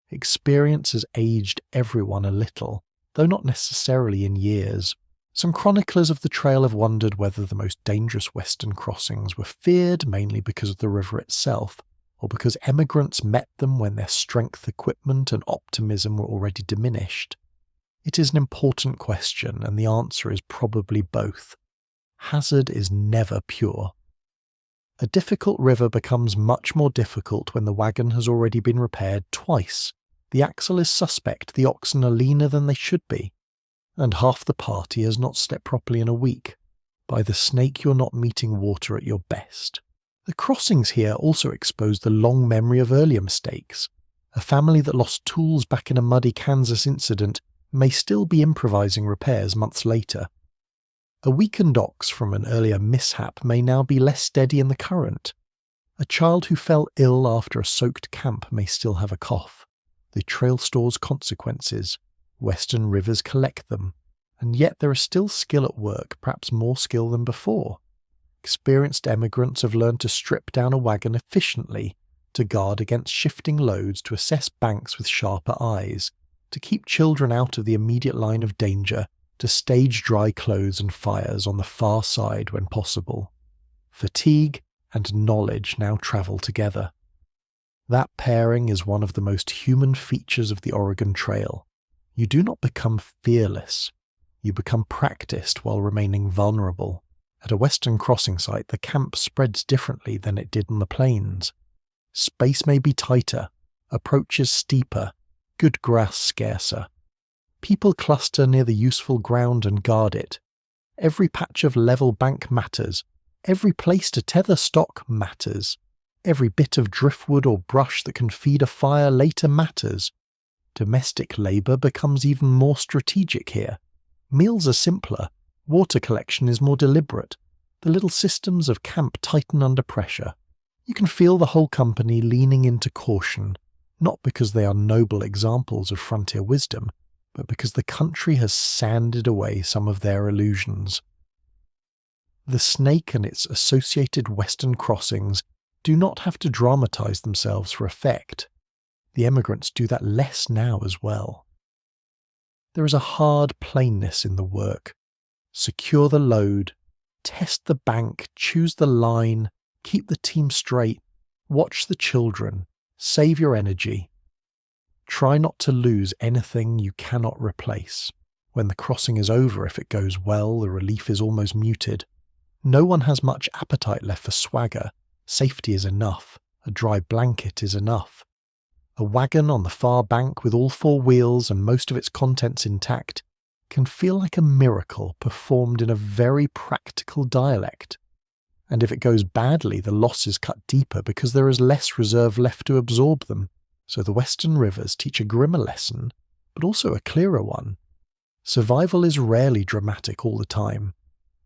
Experience has aged everyone a little, though not necessarily in years. Some chroniclers of the trail have wondered whether the most dangerous western crossings were feared mainly because of the river itself, or because emigrants met them when their strength, equipment, and optimism were already diminished. It is an important question, and the answer is probably both. Hazard is never pure. A difficult river becomes much more difficult when the wagon has already been repaired twice. The axle is suspect, the oxen are leaner than they should be, and half the party has not slept properly in a week. By the snake, you're not meeting water at your best. The crossings here also expose the long memory of earlier mistakes. A family that lost tools back in a muddy Kansas incident may still be improvising repairs months later. A weakened ox from an earlier mishap may now be less steady in the current. A child who fell ill after a soaked camp may still have a cough. The trail stores consequences. Western rivers collect them. And yet there is still skill at work, perhaps more skill than before. Experienced emigrants have learned to strip down a wagon efficiently, to guard against shifting loads, to assess banks with sharper eyes, to keep children out of the immediate line of danger, to stage dry clothes and fires on the far side when possible. Fatigue and knowledge now travel together. That pairing is one of the most human features of the Oregon Trail. You do not become fearless. You become practiced while remaining vulnerable. At a western crossing site, the camp spreads differently than it did on the plains. Space may be tighter, approaches steeper, good grass scarcer. People cluster near the useful ground and guard it. Every patch of level bank matters. Every place to tether stock matters. Every bit of driftwood or brush that can feed a fire later matters. Domestic labour becomes even more strategic here. Meals are simpler. Water collection is more deliberate. The little systems of camp tighten under pressure. You can feel the whole company leaning into caution, not because they are noble examples of frontier wisdom, but because the country has sanded away some of their illusions. The snake and its associated western crossings do not have to dramatize themselves for effect. The emigrants do that less now as well. There is a hard plainness in the work. Secure the load, test the bank, choose the line, keep the team straight, watch the children, save your energy. Try not to lose anything you cannot replace. When the crossing is over, if it goes well, the relief is almost muted. No one has much appetite left for swagger. Safety is enough. A dry blanket is enough. A wagon on the far bank with all four wheels and most of its contents intact can feel like a miracle performed in a very practical dialect. And if it goes badly, the loss is cut deeper because there is less reserve left to absorb them. So the western rivers teach a grimmer lesson, but also a clearer one. Survival is rarely dramatic all the time.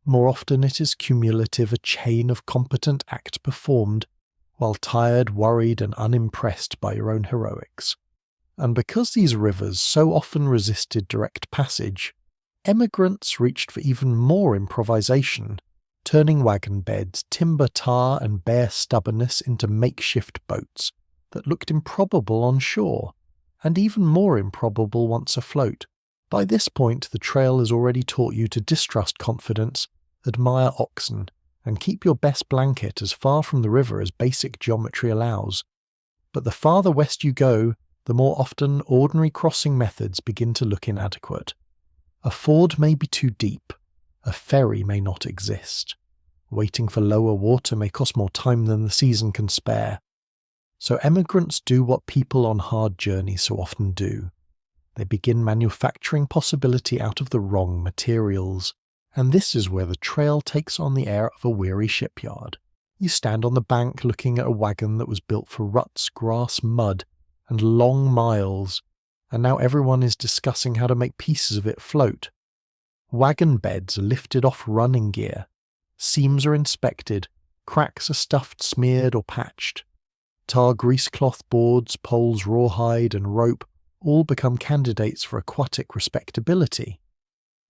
More often it is cumulative, a chain of competent acts performed, while tired, worried, and unimpressed by your own heroics. And because these rivers so often resisted direct passage, emigrants reached for even more improvisation, turning wagon beds, timber tar, and bare stubbornness into makeshift boats that looked improbable on shore, and even more improbable once afloat. By this point, the trail has already taught you to distrust confidence, admire oxen, and keep your best blanket as far from the river as basic geometry allows. But the farther west you go, the more often ordinary crossing methods begin to look inadequate. A ford may be too deep. A ferry may not exist. Waiting for lower water may cost more time than the season can spare. So emigrants do what people on hard journeys so often do. They begin manufacturing possibility out of the wrong materials. And this is where the trail takes on the air of a weary shipyard. You stand on the bank looking at a wagon that was built for ruts, grass, mud, and long miles, and now everyone is discussing how to make pieces of it float. Wagon beds are lifted off running gear. Seams are inspected. Cracks are stuffed, smeared, or patched. Tar greasecloth boards, poles rawhide, and rope all become candidates for aquatic respectability.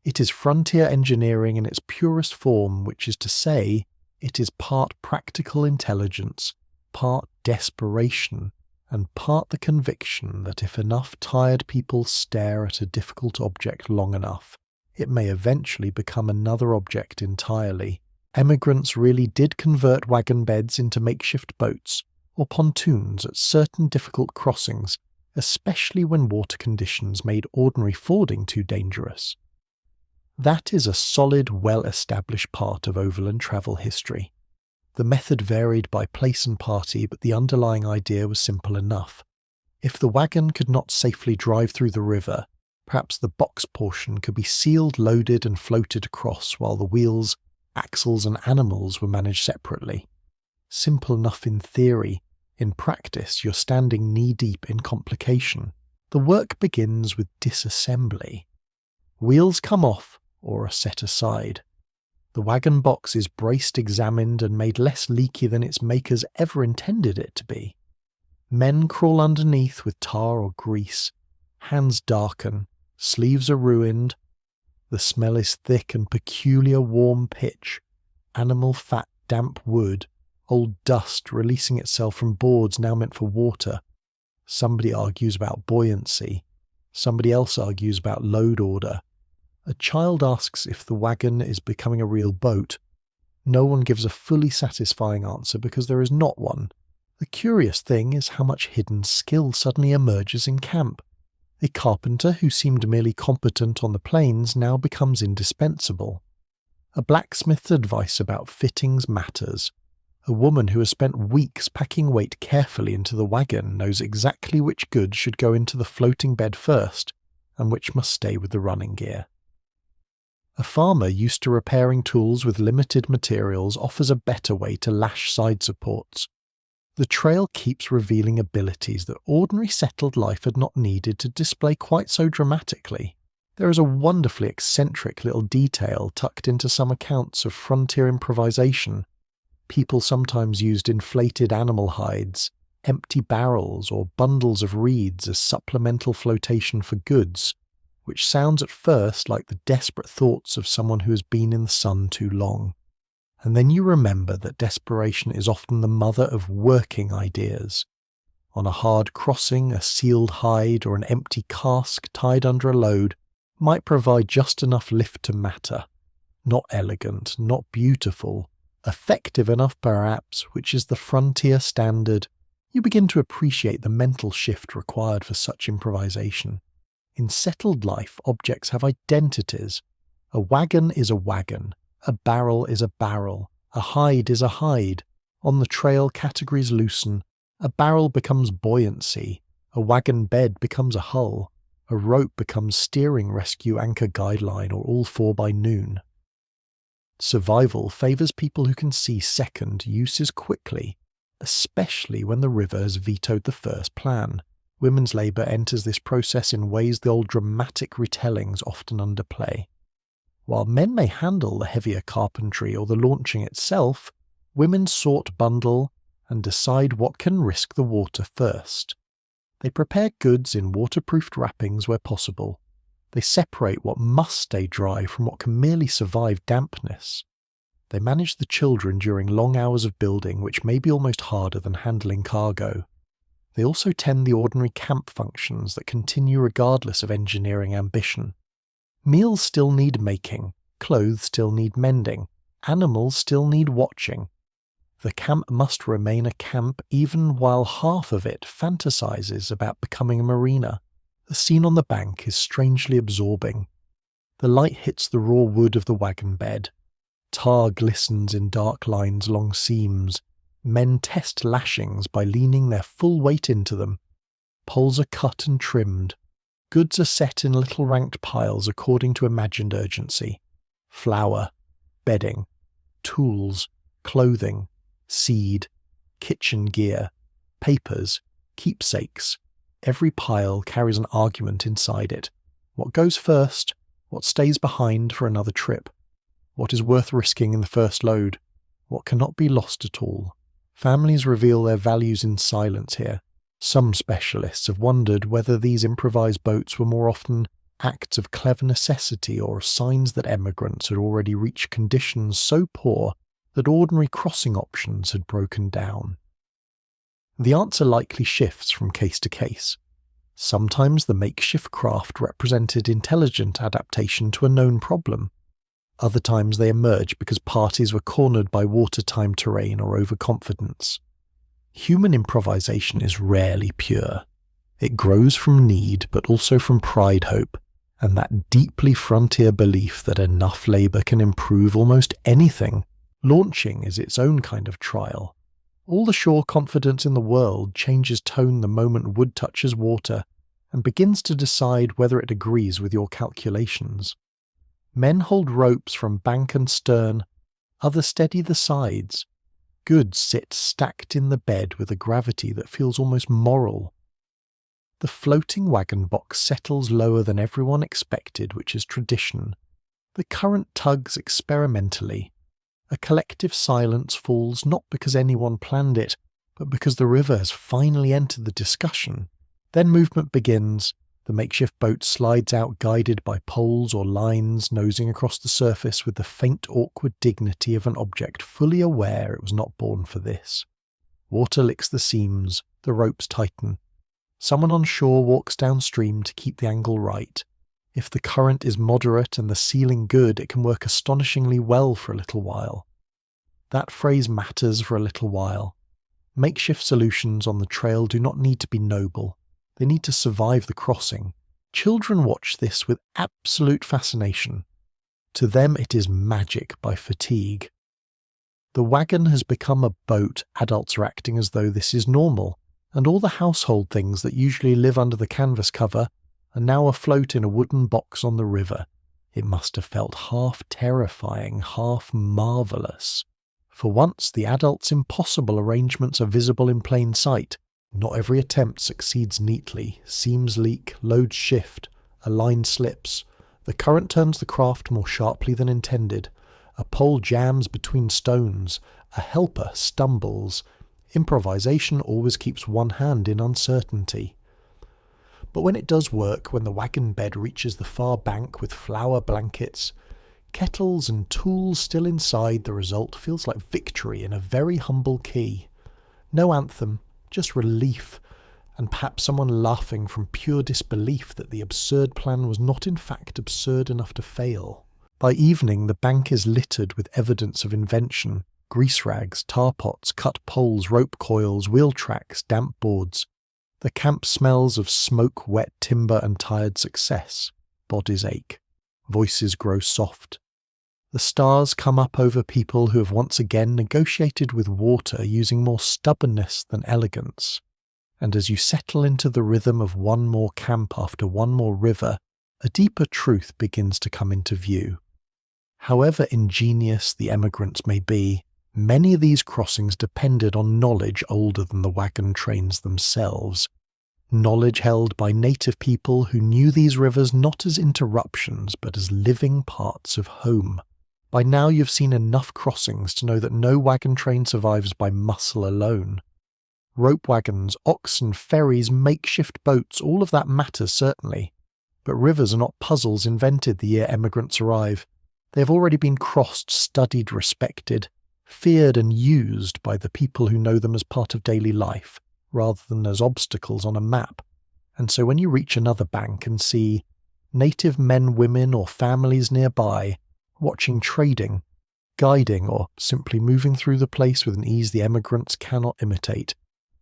It is frontier engineering in its purest form, which is to say, it is part practical intelligence, part desperation, and part the conviction that if enough tired people stare at a difficult object long enough, it may eventually become another object entirely. Emigrants really did convert wagon beds into makeshift boats or pontoons at certain difficult crossings, especially when water conditions made ordinary fording too dangerous. That is a solid, well-established part of overland travel history. The method varied by place and party, but the underlying idea was simple enough. If the wagon could not safely drive through the river, perhaps the box portion could be sealed, loaded, and floated across while the wheels, axles, and animals were managed separately. Simple enough in theory. In practice, you're standing knee-deep in complication. The work begins with disassembly. Wheels come off or are set aside. The wagon box is braced, examined, and made less leaky than its makers ever intended it to be. Men crawl underneath with tar or grease. Hands darken. Sleeves are ruined. The smell is thick and peculiar warm pitch. Animal fat, damp wood. Old dust releasing itself from boards now meant for water. Somebody argues about buoyancy. Somebody else argues about load order. A child asks if the wagon is becoming a real boat. No one gives a fully satisfying answer because there is not one. The curious thing is how much hidden skill suddenly emerges in camp. A carpenter who seemed merely competent on the plains now becomes indispensable. A blacksmith's advice about fittings matters. A woman who has spent weeks packing weight carefully into the wagon knows exactly which goods should go into the floating bed first and which must stay with the running gear. A farmer used to repairing tools with limited materials offers a better way to lash side supports. The trail keeps revealing abilities that ordinary settled life had not needed to display quite so dramatically. There is a wonderfully eccentric little detail tucked into some accounts of frontier improvisation. People sometimes used inflated animal hides, empty barrels, or bundles of reeds as supplemental flotation for goods, which sounds at first like the desperate thoughts of someone who has been in the sun too long. And then you remember that desperation is often the mother of working ideas. On a hard crossing, a sealed hide or an empty cask tied under a load might provide just enough lift to matter. Not elegant, not beautiful, effective enough perhaps, which is the frontier standard. You begin to appreciate the mental shift required for such improvisation. In settled life, objects have identities. A wagon is a wagon. A barrel is a barrel. A hide is a hide. On the trail, categories loosen. A barrel becomes buoyancy. A wagon bed becomes a hull. A rope becomes steering, rescue, anchor, guideline, or all four by noon. Survival favours people who can see second uses quickly, especially when the river has vetoed the first plan. Women's labour enters this process in ways the old dramatic retellings often underplay. While men may handle the heavier carpentry or the launching itself, women sort bundle and decide what can risk the water first. They prepare goods in waterproofed wrappings where possible. They separate what must stay dry from what can merely survive dampness. They manage the children during long hours of building, which may be almost harder than handling cargo. They also tend the ordinary camp functions that continue regardless of engineering ambition. Meals still need making, clothes still need mending, animals still need watching. The camp must remain a camp even while half of it fantasizes about becoming a marina. The scene on the bank is strangely absorbing. The light hits the raw wood of the wagon bed. Tar glistens in dark lines along seams. Men test lashings by leaning their full weight into them. Poles are cut and trimmed. Goods are set in little ranked piles according to imagined urgency. Flour, bedding, tools, clothing, seed, kitchen gear, papers, keepsakes. Every pile carries an argument inside it. What goes first? What stays behind for another trip? What is worth risking in the first load? What cannot be lost at all? Families reveal their values in silence here. Some specialists have wondered whether these improvised boats were more often acts of clever necessity or signs that emigrants had already reached conditions so poor that ordinary crossing options had broken down. The answer likely shifts from case to case. Sometimes the makeshift craft represented intelligent adaptation to a known problem. Other times they emerged because parties were cornered by watertime terrain or overconfidence. Human improvisation is rarely pure. It grows from need, but also from pride hope, and that deeply frontier belief that enough labour can improve almost anything. Launching is its own kind of trial. All the sure confidence in the world changes tone the moment wood touches water, and begins to decide whether it agrees with your calculations. Men hold ropes from bank and stern, others steady the sides. Goods sit stacked in the bed with a gravity that feels almost moral. The floating wagon box settles lower than everyone expected, which is tradition. The current tugs experimentally. A collective silence falls not because anyone planned it, but because the river has finally entered the discussion. Then movement begins. The makeshift boat slides out guided by poles or lines, nosing across the surface with the faint awkward dignity of an object fully aware it was not born for this. Water licks the seams, the ropes tighten. Someone on shore walks downstream to keep the angle right. If the current is moderate and the sealing good, it can work astonishingly well for a little while. That phrase matters for a little while. Makeshift solutions on the trail do not need to be noble. They need to survive the crossing. Children watch this with absolute fascination. To them it is magic by fatigue. The wagon has become a boat. Adults are acting as though this is normal, and all the household things that usually live under the canvas cover are now afloat in a wooden box on the river. It must have felt half terrifying, half marvellous. For once, the adults' impossible arrangements are visible in plain sight. Not every attempt succeeds neatly. Seams leak, loads shift, a line slips. The current turns the craft more sharply than intended. A pole jams between stones. A helper stumbles. Improvisation always keeps one hand in uncertainty. But when it does work, when the wagon bed reaches the far bank with flour blankets, kettles and tools still inside, the result feels like victory in a very humble key. No anthem, just relief, and perhaps someone laughing from pure disbelief that the absurd plan was not in fact absurd enough to fail. By evening, the bank is littered with evidence of invention: grease rags, tar pots, cut poles, rope coils, wheel tracks, damp boards. The camp smells of smoke, wet timber, and tired success. Bodies ache. Voices grow soft. The stars come up over people who have once again negotiated with water using more stubbornness than elegance. And as you settle into the rhythm of one more camp after one more river, a deeper truth begins to come into view. However ingenious the emigrants may be, many of these crossings depended on knowledge older than the wagon trains themselves. Knowledge held by native people who knew these rivers not as interruptions but as living parts of home. By now you've seen enough crossings to know that no wagon train survives by muscle alone. Rope wagons, oxen, ferries, makeshift boats, all of that matters certainly. But rivers are not puzzles invented the year emigrants arrive. They have already been crossed, studied, respected, feared and used by the people who know them as part of daily life, rather than as obstacles on a map. And so when you reach another bank and see native men, women or families nearby, watching trading, guiding or simply moving through the place with an ease the emigrants cannot imitate,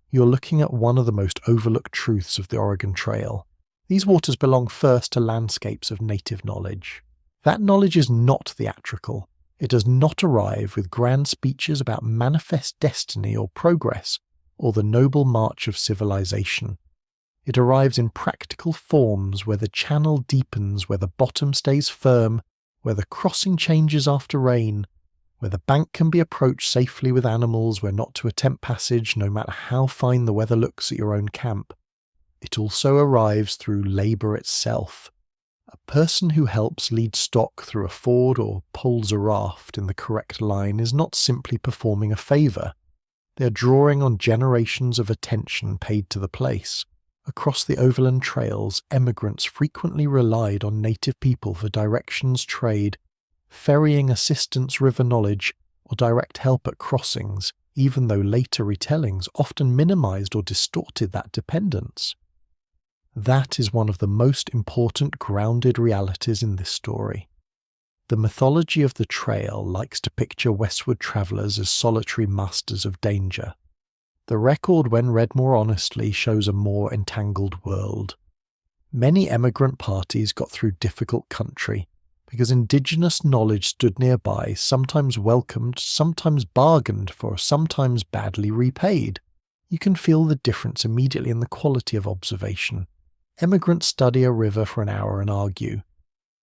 you're looking at one of the most overlooked truths of the Oregon Trail. These waters belong first to landscapes of native knowledge. That knowledge is not theatrical. It does not arrive with grand speeches about manifest destiny or progress, or the noble march of civilization. It arrives in practical forms where the channel deepens, where the bottom stays firm, where the crossing changes after rain, where the bank can be approached safely with animals, where not to attempt passage no matter how fine the weather looks at your own camp. It also arrives through labour itself. A person who helps lead stock through a ford or poles a raft in the correct line is not simply performing a favour. They are drawing on generations of attention paid to the place. Across the overland trails, emigrants frequently relied on native people for directions, trade, ferrying assistance, river knowledge, or direct help at crossings, even though later retellings often minimized or distorted that dependence. That is one of the most important grounded realities in this story. The mythology of the trail likes to picture westward travelers as solitary masters of danger. The record, when read more honestly, shows a more entangled world. Many emigrant parties got through difficult country because indigenous knowledge stood nearby, sometimes welcomed, sometimes bargained for, sometimes badly repaid. You can feel the difference immediately in the quality of observation. Emigrants study a river for an hour and argue.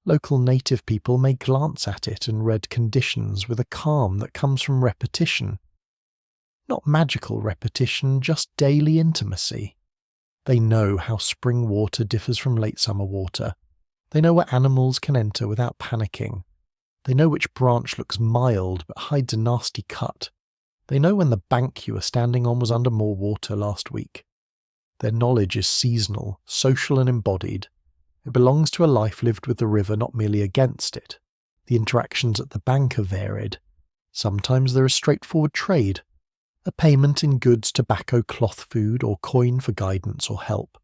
Local native people may glance at it and read conditions with a calm that comes from repetition. Not magical repetition, just daily intimacy. They know how spring water differs from late summer water. They know where animals can enter without panicking. They know which branch looks mild but hides a nasty cut. They know when the bank you were standing on was under more water last week. Their knowledge is seasonal, social and embodied. It belongs to a life lived with the river, not merely against it. The interactions at the bank are varied. Sometimes there is straightforward trade, a payment in goods, tobacco, cloth, food, or coin for guidance or help.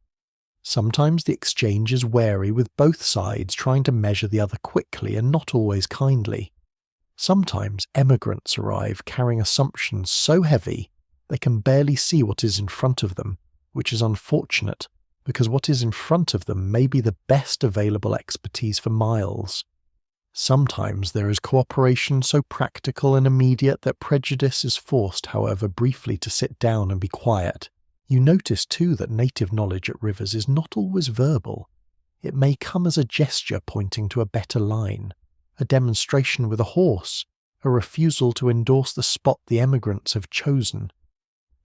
Sometimes the exchange is wary, with both sides trying to measure the other quickly and not always kindly. Sometimes emigrants arrive carrying assumptions so heavy they can barely see what is in front of them, which is unfortunate because what is in front of them may be the best available expertise for miles. Sometimes there is cooperation so practical and immediate that prejudice is forced, however briefly, to sit down and be quiet. You notice too that native knowledge at rivers is not always verbal. It may come as a gesture pointing to a better line, a demonstration with a horse, a refusal to endorse the spot the emigrants have chosen,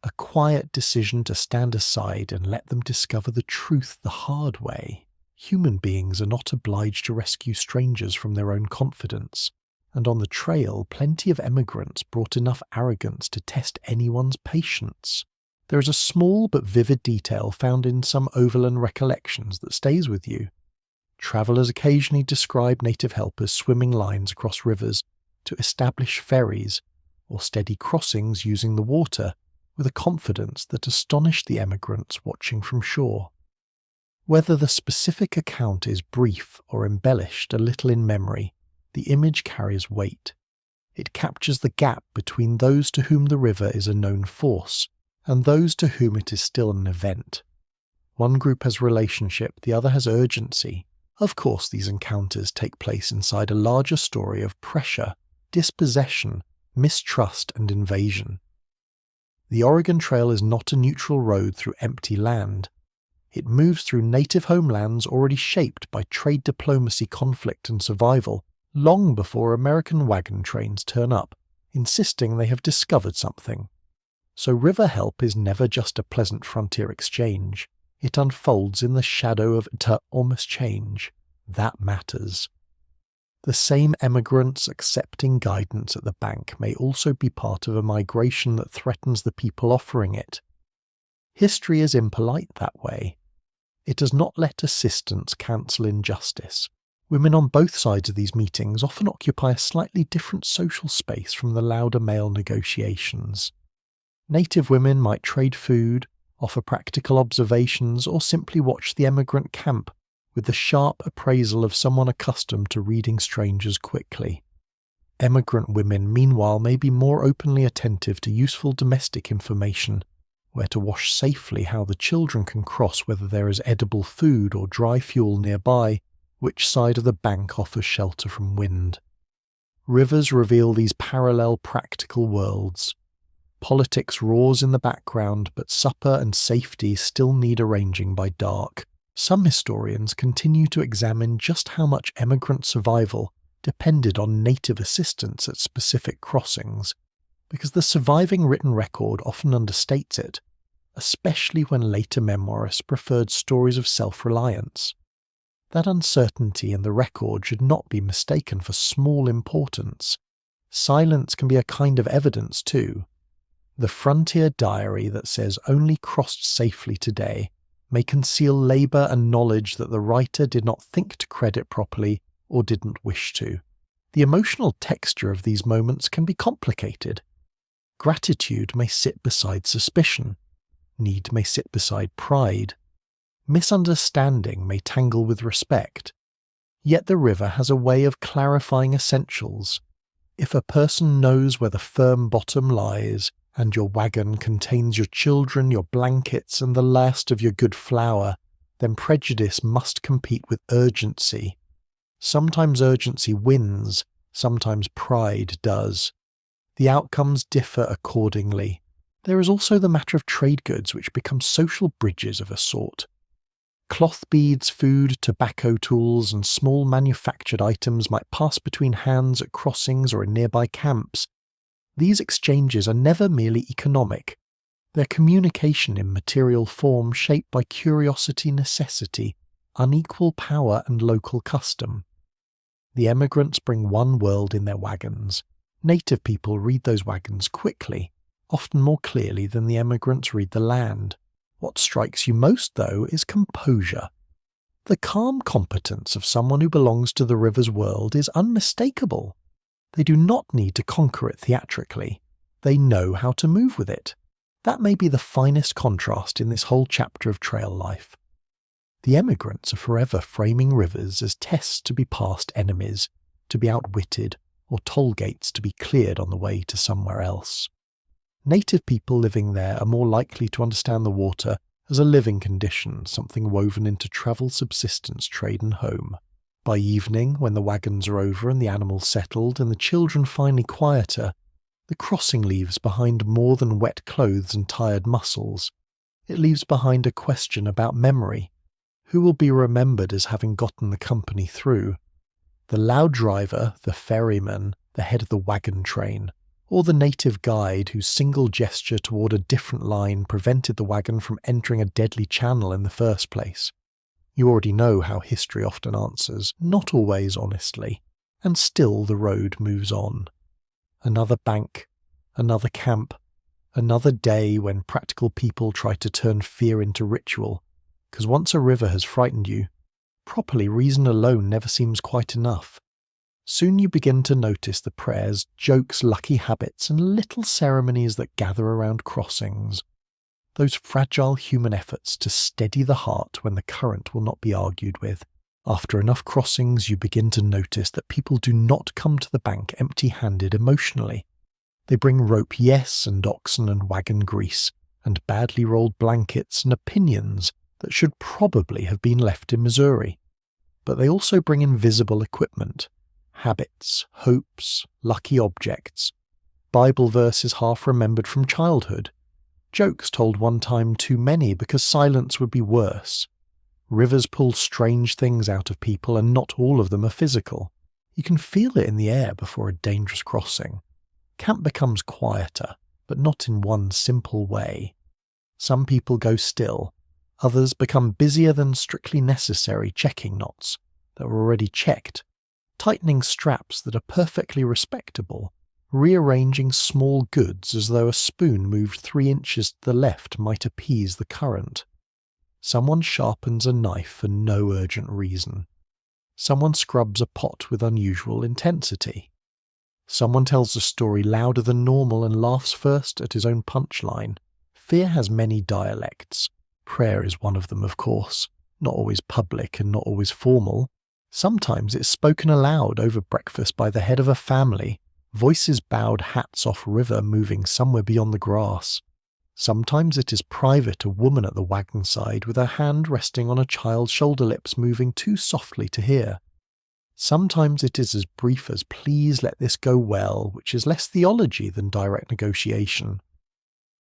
a quiet decision to stand aside and let them discover the truth the hard way. Human beings are not obliged to rescue strangers from their own confidence, and on the trail plenty of emigrants brought enough arrogance to test anyone's patience. There is a small but vivid detail found in some overland recollections that stays with you. Travellers occasionally describe native helpers swimming lines across rivers to establish ferries or steady crossings using the water with a confidence that astonished the emigrants watching from shore. Whether the specific account is brief or embellished a little in memory, the image carries weight. It captures the gap between those to whom the river is a known force and those to whom it is still an event. One group has relationship, the other has urgency. Of course, these encounters take place inside a larger story of pressure, dispossession, mistrust, and invasion. The Oregon Trail is not a neutral road through empty land. It moves through native homelands already shaped by trade diplomacy, conflict, and survival, long before American wagon trains turn up, insisting they have discovered something. So river help is never just a pleasant frontier exchange. It unfolds in the shadow of enormous change. That matters. The same emigrants accepting guidance at the bank may also be part of a migration that threatens the people offering it. History is impolite that way. It does not let assistance cancel injustice. Women on both sides of these meetings often occupy a slightly different social space from the louder male negotiations. Native women might trade food, offer practical observations, or simply watch the emigrant camp with the sharp appraisal of someone accustomed to reading strangers quickly. Emigrant women, meanwhile, may be more openly attentive to useful domestic information, where to wash safely, how the children can cross, whether there is edible food or dry fuel nearby, which side of the bank offers shelter from wind. Rivers reveal these parallel practical worlds. Politics roars in the background, but supper and safety still need arranging by dark. Some historians continue to examine just how much emigrant survival depended on native assistance at specific crossings, because the surviving written record often understates it, especially when later memoirists preferred stories of self-reliance. That uncertainty in the record should not be mistaken for small importance. Silence can be a kind of evidence too. The frontier diary that says only crossed safely today may conceal labour and knowledge that the writer did not think to credit properly or didn't wish to. The emotional texture of these moments can be complicated. Gratitude may sit beside suspicion. Need may sit beside pride. Misunderstanding may tangle with respect. Yet the river has a way of clarifying essentials. If a person knows where the firm bottom lies, and your wagon contains your children, your blankets, and the last of your good flour, then prejudice must compete with urgency. Sometimes urgency wins, sometimes pride does. The outcomes differ accordingly. There is also the matter of trade goods, which become social bridges of a sort. Cloth beads, food, tobacco tools, and small manufactured items might pass between hands at crossings or in nearby camps. These exchanges are never merely economic. Their communication in material form shaped by curiosity, necessity, unequal power, and local custom. The emigrants bring one world in their wagons. Native people read those wagons quickly, often more clearly than the emigrants read the land. What strikes you most, though, is composure. The calm competence of someone who belongs to the river's world is unmistakable. They do not need to conquer it theatrically. They know how to move with it. That may be the finest contrast in this whole chapter of trail life. The emigrants are forever framing rivers as tests to be past enemies, to be outwitted, or toll gates to be cleared on the way to somewhere else. Native people living there are more likely to understand the water as a living condition, something woven into travel, subsistence, trade and home. By evening, when the wagons are over and the animals settled and the children finally quieter, the crossing leaves behind more than wet clothes and tired muscles. It leaves behind a question about memory. Who will be remembered as having gotten the company through? The loud driver, the ferryman, the head of the wagon train, or the native guide whose single gesture toward a different line prevented the wagon from entering a deadly channel in the first place. You already know how history often answers, not always honestly, and still the road moves on. Another bank, another camp, another day when practical people try to turn fear into ritual, because once a river has frightened you, properly reason alone never seems quite enough. Soon you begin to notice the prayers, jokes, lucky habits, and little ceremonies that gather around crossings. Those fragile human efforts to steady the heart when the current will not be argued with. After enough crossings, you begin to notice that people do not come to the bank empty-handed emotionally. They bring rope, yes, and oxen and wagon grease, and badly rolled blankets and opinions that should probably have been left in Missouri. But they also bring invisible equipment. Habits, hopes, lucky objects, Bible verses half remembered from childhood, jokes told one time too many because silence would be worse. Rivers pull strange things out of people, and not all of them are physical. You can feel it in the air before a dangerous crossing. Camp becomes quieter, but not in one simple way. Some people go still, others become busier than strictly necessary checking knots that were already checked, tightening straps that are perfectly respectable, rearranging small goods as though a spoon moved 3 inches to the left might appease the current. Someone sharpens a knife for no urgent reason. Someone scrubs a pot with unusual intensity. Someone tells a story louder than normal and laughs first at his own punchline. Fear has many dialects. Prayer is one of them, of course, not always public and not always formal. Sometimes it's spoken aloud over breakfast by the head of a family, voices bowed hats off river moving somewhere beyond the grass. Sometimes it is private, a woman at the wagon side with her hand resting on a child's shoulder lips moving too softly to hear. Sometimes it is as brief as "please let this go well," which is less theology than direct negotiation.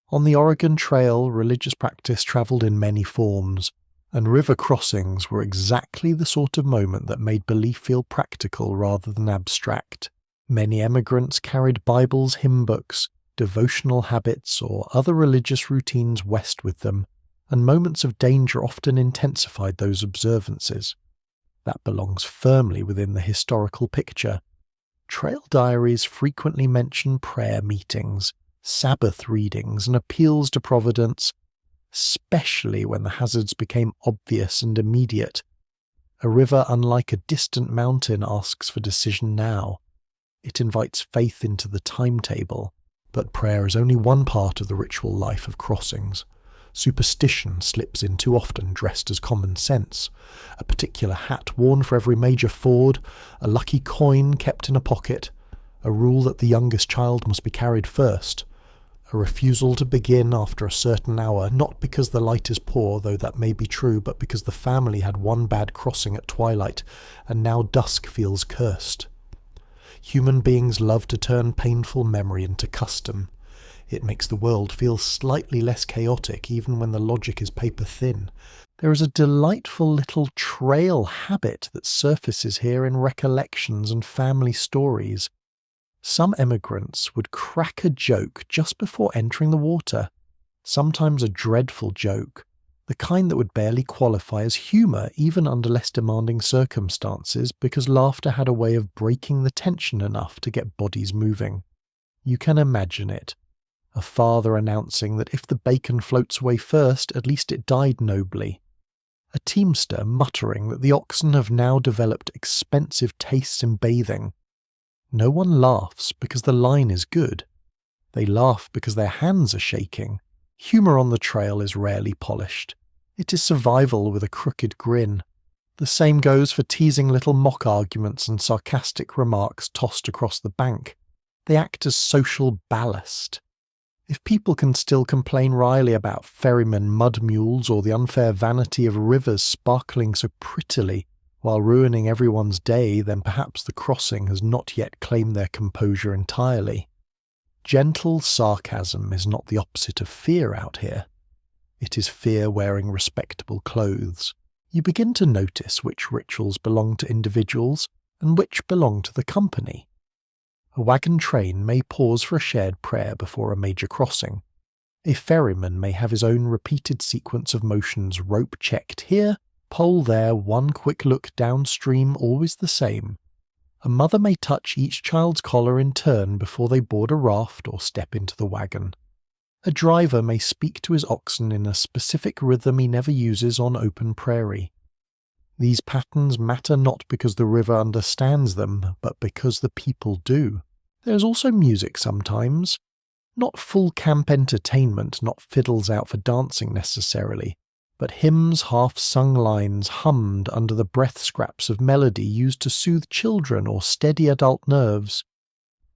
On the Oregon Trail, religious practice travelled in many forms, and river crossings were exactly the sort of moment that made belief feel practical rather than abstract. Many emigrants carried Bibles, hymn books, devotional habits, or other religious routines west with them, and moments of danger often intensified those observances. That belongs firmly within the historical picture. Trail diaries frequently mention prayer meetings, Sabbath readings and appeals to providence, especially when the hazards became obvious and immediate. A river unlike a distant mountain asks for decision now. It invites faith into the timetable, but prayer is only one part of the ritual life of crossings. Superstition slips in too often dressed as common sense. A particular hat worn for every major ford, a lucky coin kept in a pocket, a rule that the youngest child must be carried first, a refusal to begin after a certain hour, not because the light is poor, though that may be true, but because the family had one bad crossing at twilight, and now dusk feels cursed. Human beings love to turn painful memory into custom. It makes the world feel slightly less chaotic, even when the logic is paper thin. There is a delightful little trail habit that surfaces here in recollections and family stories. Some emigrants would crack a joke just before entering the water, sometimes a dreadful joke, the kind that would barely qualify as humour even under less demanding circumstances, because laughter had a way of breaking the tension enough to get bodies moving. You can imagine it. A father announcing that if the bacon floats away first, at least it died nobly. A teamster muttering that the oxen have now developed expensive tastes in bathing. No one laughs because the line is good. They laugh because their hands are shaking. Humour on the trail is rarely polished. It is survival with a crooked grin. The same goes for teasing little mock arguments and sarcastic remarks tossed across the bank. They act as social ballast. If people can still complain wryly about ferrymen, mud mules, or the unfair vanity of rivers sparkling so prettily while ruining everyone's day, then perhaps the crossing has not yet claimed their composure entirely. Gentle sarcasm is not the opposite of fear out here. It is fear wearing respectable clothes. You begin to notice which rituals belong to individuals and which belong to the company. A wagon train may pause for a shared prayer before a major crossing. A ferryman may have his own repeated sequence of motions, rope checked here, pole there, one quick look downstream, always the same. A mother may touch each child's collar in turn before they board a raft or step into the wagon. A driver may speak to his oxen in a specific rhythm he never uses on open prairie. These patterns matter not because the river understands them, but because the people do. There is also music sometimes. Not full camp entertainment, not fiddles out for dancing necessarily, but hymns, half-sung lines hummed under the breath scraps of melody used to soothe children or steady adult nerves.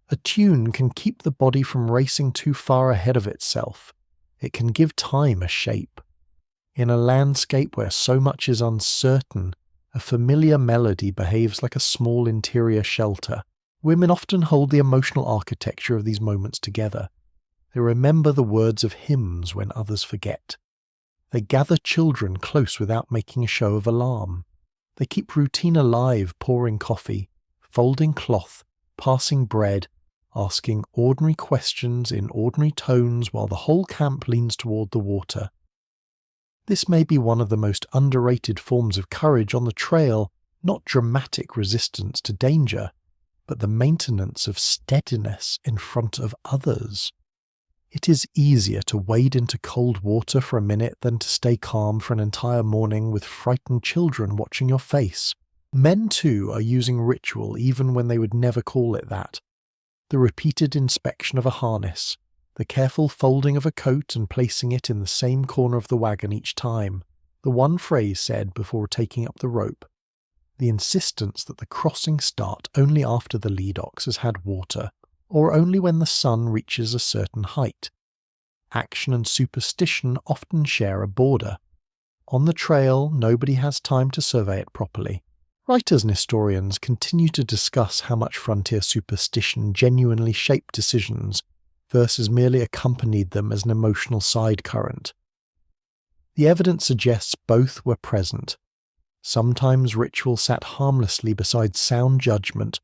A tune can keep the body from racing too far ahead of itself. It can give time a shape. In a landscape where so much is uncertain, a familiar melody behaves like a small interior shelter. Women often hold the emotional architecture of these moments together. They remember the words of hymns when others forget. They gather children close without making a show of alarm. They keep routine alive, pouring coffee, folding cloth, passing bread, asking ordinary questions in ordinary tones while the whole camp leans toward the water. This may be one of the most underrated forms of courage on the trail, not dramatic resistance to danger, but the maintenance of steadiness in front of others. It is easier to wade into cold water for a minute than to stay calm for an entire morning with frightened children watching your face. Men, too, are using ritual even when they would never call it that. The repeated inspection of a harness, the careful folding of a coat and placing it in the same corner of the wagon each time, the one phrase said before taking up the rope, the insistence that the crossing start only after the lead ox has had water, or only when the sun reaches a certain height. Action and superstition often share a border. On the trail, nobody has time to survey it properly. Writers and historians continue to discuss how much frontier superstition genuinely shaped decisions versus merely accompanied them as an emotional side current. The evidence suggests both were present. Sometimes ritual sat harmlessly beside sound judgment,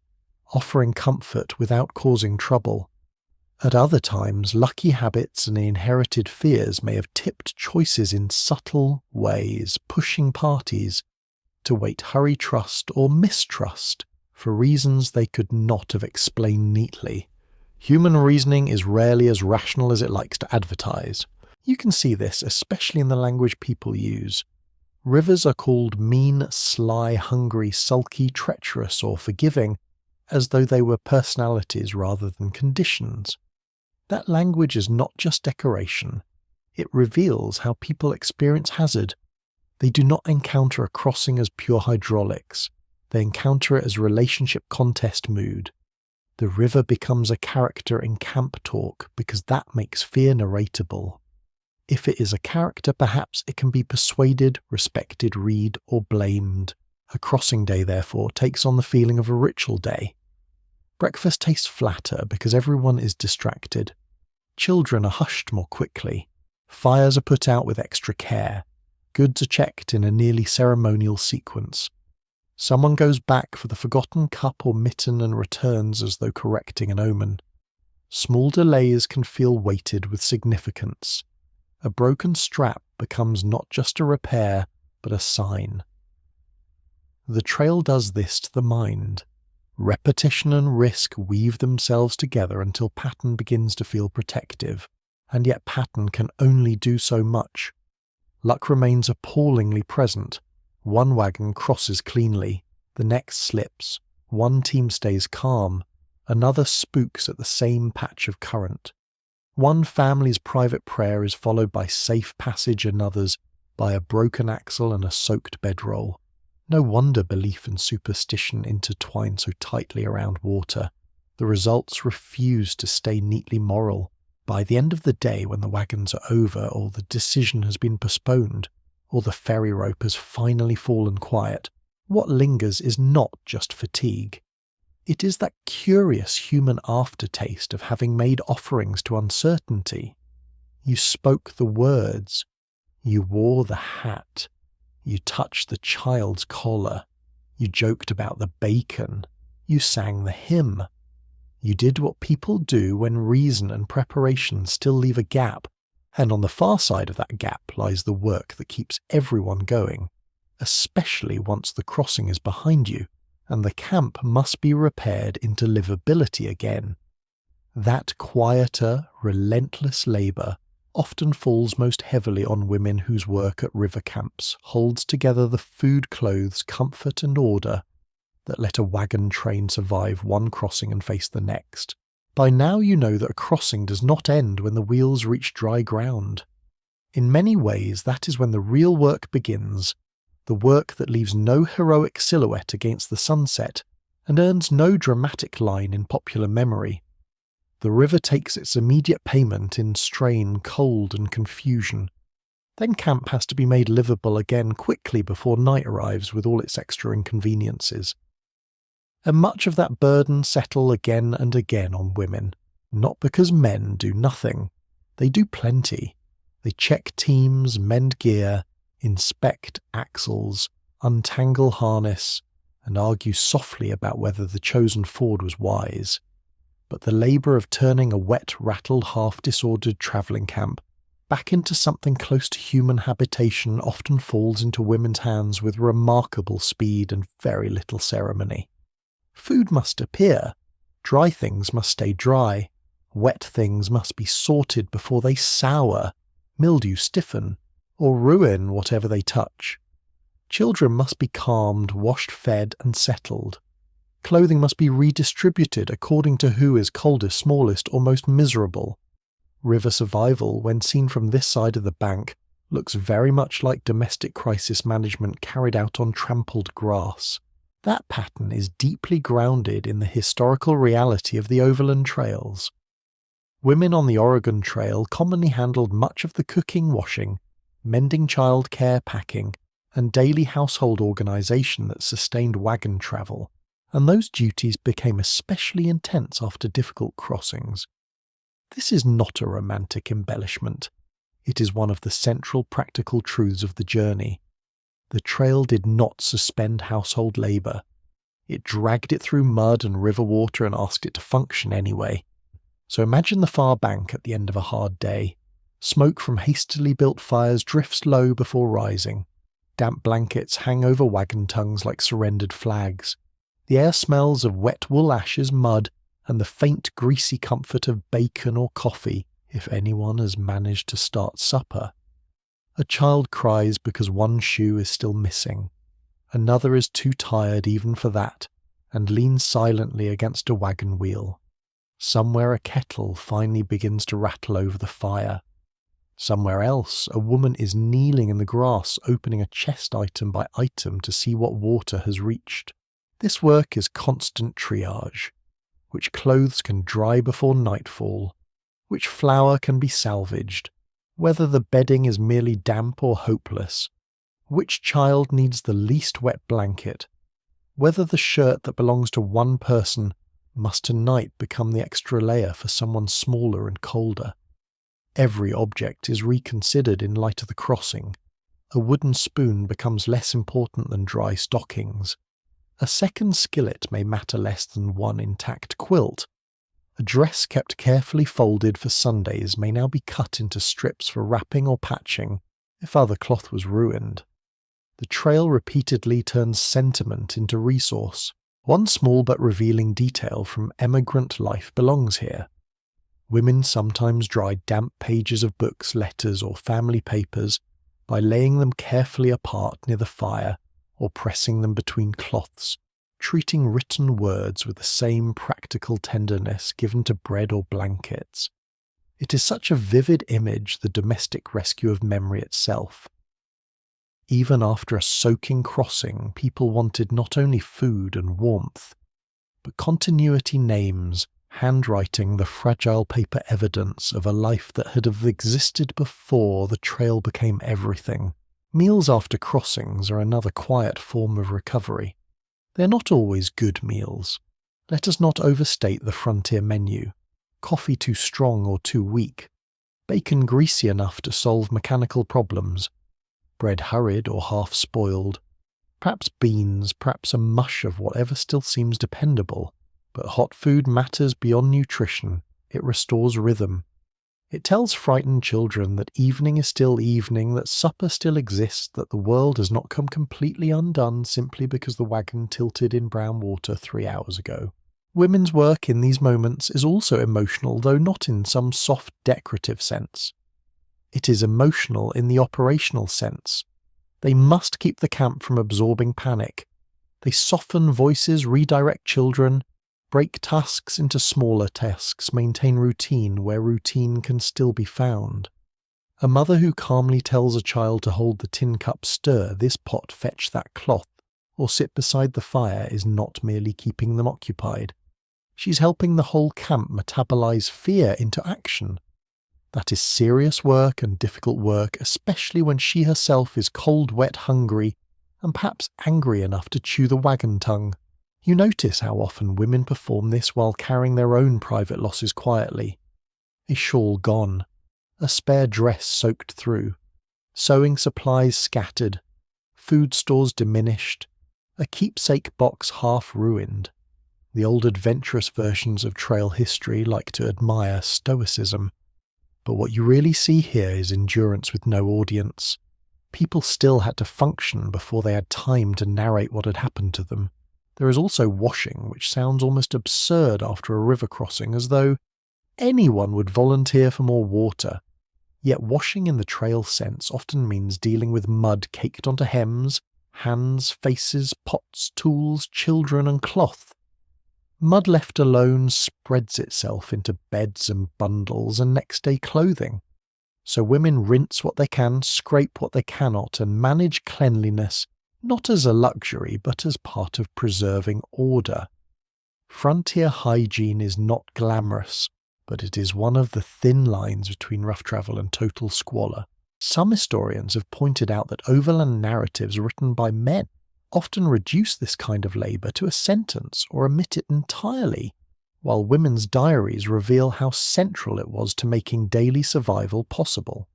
offering comfort without causing trouble. At other times, lucky habits and inherited fears may have tipped choices in subtle ways, pushing parties to wait hurry trust or mistrust for reasons they could not have explained neatly. Human reasoning is rarely as rational as it likes to advertise. You can see this especially in the language people use. Rivers are called mean, sly, hungry, sulky, treacherous, or forgiving, as though they were personalities rather than conditions. That language is not just decoration. It reveals how people experience hazard. They do not encounter a crossing as pure hydraulics. They encounter it as relationship contest mood. The river becomes a character in camp talk because that makes fear narratable. If it is a character, perhaps it can be persuaded, respected, read, or blamed. A crossing day, therefore, takes on the feeling of a ritual day. Breakfast tastes flatter because everyone is distracted. Children are hushed more quickly. Fires are put out with extra care. Goods are checked in a nearly ceremonial sequence. Someone goes back for the forgotten cup or mitten and returns as though correcting an omen. Small delays can feel weighted with significance. A broken strap becomes not just a repair, but a sign. The trail does this to the mind. Repetition and risk weave themselves together until pattern begins to feel protective, and yet pattern can only do so much. Luck remains appallingly present. One wagon crosses cleanly, the next slips, one team stays calm, another spooks at the same patch of current. One family's private prayer is followed by safe passage, another's by a broken axle and a soaked bedroll. No wonder belief and superstition intertwine so tightly around water. The results refuse to stay neatly moral. By the end of the day, when the wagons are over, or the decision has been postponed, or the ferry rope has finally fallen quiet, what lingers is not just fatigue. It is that curious human aftertaste of having made offerings to uncertainty. You spoke the words. You wore the hat. You touched the child's collar. You joked about the bacon. You sang the hymn. You did what people do when reason and preparation still leave a gap, and on the far side of that gap lies the work that keeps everyone going, especially once the crossing is behind you, and the camp must be repaired into livability again. That quieter, relentless labour often falls most heavily on women whose work at river camps holds together the food, clothes, comfort and order that let a wagon train survive one crossing and face the next. By now you know that a crossing does not end when the wheels reach dry ground. In many ways that is when the real work begins, the work that leaves no heroic silhouette against the sunset and earns no dramatic line in popular memory. The river takes its immediate payment in strain, cold and confusion. Then camp has to be made livable again quickly before night arrives with all its extra inconveniences. And much of that burden settle again and again on women, not because men do nothing. They do plenty. They check teams, mend gear, inspect axles, untangle harness, and argue softly about whether the chosen ford was wise. But the labour of turning a wet, rattled, half-disordered travelling camp back into something close to human habitation often falls into women's hands with remarkable speed and very little ceremony. Food must appear, dry things must stay dry, wet things must be sorted before they sour, mildew stiffen, or ruin whatever they touch. Children must be calmed, washed, fed, and settled. Clothing must be redistributed according to who is coldest, smallest, or most miserable. River survival, when seen from this side of the bank, looks very much like domestic crisis management carried out on trampled grass. That pattern is deeply grounded in the historical reality of the overland trails. Women on the Oregon Trail commonly handled much of the cooking, washing, mending childcare, packing, and daily household organisation that sustained wagon travel, and those duties became especially intense after difficult crossings. This is not a romantic embellishment. It is one of the central practical truths of the journey. The trail did not suspend household labour. It dragged it through mud and river water and asked it to function anyway. So imagine the far bank at the end of a hard day. Smoke from hastily built fires drifts low before rising. Damp blankets hang over wagon tongues like surrendered flags. The air smells of wet wool ashes, mud, and the faint greasy comfort of bacon or coffee if anyone has managed to start supper. A child cries because one shoe is still missing. Another is too tired even for that, and leans silently against a wagon wheel. Somewhere a kettle finally begins to rattle over the fire. Somewhere else, a woman is kneeling in the grass, opening a chest item by item to see what water has reached. This work is constant triage. Which clothes can dry before nightfall? Which flour can be salvaged? Whether the bedding is merely damp or hopeless? Which child needs the least wet blanket? Whether the shirt that belongs to one person must tonight become the extra layer for someone smaller and colder? Every object is reconsidered in light of the crossing. A wooden spoon becomes less important than dry stockings. A second skillet may matter less than one intact quilt. A dress kept carefully folded for Sundays may now be cut into strips for wrapping or patching if other cloth was ruined. The trail repeatedly turns sentiment into resource. One small but revealing detail from emigrant life belongs here. Women sometimes dry damp pages of books, letters, or family papers by laying them carefully apart near the fire or pressing them between cloths, treating written words with the same practical tenderness given to bread or blankets. It is such a vivid image, the domestic rescue of memory itself. Even after a soaking crossing, people wanted not only food and warmth, but continuity, names, handwriting, the fragile paper evidence of a life that had have existed before the trail became everything. Meals after crossings are another quiet form of recovery. They are not always good meals. Let us not overstate the frontier menu. Coffee too strong or too weak. Bacon greasy enough to solve mechanical problems. Bread hurried or half-spoiled. Perhaps beans, perhaps a mush of whatever still seems dependable. But hot food matters beyond nutrition. It restores rhythm. It tells frightened children that evening is still evening, that supper still exists, that the world has not come completely undone simply because the wagon tilted in brown water 3 hours ago. Women's work in these moments is also emotional, though not in some soft decorative sense. It is emotional in the operational sense. They must keep the camp from absorbing panic. They soften voices, redirect children, break tasks into smaller tasks, maintain routine where routine can still be found. A mother who calmly tells a child to hold the tin cup, stir this pot, fetch that cloth, or sit beside the fire is not merely keeping them occupied. She's helping the whole camp metabolize fear into action. That is serious work and difficult work, especially when she herself is cold, wet, hungry, and perhaps angry enough to chew the wagon tongue. You notice how often women perform this while carrying their own private losses quietly. A shawl gone, a spare dress soaked through, sewing supplies scattered, food stores diminished, a keepsake box half ruined. The old adventurous versions of trail history like to admire stoicism. But what you really see here is endurance with no audience. People still had to function before they had time to narrate what had happened to them. There is also washing, which sounds almost absurd after a river crossing, as though anyone would volunteer for more water. Yet washing in the trail sense often means dealing with mud caked onto hems, hands, faces, pots, tools, children, and cloth. Mud left alone spreads itself into beds and bundles and next-day clothing. So women rinse what they can, scrape what they cannot, and manage cleanliness not as a luxury but as part of preserving order. Frontier hygiene is not glamorous, but it is one of the thin lines between rough travel and total squalor. Some historians have pointed out that overland narratives written by men often reduce this kind of labour to a sentence or omit it entirely, while women's diaries reveal how central it was to making daily survival possible.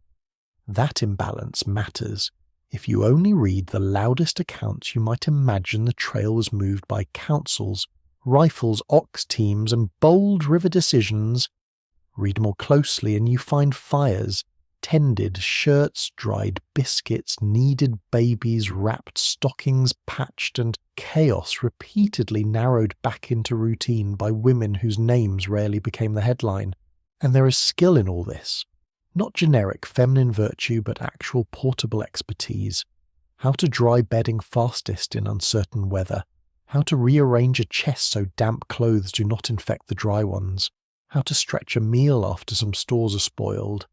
That imbalance matters. If you only read the loudest accounts, you might imagine the trail was moved by councils, rifles, ox teams, and bold river decisions. Read more closely and you find fires, tended, shirts dried, biscuits, kneaded babies, wrapped stockings patched, and chaos repeatedly narrowed back into routine by women whose names rarely became the headline. And there is skill in all this. Not generic feminine virtue, but actual portable expertise. How to dry bedding fastest in uncertain weather. How to rearrange a chest so damp clothes do not infect the dry ones. How to stretch a meal after some stores are spoiled.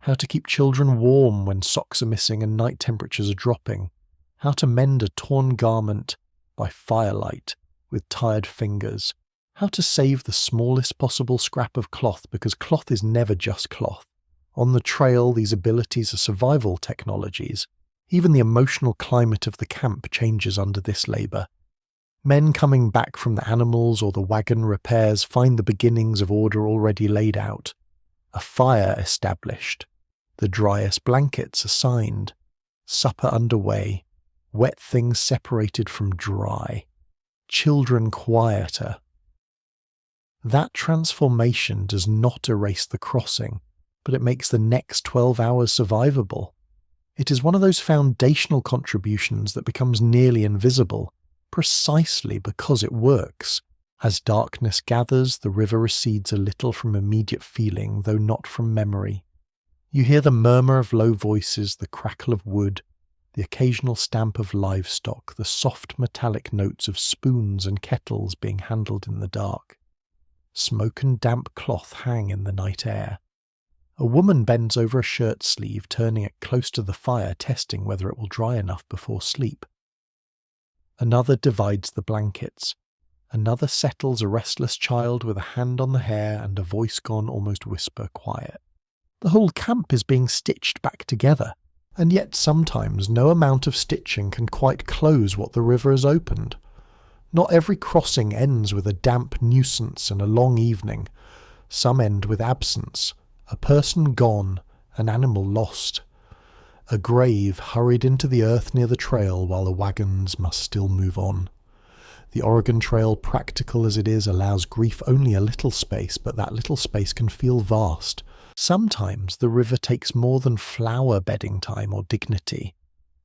How to keep children warm when socks are missing and night temperatures are dropping. How to mend a torn garment by firelight with tired fingers. How to save the smallest possible scrap of cloth, because cloth is never just cloth. On the trail, these abilities are survival technologies. Even the emotional climate of the camp changes under this labour. Men coming back from the animals or the wagon repairs find the beginnings of order already laid out. A fire established. The driest blankets assigned. Supper underway. Wet things separated from dry. Children quieter. That transformation does not erase the crossing, but it makes the next 12 hours survivable. It is one of those foundational contributions that becomes nearly invisible, precisely because it works. As darkness gathers, the river recedes a little from immediate feeling, though not from memory. You hear the murmur of low voices, the crackle of wood, the occasional stamp of livestock, the soft metallic notes of spoons and kettles being handled in the dark. Smoke and damp cloth hang in the night air. A woman bends over a shirt sleeve, turning it close to the fire, testing whether it will dry enough before sleep. Another divides the blankets. Another settles a restless child with a hand on the hair and a voice gone almost whisper quiet. The whole camp is being stitched back together, and yet sometimes no amount of stitching can quite close what the river has opened. Not every crossing ends with a damp nuisance and a long evening. Some end with absence, a person gone, an animal lost. A grave hurried into the earth near the trail while the wagons must still move on. The Oregon Trail, practical as it is, allows grief only a little space, but that little space can feel vast. Sometimes the river takes more than flower bedding time or dignity.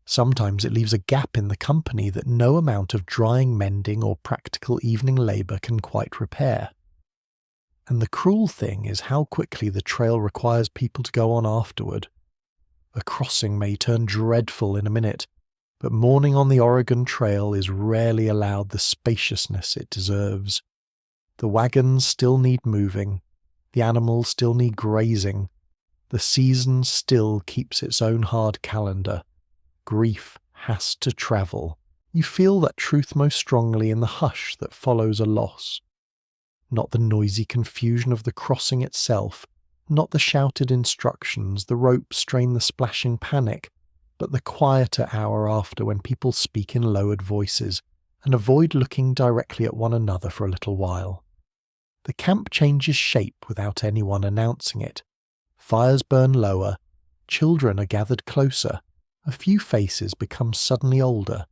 Sometimes it leaves a gap in the company that no amount of drying, mending, or practical evening labour can quite repair. And the cruel thing is how quickly the trail requires people to go on afterward. A crossing may turn dreadful in a minute, but morning on the Oregon Trail is rarely allowed the spaciousness it deserves. The wagons still need moving, the animals still need grazing, the season still keeps its own hard calendar. Grief has to travel. You feel that truth most strongly in the hush that follows a loss. Not the noisy confusion of the crossing itself, not the shouted instructions, the rope strain, the splashing panic, but the quieter hour after when people speak in lowered voices and avoid looking directly at one another for a little while. The camp changes shape without anyone announcing it. Fires burn lower, children are gathered closer, a few faces become suddenly older.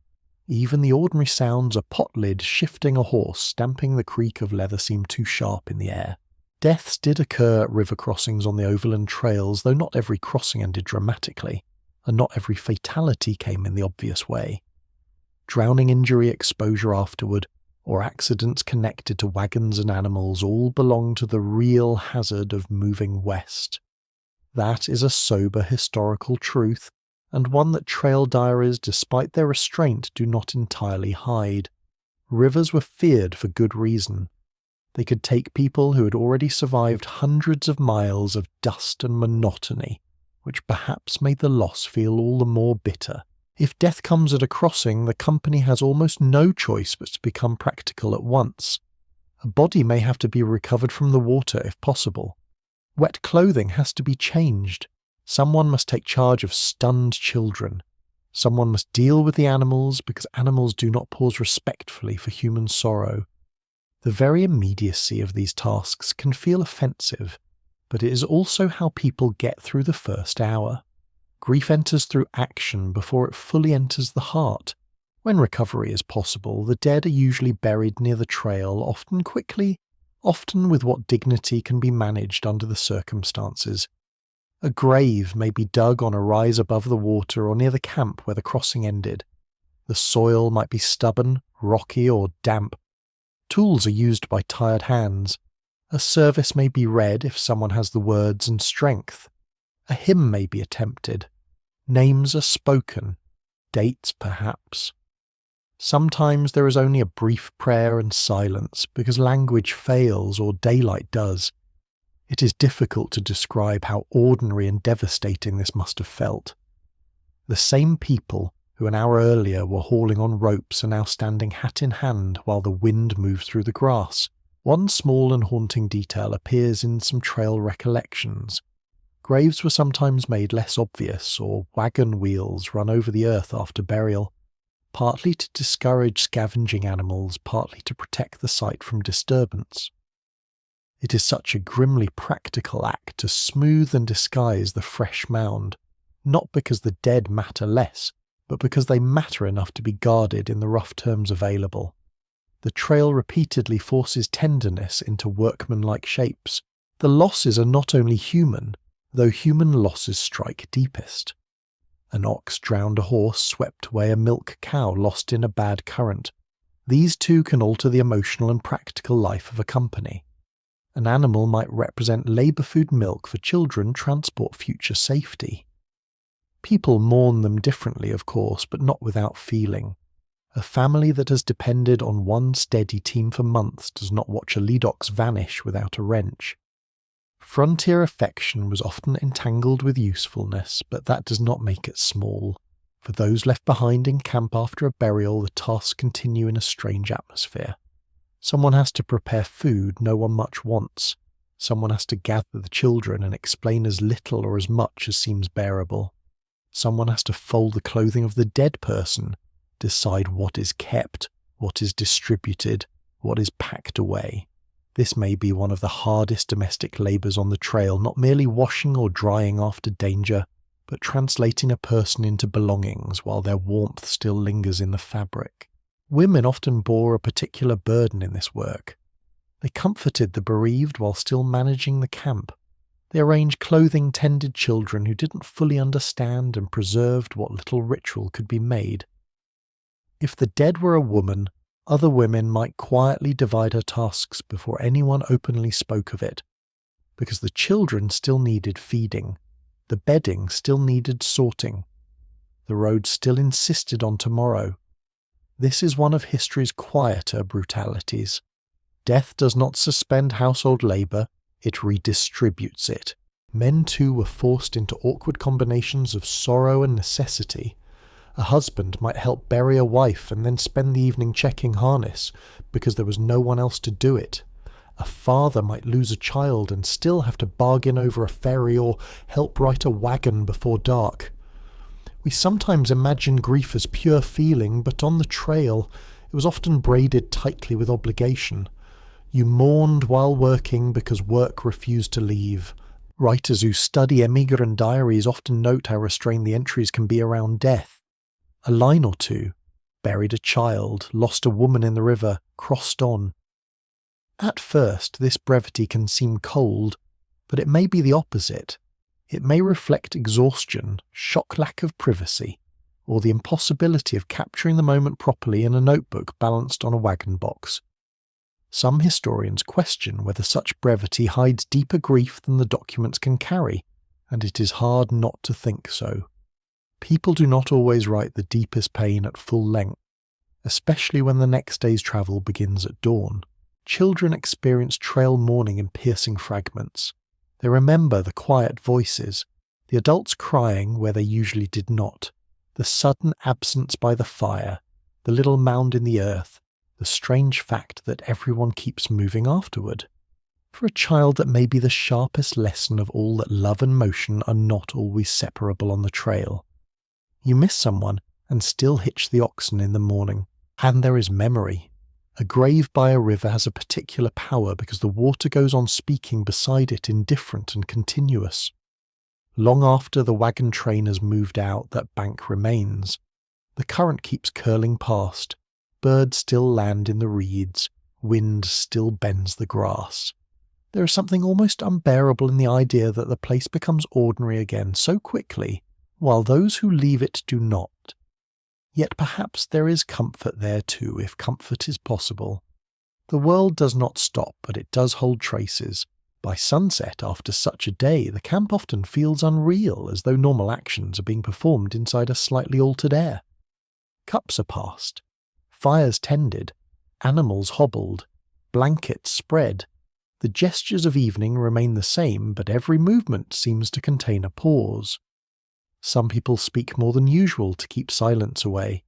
Even the ordinary sounds, a pot lid shifting a horse, stamping the creak of leather, seem too sharp in the air. Deaths did occur at river crossings on the overland trails, though not every crossing ended dramatically, and not every fatality came in the obvious way. Drowning injury, exposure afterward, or accidents connected to wagons and animals all belong to the real hazard of moving west. That is a sober historical truth, and one that trail diaries, despite their restraint, do not entirely hide. Rivers were feared for good reason. They could take people who had already survived hundreds of miles of dust and monotony, which perhaps made the loss feel all the more bitter. If death comes at a crossing, the company has almost no choice but to become practical at once. A body may have to be recovered from the water if possible. Wet clothing has to be changed. Someone must take charge of stunned children. Someone must deal with the animals, because animals do not pause respectfully for human sorrow. The very immediacy of these tasks can feel offensive, but it is also how people get through the first hour. Grief enters through action before it fully enters the heart. When recovery is possible, the dead are usually buried near the trail, often quickly, often with what dignity can be managed under the circumstances. A grave may be dug on a rise above the water or near the camp where the crossing ended. The soil might be stubborn, rocky, or damp. Tools are used by tired hands. A service may be read if someone has the words and strength. A hymn may be attempted. Names are spoken. Dates, perhaps. Sometimes there is only a brief prayer and silence because language fails or daylight does. It is difficult to describe how ordinary and devastating this must have felt. The same people who an hour earlier were hauling on ropes are now standing hat in hand while the wind moves through the grass. One small and haunting detail appears in some trail recollections. Graves were sometimes made less obvious, or wagon wheels run over the earth after burial, partly to discourage scavenging animals, partly to protect the site from disturbance. It is such a grimly practical act to smooth and disguise the fresh mound, not because the dead matter less, but because they matter enough to be guarded in the rough terms available. The trail repeatedly forces tenderness into workmanlike shapes. The losses are not only human, though human losses strike deepest. An ox drowned a horse, swept away a milk cow lost in a bad current. These two can alter the emotional and practical life of a company. An animal might represent labour-food milk for children, transport future safety. People mourn them differently, of course, but not without feeling. A family that has depended on one steady team for months does not watch a lead ox vanish without a wrench. Frontier affection was often entangled with usefulness, but that does not make it small. For those left behind in camp after a burial, the tasks continue in a strange atmosphere. Someone has to prepare food no one much wants. Someone has to gather the children and explain as little or as much as seems bearable. Someone has to fold the clothing of the dead person, decide what is kept, what is distributed, what is packed away. This may be one of the hardest domestic labours on the trail, not merely washing or drying after danger, but translating a person into belongings while their warmth still lingers in the fabric. Women often bore a particular burden in this work. They comforted the bereaved while still managing the camp. They arranged clothing, tended children who didn't fully understand, and preserved what little ritual could be made. If the dead were a woman, other women might quietly divide her tasks before anyone openly spoke of it, because the children still needed feeding, the bedding still needed sorting, the road still insisted on tomorrow. This is one of history's quieter brutalities. Death does not suspend household labour, it redistributes it. Men too were forced into awkward combinations of sorrow and necessity. A husband might help bury a wife and then spend the evening checking harness because there was no one else to do it. A father might lose a child and still have to bargain over a ferry or help right a wagon before dark. We sometimes imagine grief as pure feeling, but on the trail it was often braided tightly with obligation. You mourned while working because work refused to leave. Writers who study emigrant diaries often note how restrained the entries can be around death. A line or two, buried a child, lost a woman in the river, crossed on. At first, this brevity can seem cold, but it may be the opposite. It may reflect exhaustion, shock lack of privacy, or the impossibility of capturing the moment properly in a notebook balanced on a wagon box. Some historians question whether such brevity hides deeper grief than the documents can carry, and it is hard not to think so. People do not always write the deepest pain at full length, especially when the next day's travel begins at dawn. Children experience trail mourning in piercing fragments. They remember the quiet voices, the adults crying where they usually did not, the sudden absence by the fire, the little mound in the earth, the strange fact that everyone keeps moving afterward. For a child, that may be the sharpest lesson of all, that love and motion are not always separable on the trail. You miss someone and still hitch the oxen in the morning. And there is memory. A grave by a river has a particular power because the water goes on speaking beside it, indifferent and continuous. Long after the wagon train has moved out, that bank remains. The current keeps curling past. Birds still land in the reeds. Wind still bends the grass. There is something almost unbearable in the idea that the place becomes ordinary again so quickly, while those who leave it do not. Yet perhaps there is comfort there too, if comfort is possible. The world does not stop, but it does hold traces. By sunset, after such a day, the camp often feels unreal, as though normal actions are being performed inside a slightly altered air. Cups are passed, fires tended, animals hobbled, blankets spread. The gestures of evening remain the same, but every movement seems to contain a pause. Some people speak more than usual to keep silence away.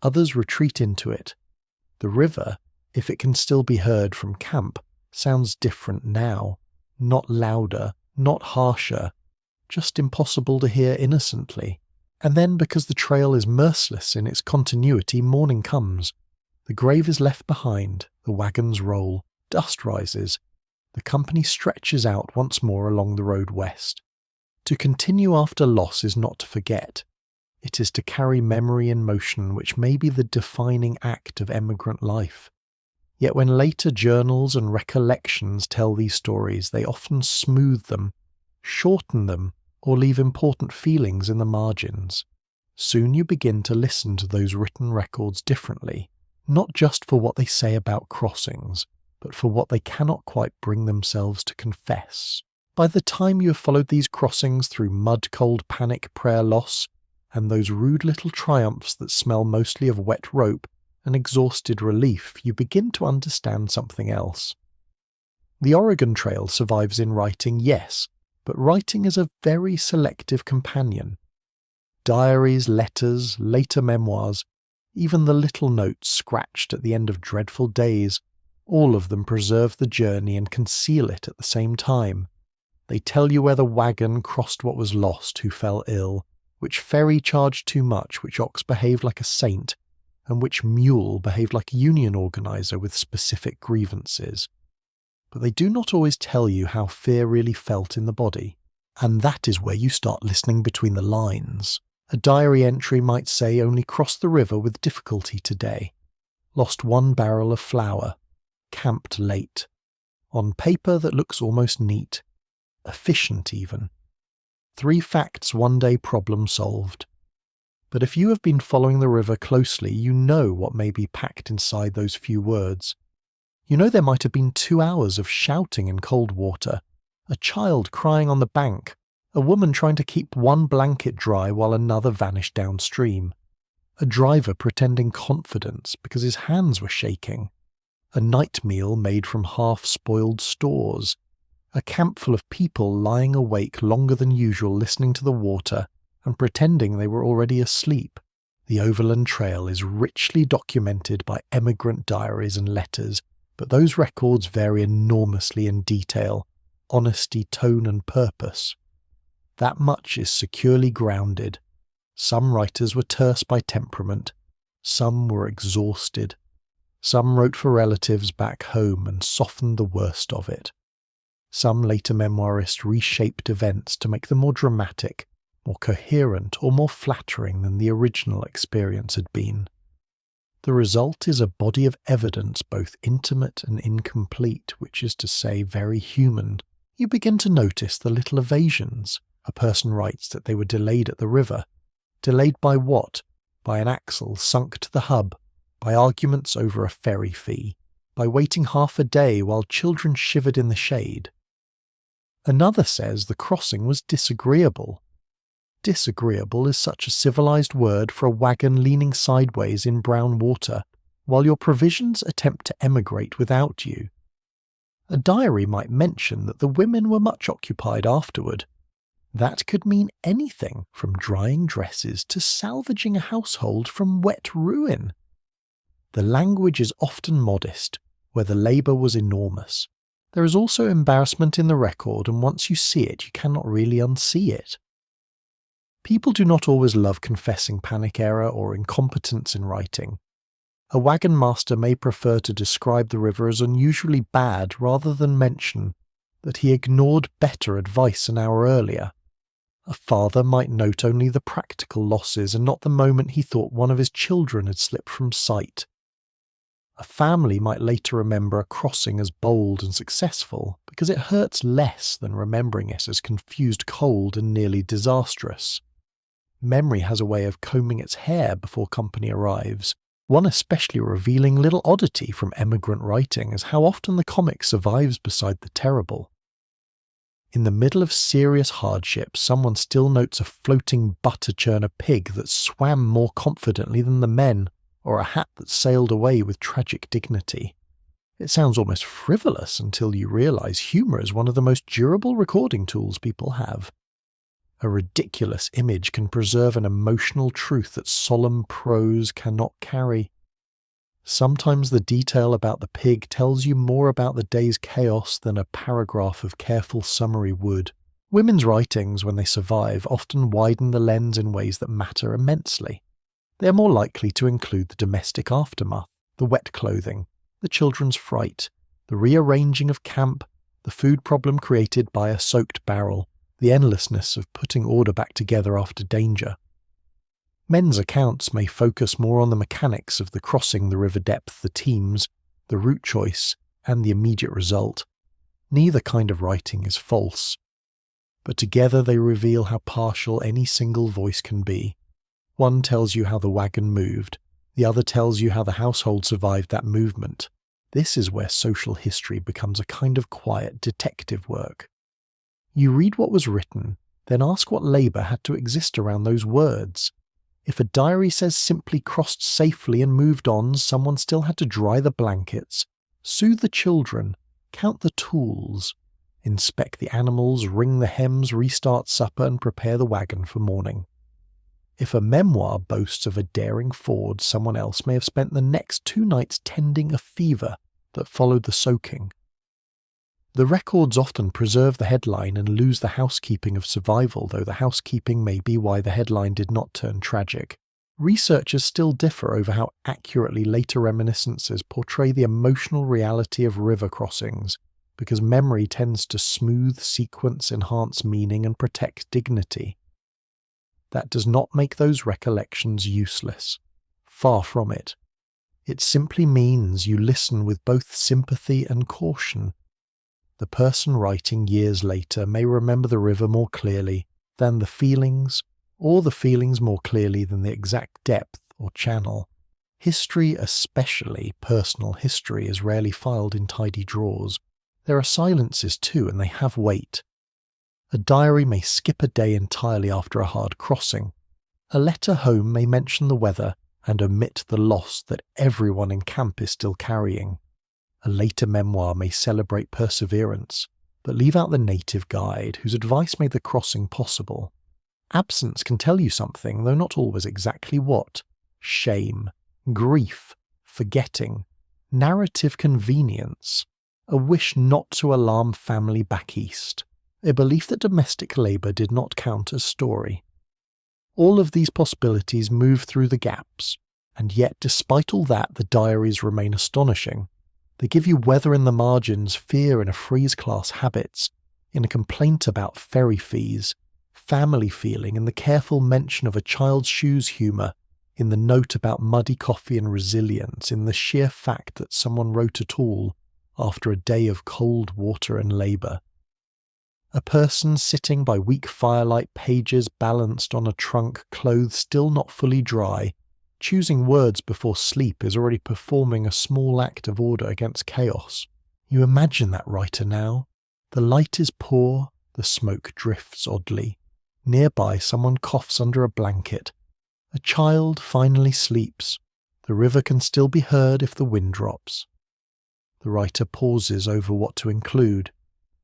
Others retreat into it. The river, if it can still be heard from camp, sounds different now. Not louder, not harsher, just impossible to hear innocently. And then, because the trail is merciless in its continuity, morning comes. The grave is left behind, the wagons roll, dust rises. The company stretches out once more along the road west. To continue after loss is not to forget. It is to carry memory in motion, which may be the defining act of emigrant life. Yet when later journals and recollections tell these stories, they often smooth them, shorten them, or leave important feelings in the margins. Soon you begin to listen to those written records differently, not just for what they say about crossings, but for what they cannot quite bring themselves to confess. By the time you have followed these crossings through mud-cold panic prayer loss, and those rude little triumphs that smell mostly of wet rope and exhausted relief, you begin to understand something else. The Oregon Trail survives in writing, yes, but writing is a very selective companion. Diaries, letters, later memoirs, even the little notes scratched at the end of dreadful days, all of them preserve the journey and conceal it at the same time. They tell you where the wagon crossed what was lost, who fell ill, which ferry charged too much, which ox behaved like a saint, and which mule behaved like a union organizer with specific grievances. But they do not always tell you how fear really felt in the body, and that is where you start listening between the lines. A diary entry might say only crossed the river with difficulty today, lost 1 barrel of flour, camped late, on paper that looks almost neat, efficient even. 3 facts, 1 day problem solved. But if you have been following the river closely, you know what may be packed inside those few words. You know there might have been 2 hours of shouting in cold water, a child crying on the bank, a woman trying to keep 1 blanket dry while another vanished downstream, a driver pretending confidence because his hands were shaking, a night meal made from half-spoiled stores, a camp full of people lying awake longer than usual listening to the water and pretending they were already asleep. The Overland Trail is richly documented by emigrant diaries and letters, but those records vary enormously in detail, honesty, tone and purpose. That much is securely grounded. Some writers were terse by temperament, some were exhausted, some wrote for relatives back home and softened the worst of it. Some later memoirists reshaped events to make them more dramatic, more coherent, or more flattering than the original experience had been. The result is a body of evidence both intimate and incomplete, which is to say very human. You begin to notice the little evasions. A person writes that they were delayed at the river. Delayed by what? By an axle sunk to the hub, by arguments over a ferry fee, by waiting half a day while children shivered in the shade. Another says the crossing was disagreeable. Disagreeable is such a civilized word for a wagon leaning sideways in brown water, while your provisions attempt to emigrate without you. A diary might mention that the women were much occupied afterward. That could mean anything from drying dresses to salvaging a household from wet ruin. The language is often modest, where the labour was enormous. There is also embarrassment in the record, and once you see it, you cannot really unsee it. People do not always love confessing panic error or incompetence in writing. A wagon master may prefer to describe the river as unusually bad rather than mention that he ignored better advice an hour earlier. A father might note only the practical losses and not the moment he thought one of his children had slipped from sight. A family might later remember a crossing as bold and successful because it hurts less than remembering it as confused, cold, and nearly disastrous. Memory has a way of combing its hair before company arrives. One especially revealing little oddity from emigrant writing is how often the comic survives beside the terrible. In the middle of serious hardship, someone still notes a floating butter churner pig that swam more confidently than the men, or a hat that sailed away with tragic dignity. It sounds almost frivolous until you realise humour is one of the most durable recording tools people have. A ridiculous image can preserve an emotional truth that solemn prose cannot carry. Sometimes the detail about the pig tells you more about the day's chaos than a paragraph of careful summary would. Women's writings, when they survive, often widen the lens in ways that matter immensely. They are more likely to include the domestic aftermath, the wet clothing, the children's fright, the rearranging of camp, the food problem created by a soaked barrel, the endlessness of putting order back together after danger. Men's accounts may focus more on the mechanics of the crossing the river depth, the teams, the route choice, and the immediate result. Neither kind of writing is false, but together they reveal how partial any single voice can be. One tells you how the wagon moved, the other tells you how the household survived that movement. This is where social history becomes a kind of quiet detective work. You read what was written, then ask what labour had to exist around those words. If a diary says simply crossed safely and moved on, someone still had to dry the blankets, soothe the children, count the tools, inspect the animals, wring the hems, restart supper, and prepare the wagon for morning. If a memoir boasts of a daring ford, someone else may have spent the next 2 nights tending a fever that followed the soaking. The records often preserve the headline and lose the housekeeping of survival, though the housekeeping may be why the headline did not turn tragic. Researchers still differ over how accurately later reminiscences portray the emotional reality of river crossings, because memory tends to smooth sequence, enhance meaning, and protect dignity. That does not make those recollections useless. Far from it. It simply means you listen with both sympathy and caution. The person writing years later may remember the river more clearly than the feelings, or the feelings more clearly than the exact depth or channel. History, especially personal history, is rarely filed in tidy drawers. There are silences too, and they have weight. A diary may skip a day entirely after a hard crossing. A letter home may mention the weather and omit the loss that everyone in camp is still carrying. A later memoir may celebrate perseverance, but leave out the native guide whose advice made the crossing possible. Absence can tell you something, though not always exactly what. Shame, grief, forgetting, narrative convenience, a wish not to alarm family back east, a belief that domestic labour did not count as story. All of these possibilities move through the gaps, and yet despite all that the diaries remain astonishing. They give you weather in the margins, fear in a freeze-class habits, in a complaint about ferry fees, family feeling in the careful mention of a child's shoes humour, in the note about muddy coffee and resilience, in the sheer fact that someone wrote at all after a day of cold water and labour. A person sitting by weak firelight, pages balanced on a trunk, clothes still not fully dry, choosing words before sleep is already performing a small act of order against chaos. You imagine that writer now. The light is poor, the smoke drifts oddly. Nearby someone coughs under a blanket. A child finally sleeps. The river can still be heard if the wind drops. The writer pauses over what to include.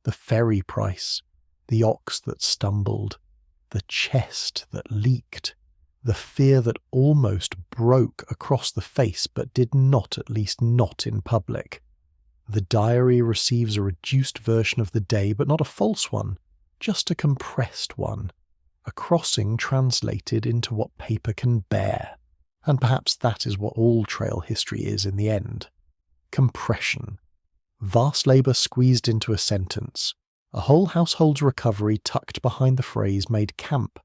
The ferry price, the ox that stumbled, the chest that leaked, the fear that almost broke across the face but did not, at least not in public. The diary receives a reduced version of the day, but not a false one, just a compressed one, a crossing translated into what paper can bear. And perhaps that is what all trail history is in the end. Compression. Vast labour squeezed into a sentence. A whole household's recovery tucked behind the phrase made camp.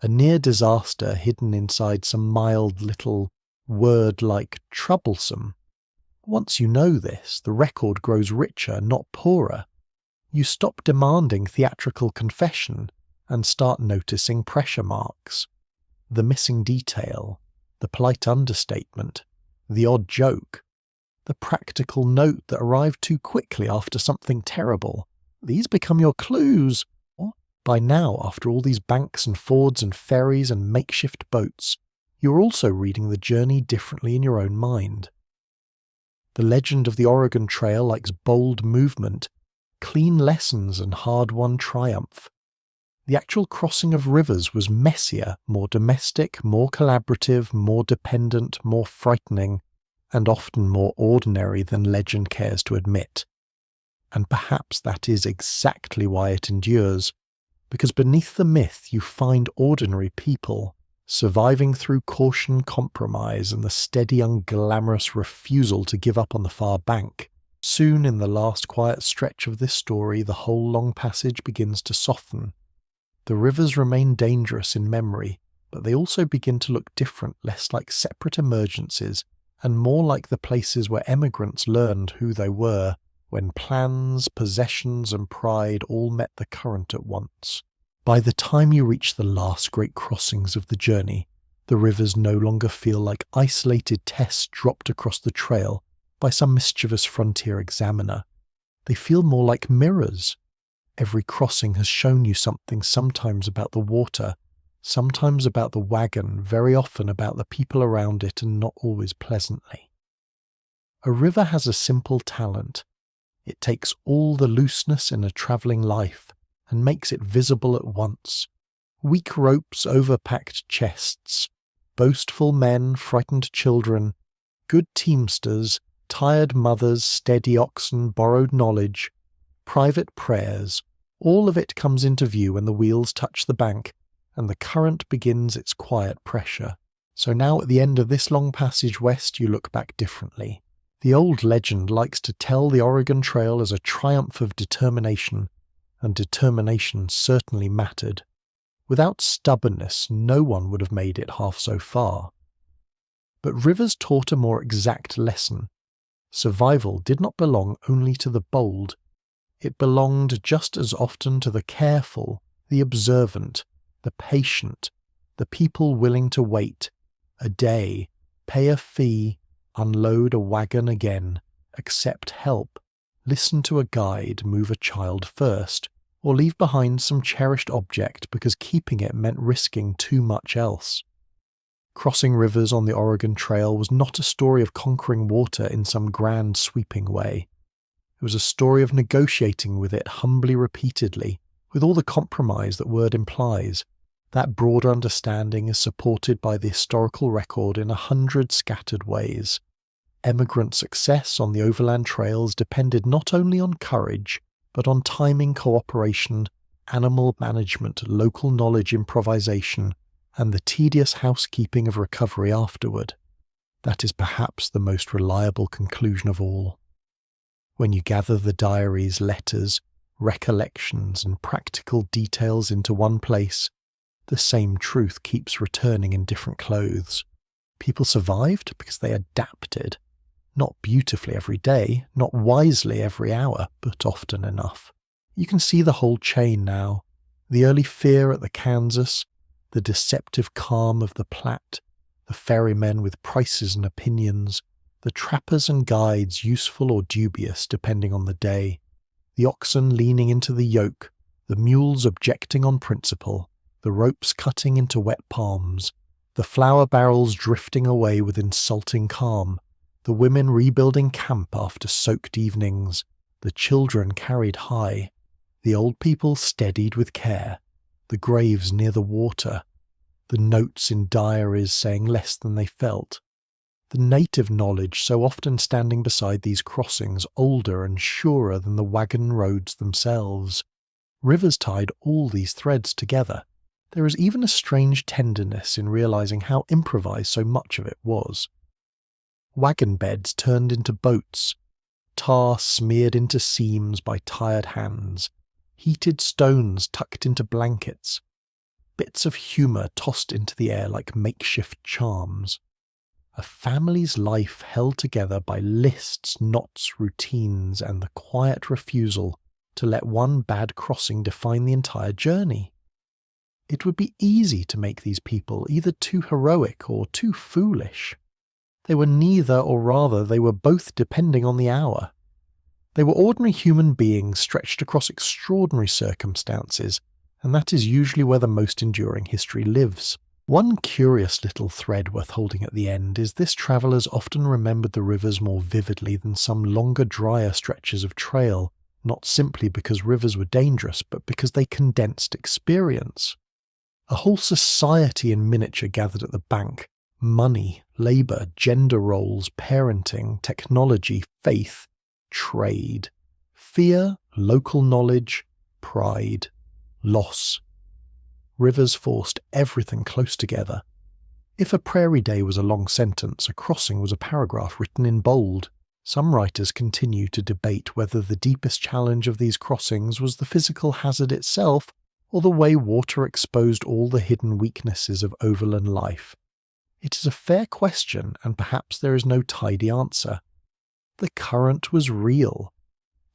A near disaster hidden inside some mild little word like troublesome. Once you know this, the record grows richer, not poorer. You stop demanding theatrical confession and start noticing pressure marks. The missing detail, the polite understatement, the odd joke, the practical note that arrived too quickly after something terrible. These become your clues. By now, after all these banks and fords and ferries and makeshift boats, you're also reading the journey differently in your own mind. The legend of the Oregon Trail likes bold movement, clean lessons and hard-won triumph. The actual crossing of rivers was messier, more domestic, more collaborative, more dependent, more frightening, and often more ordinary than legend cares to admit. And perhaps that is exactly why it endures, because beneath the myth you find ordinary people, surviving through caution, compromise, and the steady, unglamorous refusal to give up on the far bank. Soon, in the last quiet stretch of this story, the whole long passage begins to soften. The rivers remain dangerous in memory, but they also begin to look different, less like separate emergencies, and more like the places where emigrants learned who they were, when plans, possessions, and pride all met the current at once. By the time you reach the last great crossings of the journey, the rivers no longer feel like isolated tests dropped across the trail by some mischievous frontier examiner. They feel more like mirrors. Every crossing has shown you something, sometimes about the water, sometimes about the wagon, very often about the people around it, and not always pleasantly. A river has a simple talent. It takes all the looseness in a travelling life and makes it visible at once. Weak ropes, overpacked chests, boastful men, frightened children, good teamsters, tired mothers, steady oxen, borrowed knowledge, private prayers, all of it comes into view when the wheels touch the bank and the current begins its quiet pressure. So now at the end of this long passage west you look back differently. The old legend likes to tell the Oregon Trail as a triumph of determination, and determination certainly mattered. Without stubbornness, no one would have made it half so far. But rivers taught a more exact lesson. Survival did not belong only to the bold. It belonged just as often to the careful, the observant, the patient, the people willing to wait a day, pay a fee, unload a wagon again, accept help, listen to a guide, move a child first, or leave behind some cherished object because keeping it meant risking too much else. Crossing rivers on the Oregon Trail was not a story of conquering water in some grand sweeping way. It was a story of negotiating with it humbly repeatedly, with all the compromise that word implies. That broader understanding is supported by the historical record in 100 scattered ways. Emigrant success on the overland trails depended not only on courage, but on timing, cooperation, animal management, local knowledge, improvisation, and the tedious housekeeping of recovery afterward. That is perhaps the most reliable conclusion of all. When you gather the diaries, letters, recollections, and practical details into one place, the same truth keeps returning in different clothes. People survived because they adapted. Not beautifully every day, not wisely every hour, but often enough. You can see the whole chain now. The early fear at the Kansas, the deceptive calm of the Platte, the ferrymen with prices and opinions, the trappers and guides useful or dubious depending on the day, the oxen leaning into the yoke, the mules objecting on principle, the ropes cutting into wet palms, the flour barrels drifting away with insulting calm, the women rebuilding camp after soaked evenings, the children carried high, the old people steadied with care, the graves near the water, the notes in diaries saying less than they felt, the native knowledge so often standing beside these crossings older and surer than the wagon roads themselves. Rivers tied all these threads together. There is even a strange tenderness in realizing how improvised so much of it was. Wagon beds turned into boats, tar smeared into seams by tired hands, heated stones tucked into blankets, bits of humour tossed into the air like makeshift charms. a family's life held together by lists, knots, routines, and the quiet refusal to let one bad crossing define the entire journey. It would be easy to make these people either too heroic or too foolish. They were neither, or rather, they were both depending on the hour. They were ordinary human beings stretched across extraordinary circumstances, and that is usually where the most enduring history lives. One curious little thread worth holding at the end is this travellers often remembered the rivers more vividly than some longer, drier stretches of trail, not simply because rivers were dangerous, but because they condensed experience. A whole society in miniature gathered at the bank. Money, labour, gender roles, parenting, technology, faith, trade, fear, local knowledge, pride, loss. Rivers forced everything close together. If a prairie day was a long sentence, a crossing was a paragraph written in bold. Some writers continue to debate whether the deepest challenge of these crossings was the physical hazard itself or the way water exposed all the hidden weaknesses of overland life. It is a fair question, and perhaps there is no tidy answer. The current was real.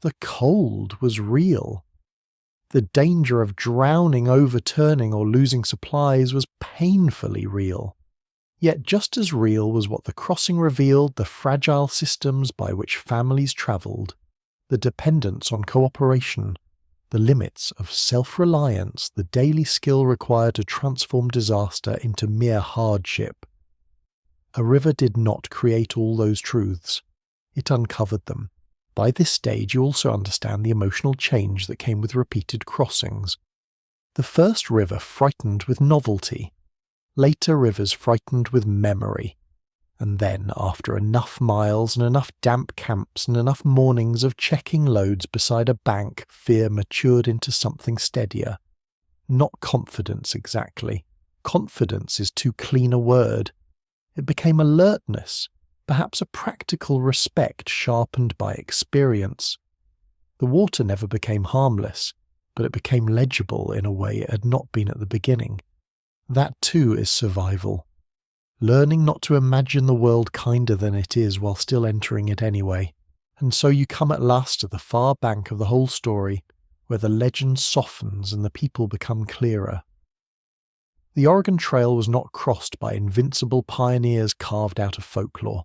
The cold was real. The danger of drowning, overturning, or losing supplies was painfully real. Yet just as real was what the crossing revealed: the fragile systems by which families travelled, the dependence on cooperation, the limits of self-reliance, the daily skill required to transform disaster into mere hardship. A river did not create all those truths. It uncovered them. By this stage you also understand the emotional change that came with repeated crossings. The first river frightened with novelty. Later rivers frightened with memory. And then, after enough miles and enough damp camps and enough mornings of checking loads beside a bank, fear matured into something steadier. Not confidence exactly. Confidence is too clean a word. It became alertness, perhaps a practical respect sharpened by experience. The water never became harmless, but it became legible in a way it had not been at the beginning. That too is survival. Learning not to imagine the world kinder than it is while still entering it anyway. And so you come at last to the far bank of the whole story, where the legend softens and the people become clearer. The Oregon Trail was not crossed by invincible pioneers carved out of folklore.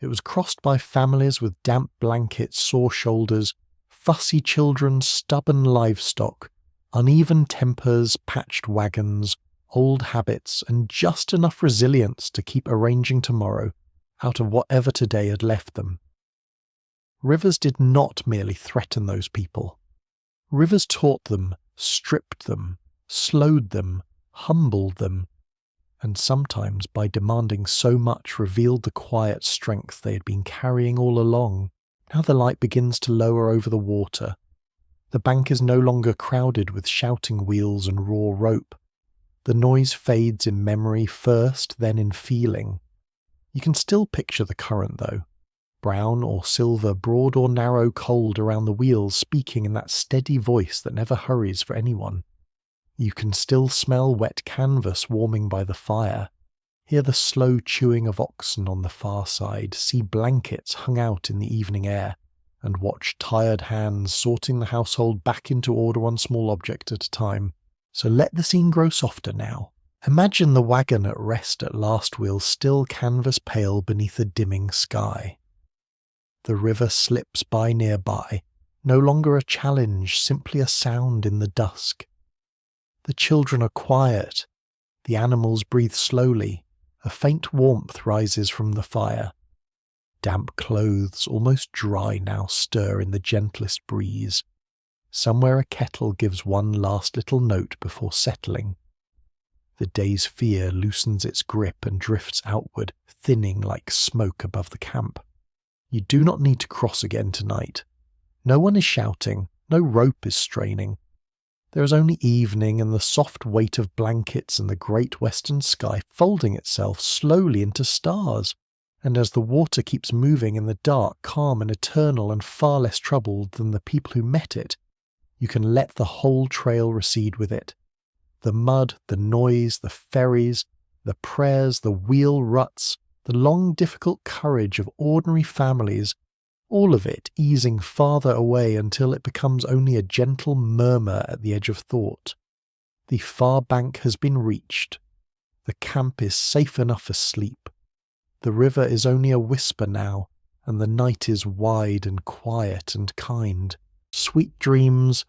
It was crossed by families with damp blankets, sore shoulders, fussy children, stubborn livestock, uneven tempers, patched wagons, old habits, and just enough resilience to keep arranging tomorrow out of whatever today had left them. Rivers did not merely threaten those people. Rivers taught them, stripped them, slowed them, humbled them, and sometimes by demanding so much revealed the quiet strength they had been carrying all along. Now the light begins to lower over the water. The bank is no longer crowded with shouting wheels and raw rope. The noise fades in memory first, then in feeling. You can still picture the current though. Brown or silver, broad or narrow, cold around the wheels, speaking in that steady voice that never hurries for anyone. You can still smell wet canvas warming by the fire, hear the slow chewing of oxen on the far side, see blankets hung out in the evening air, and watch tired hands sorting the household back into order one small object at a time. So let the scene grow softer now. Imagine the wagon at rest at last wheel, still canvas pale beneath a dimming sky. The river slips by nearby, no longer a challenge, simply a sound in the dusk. The children are quiet. The animals breathe slowly. A faint warmth rises from the fire. Damp clothes, almost dry now, stir in the gentlest breeze. Somewhere a kettle gives one last little note before settling. The day's fear loosens its grip and drifts outward, thinning like smoke above the camp. You do not need to cross again tonight. No one is shouting, no rope is straining. There is only evening and the soft weight of blankets and the great western sky folding itself slowly into stars. And as the water keeps moving in the dark, calm and eternal and far less troubled than the people who met it, you can let the whole trail recede with it. The mud, the noise, the ferries, the prayers, the wheel ruts, the long difficult courage of ordinary families, all of it easing farther away until it becomes only a gentle murmur at the edge of thought. The far bank has been reached. The camp is safe enough for sleep. The river is only a whisper now, and the night is wide and quiet and kind. Sweet dreams,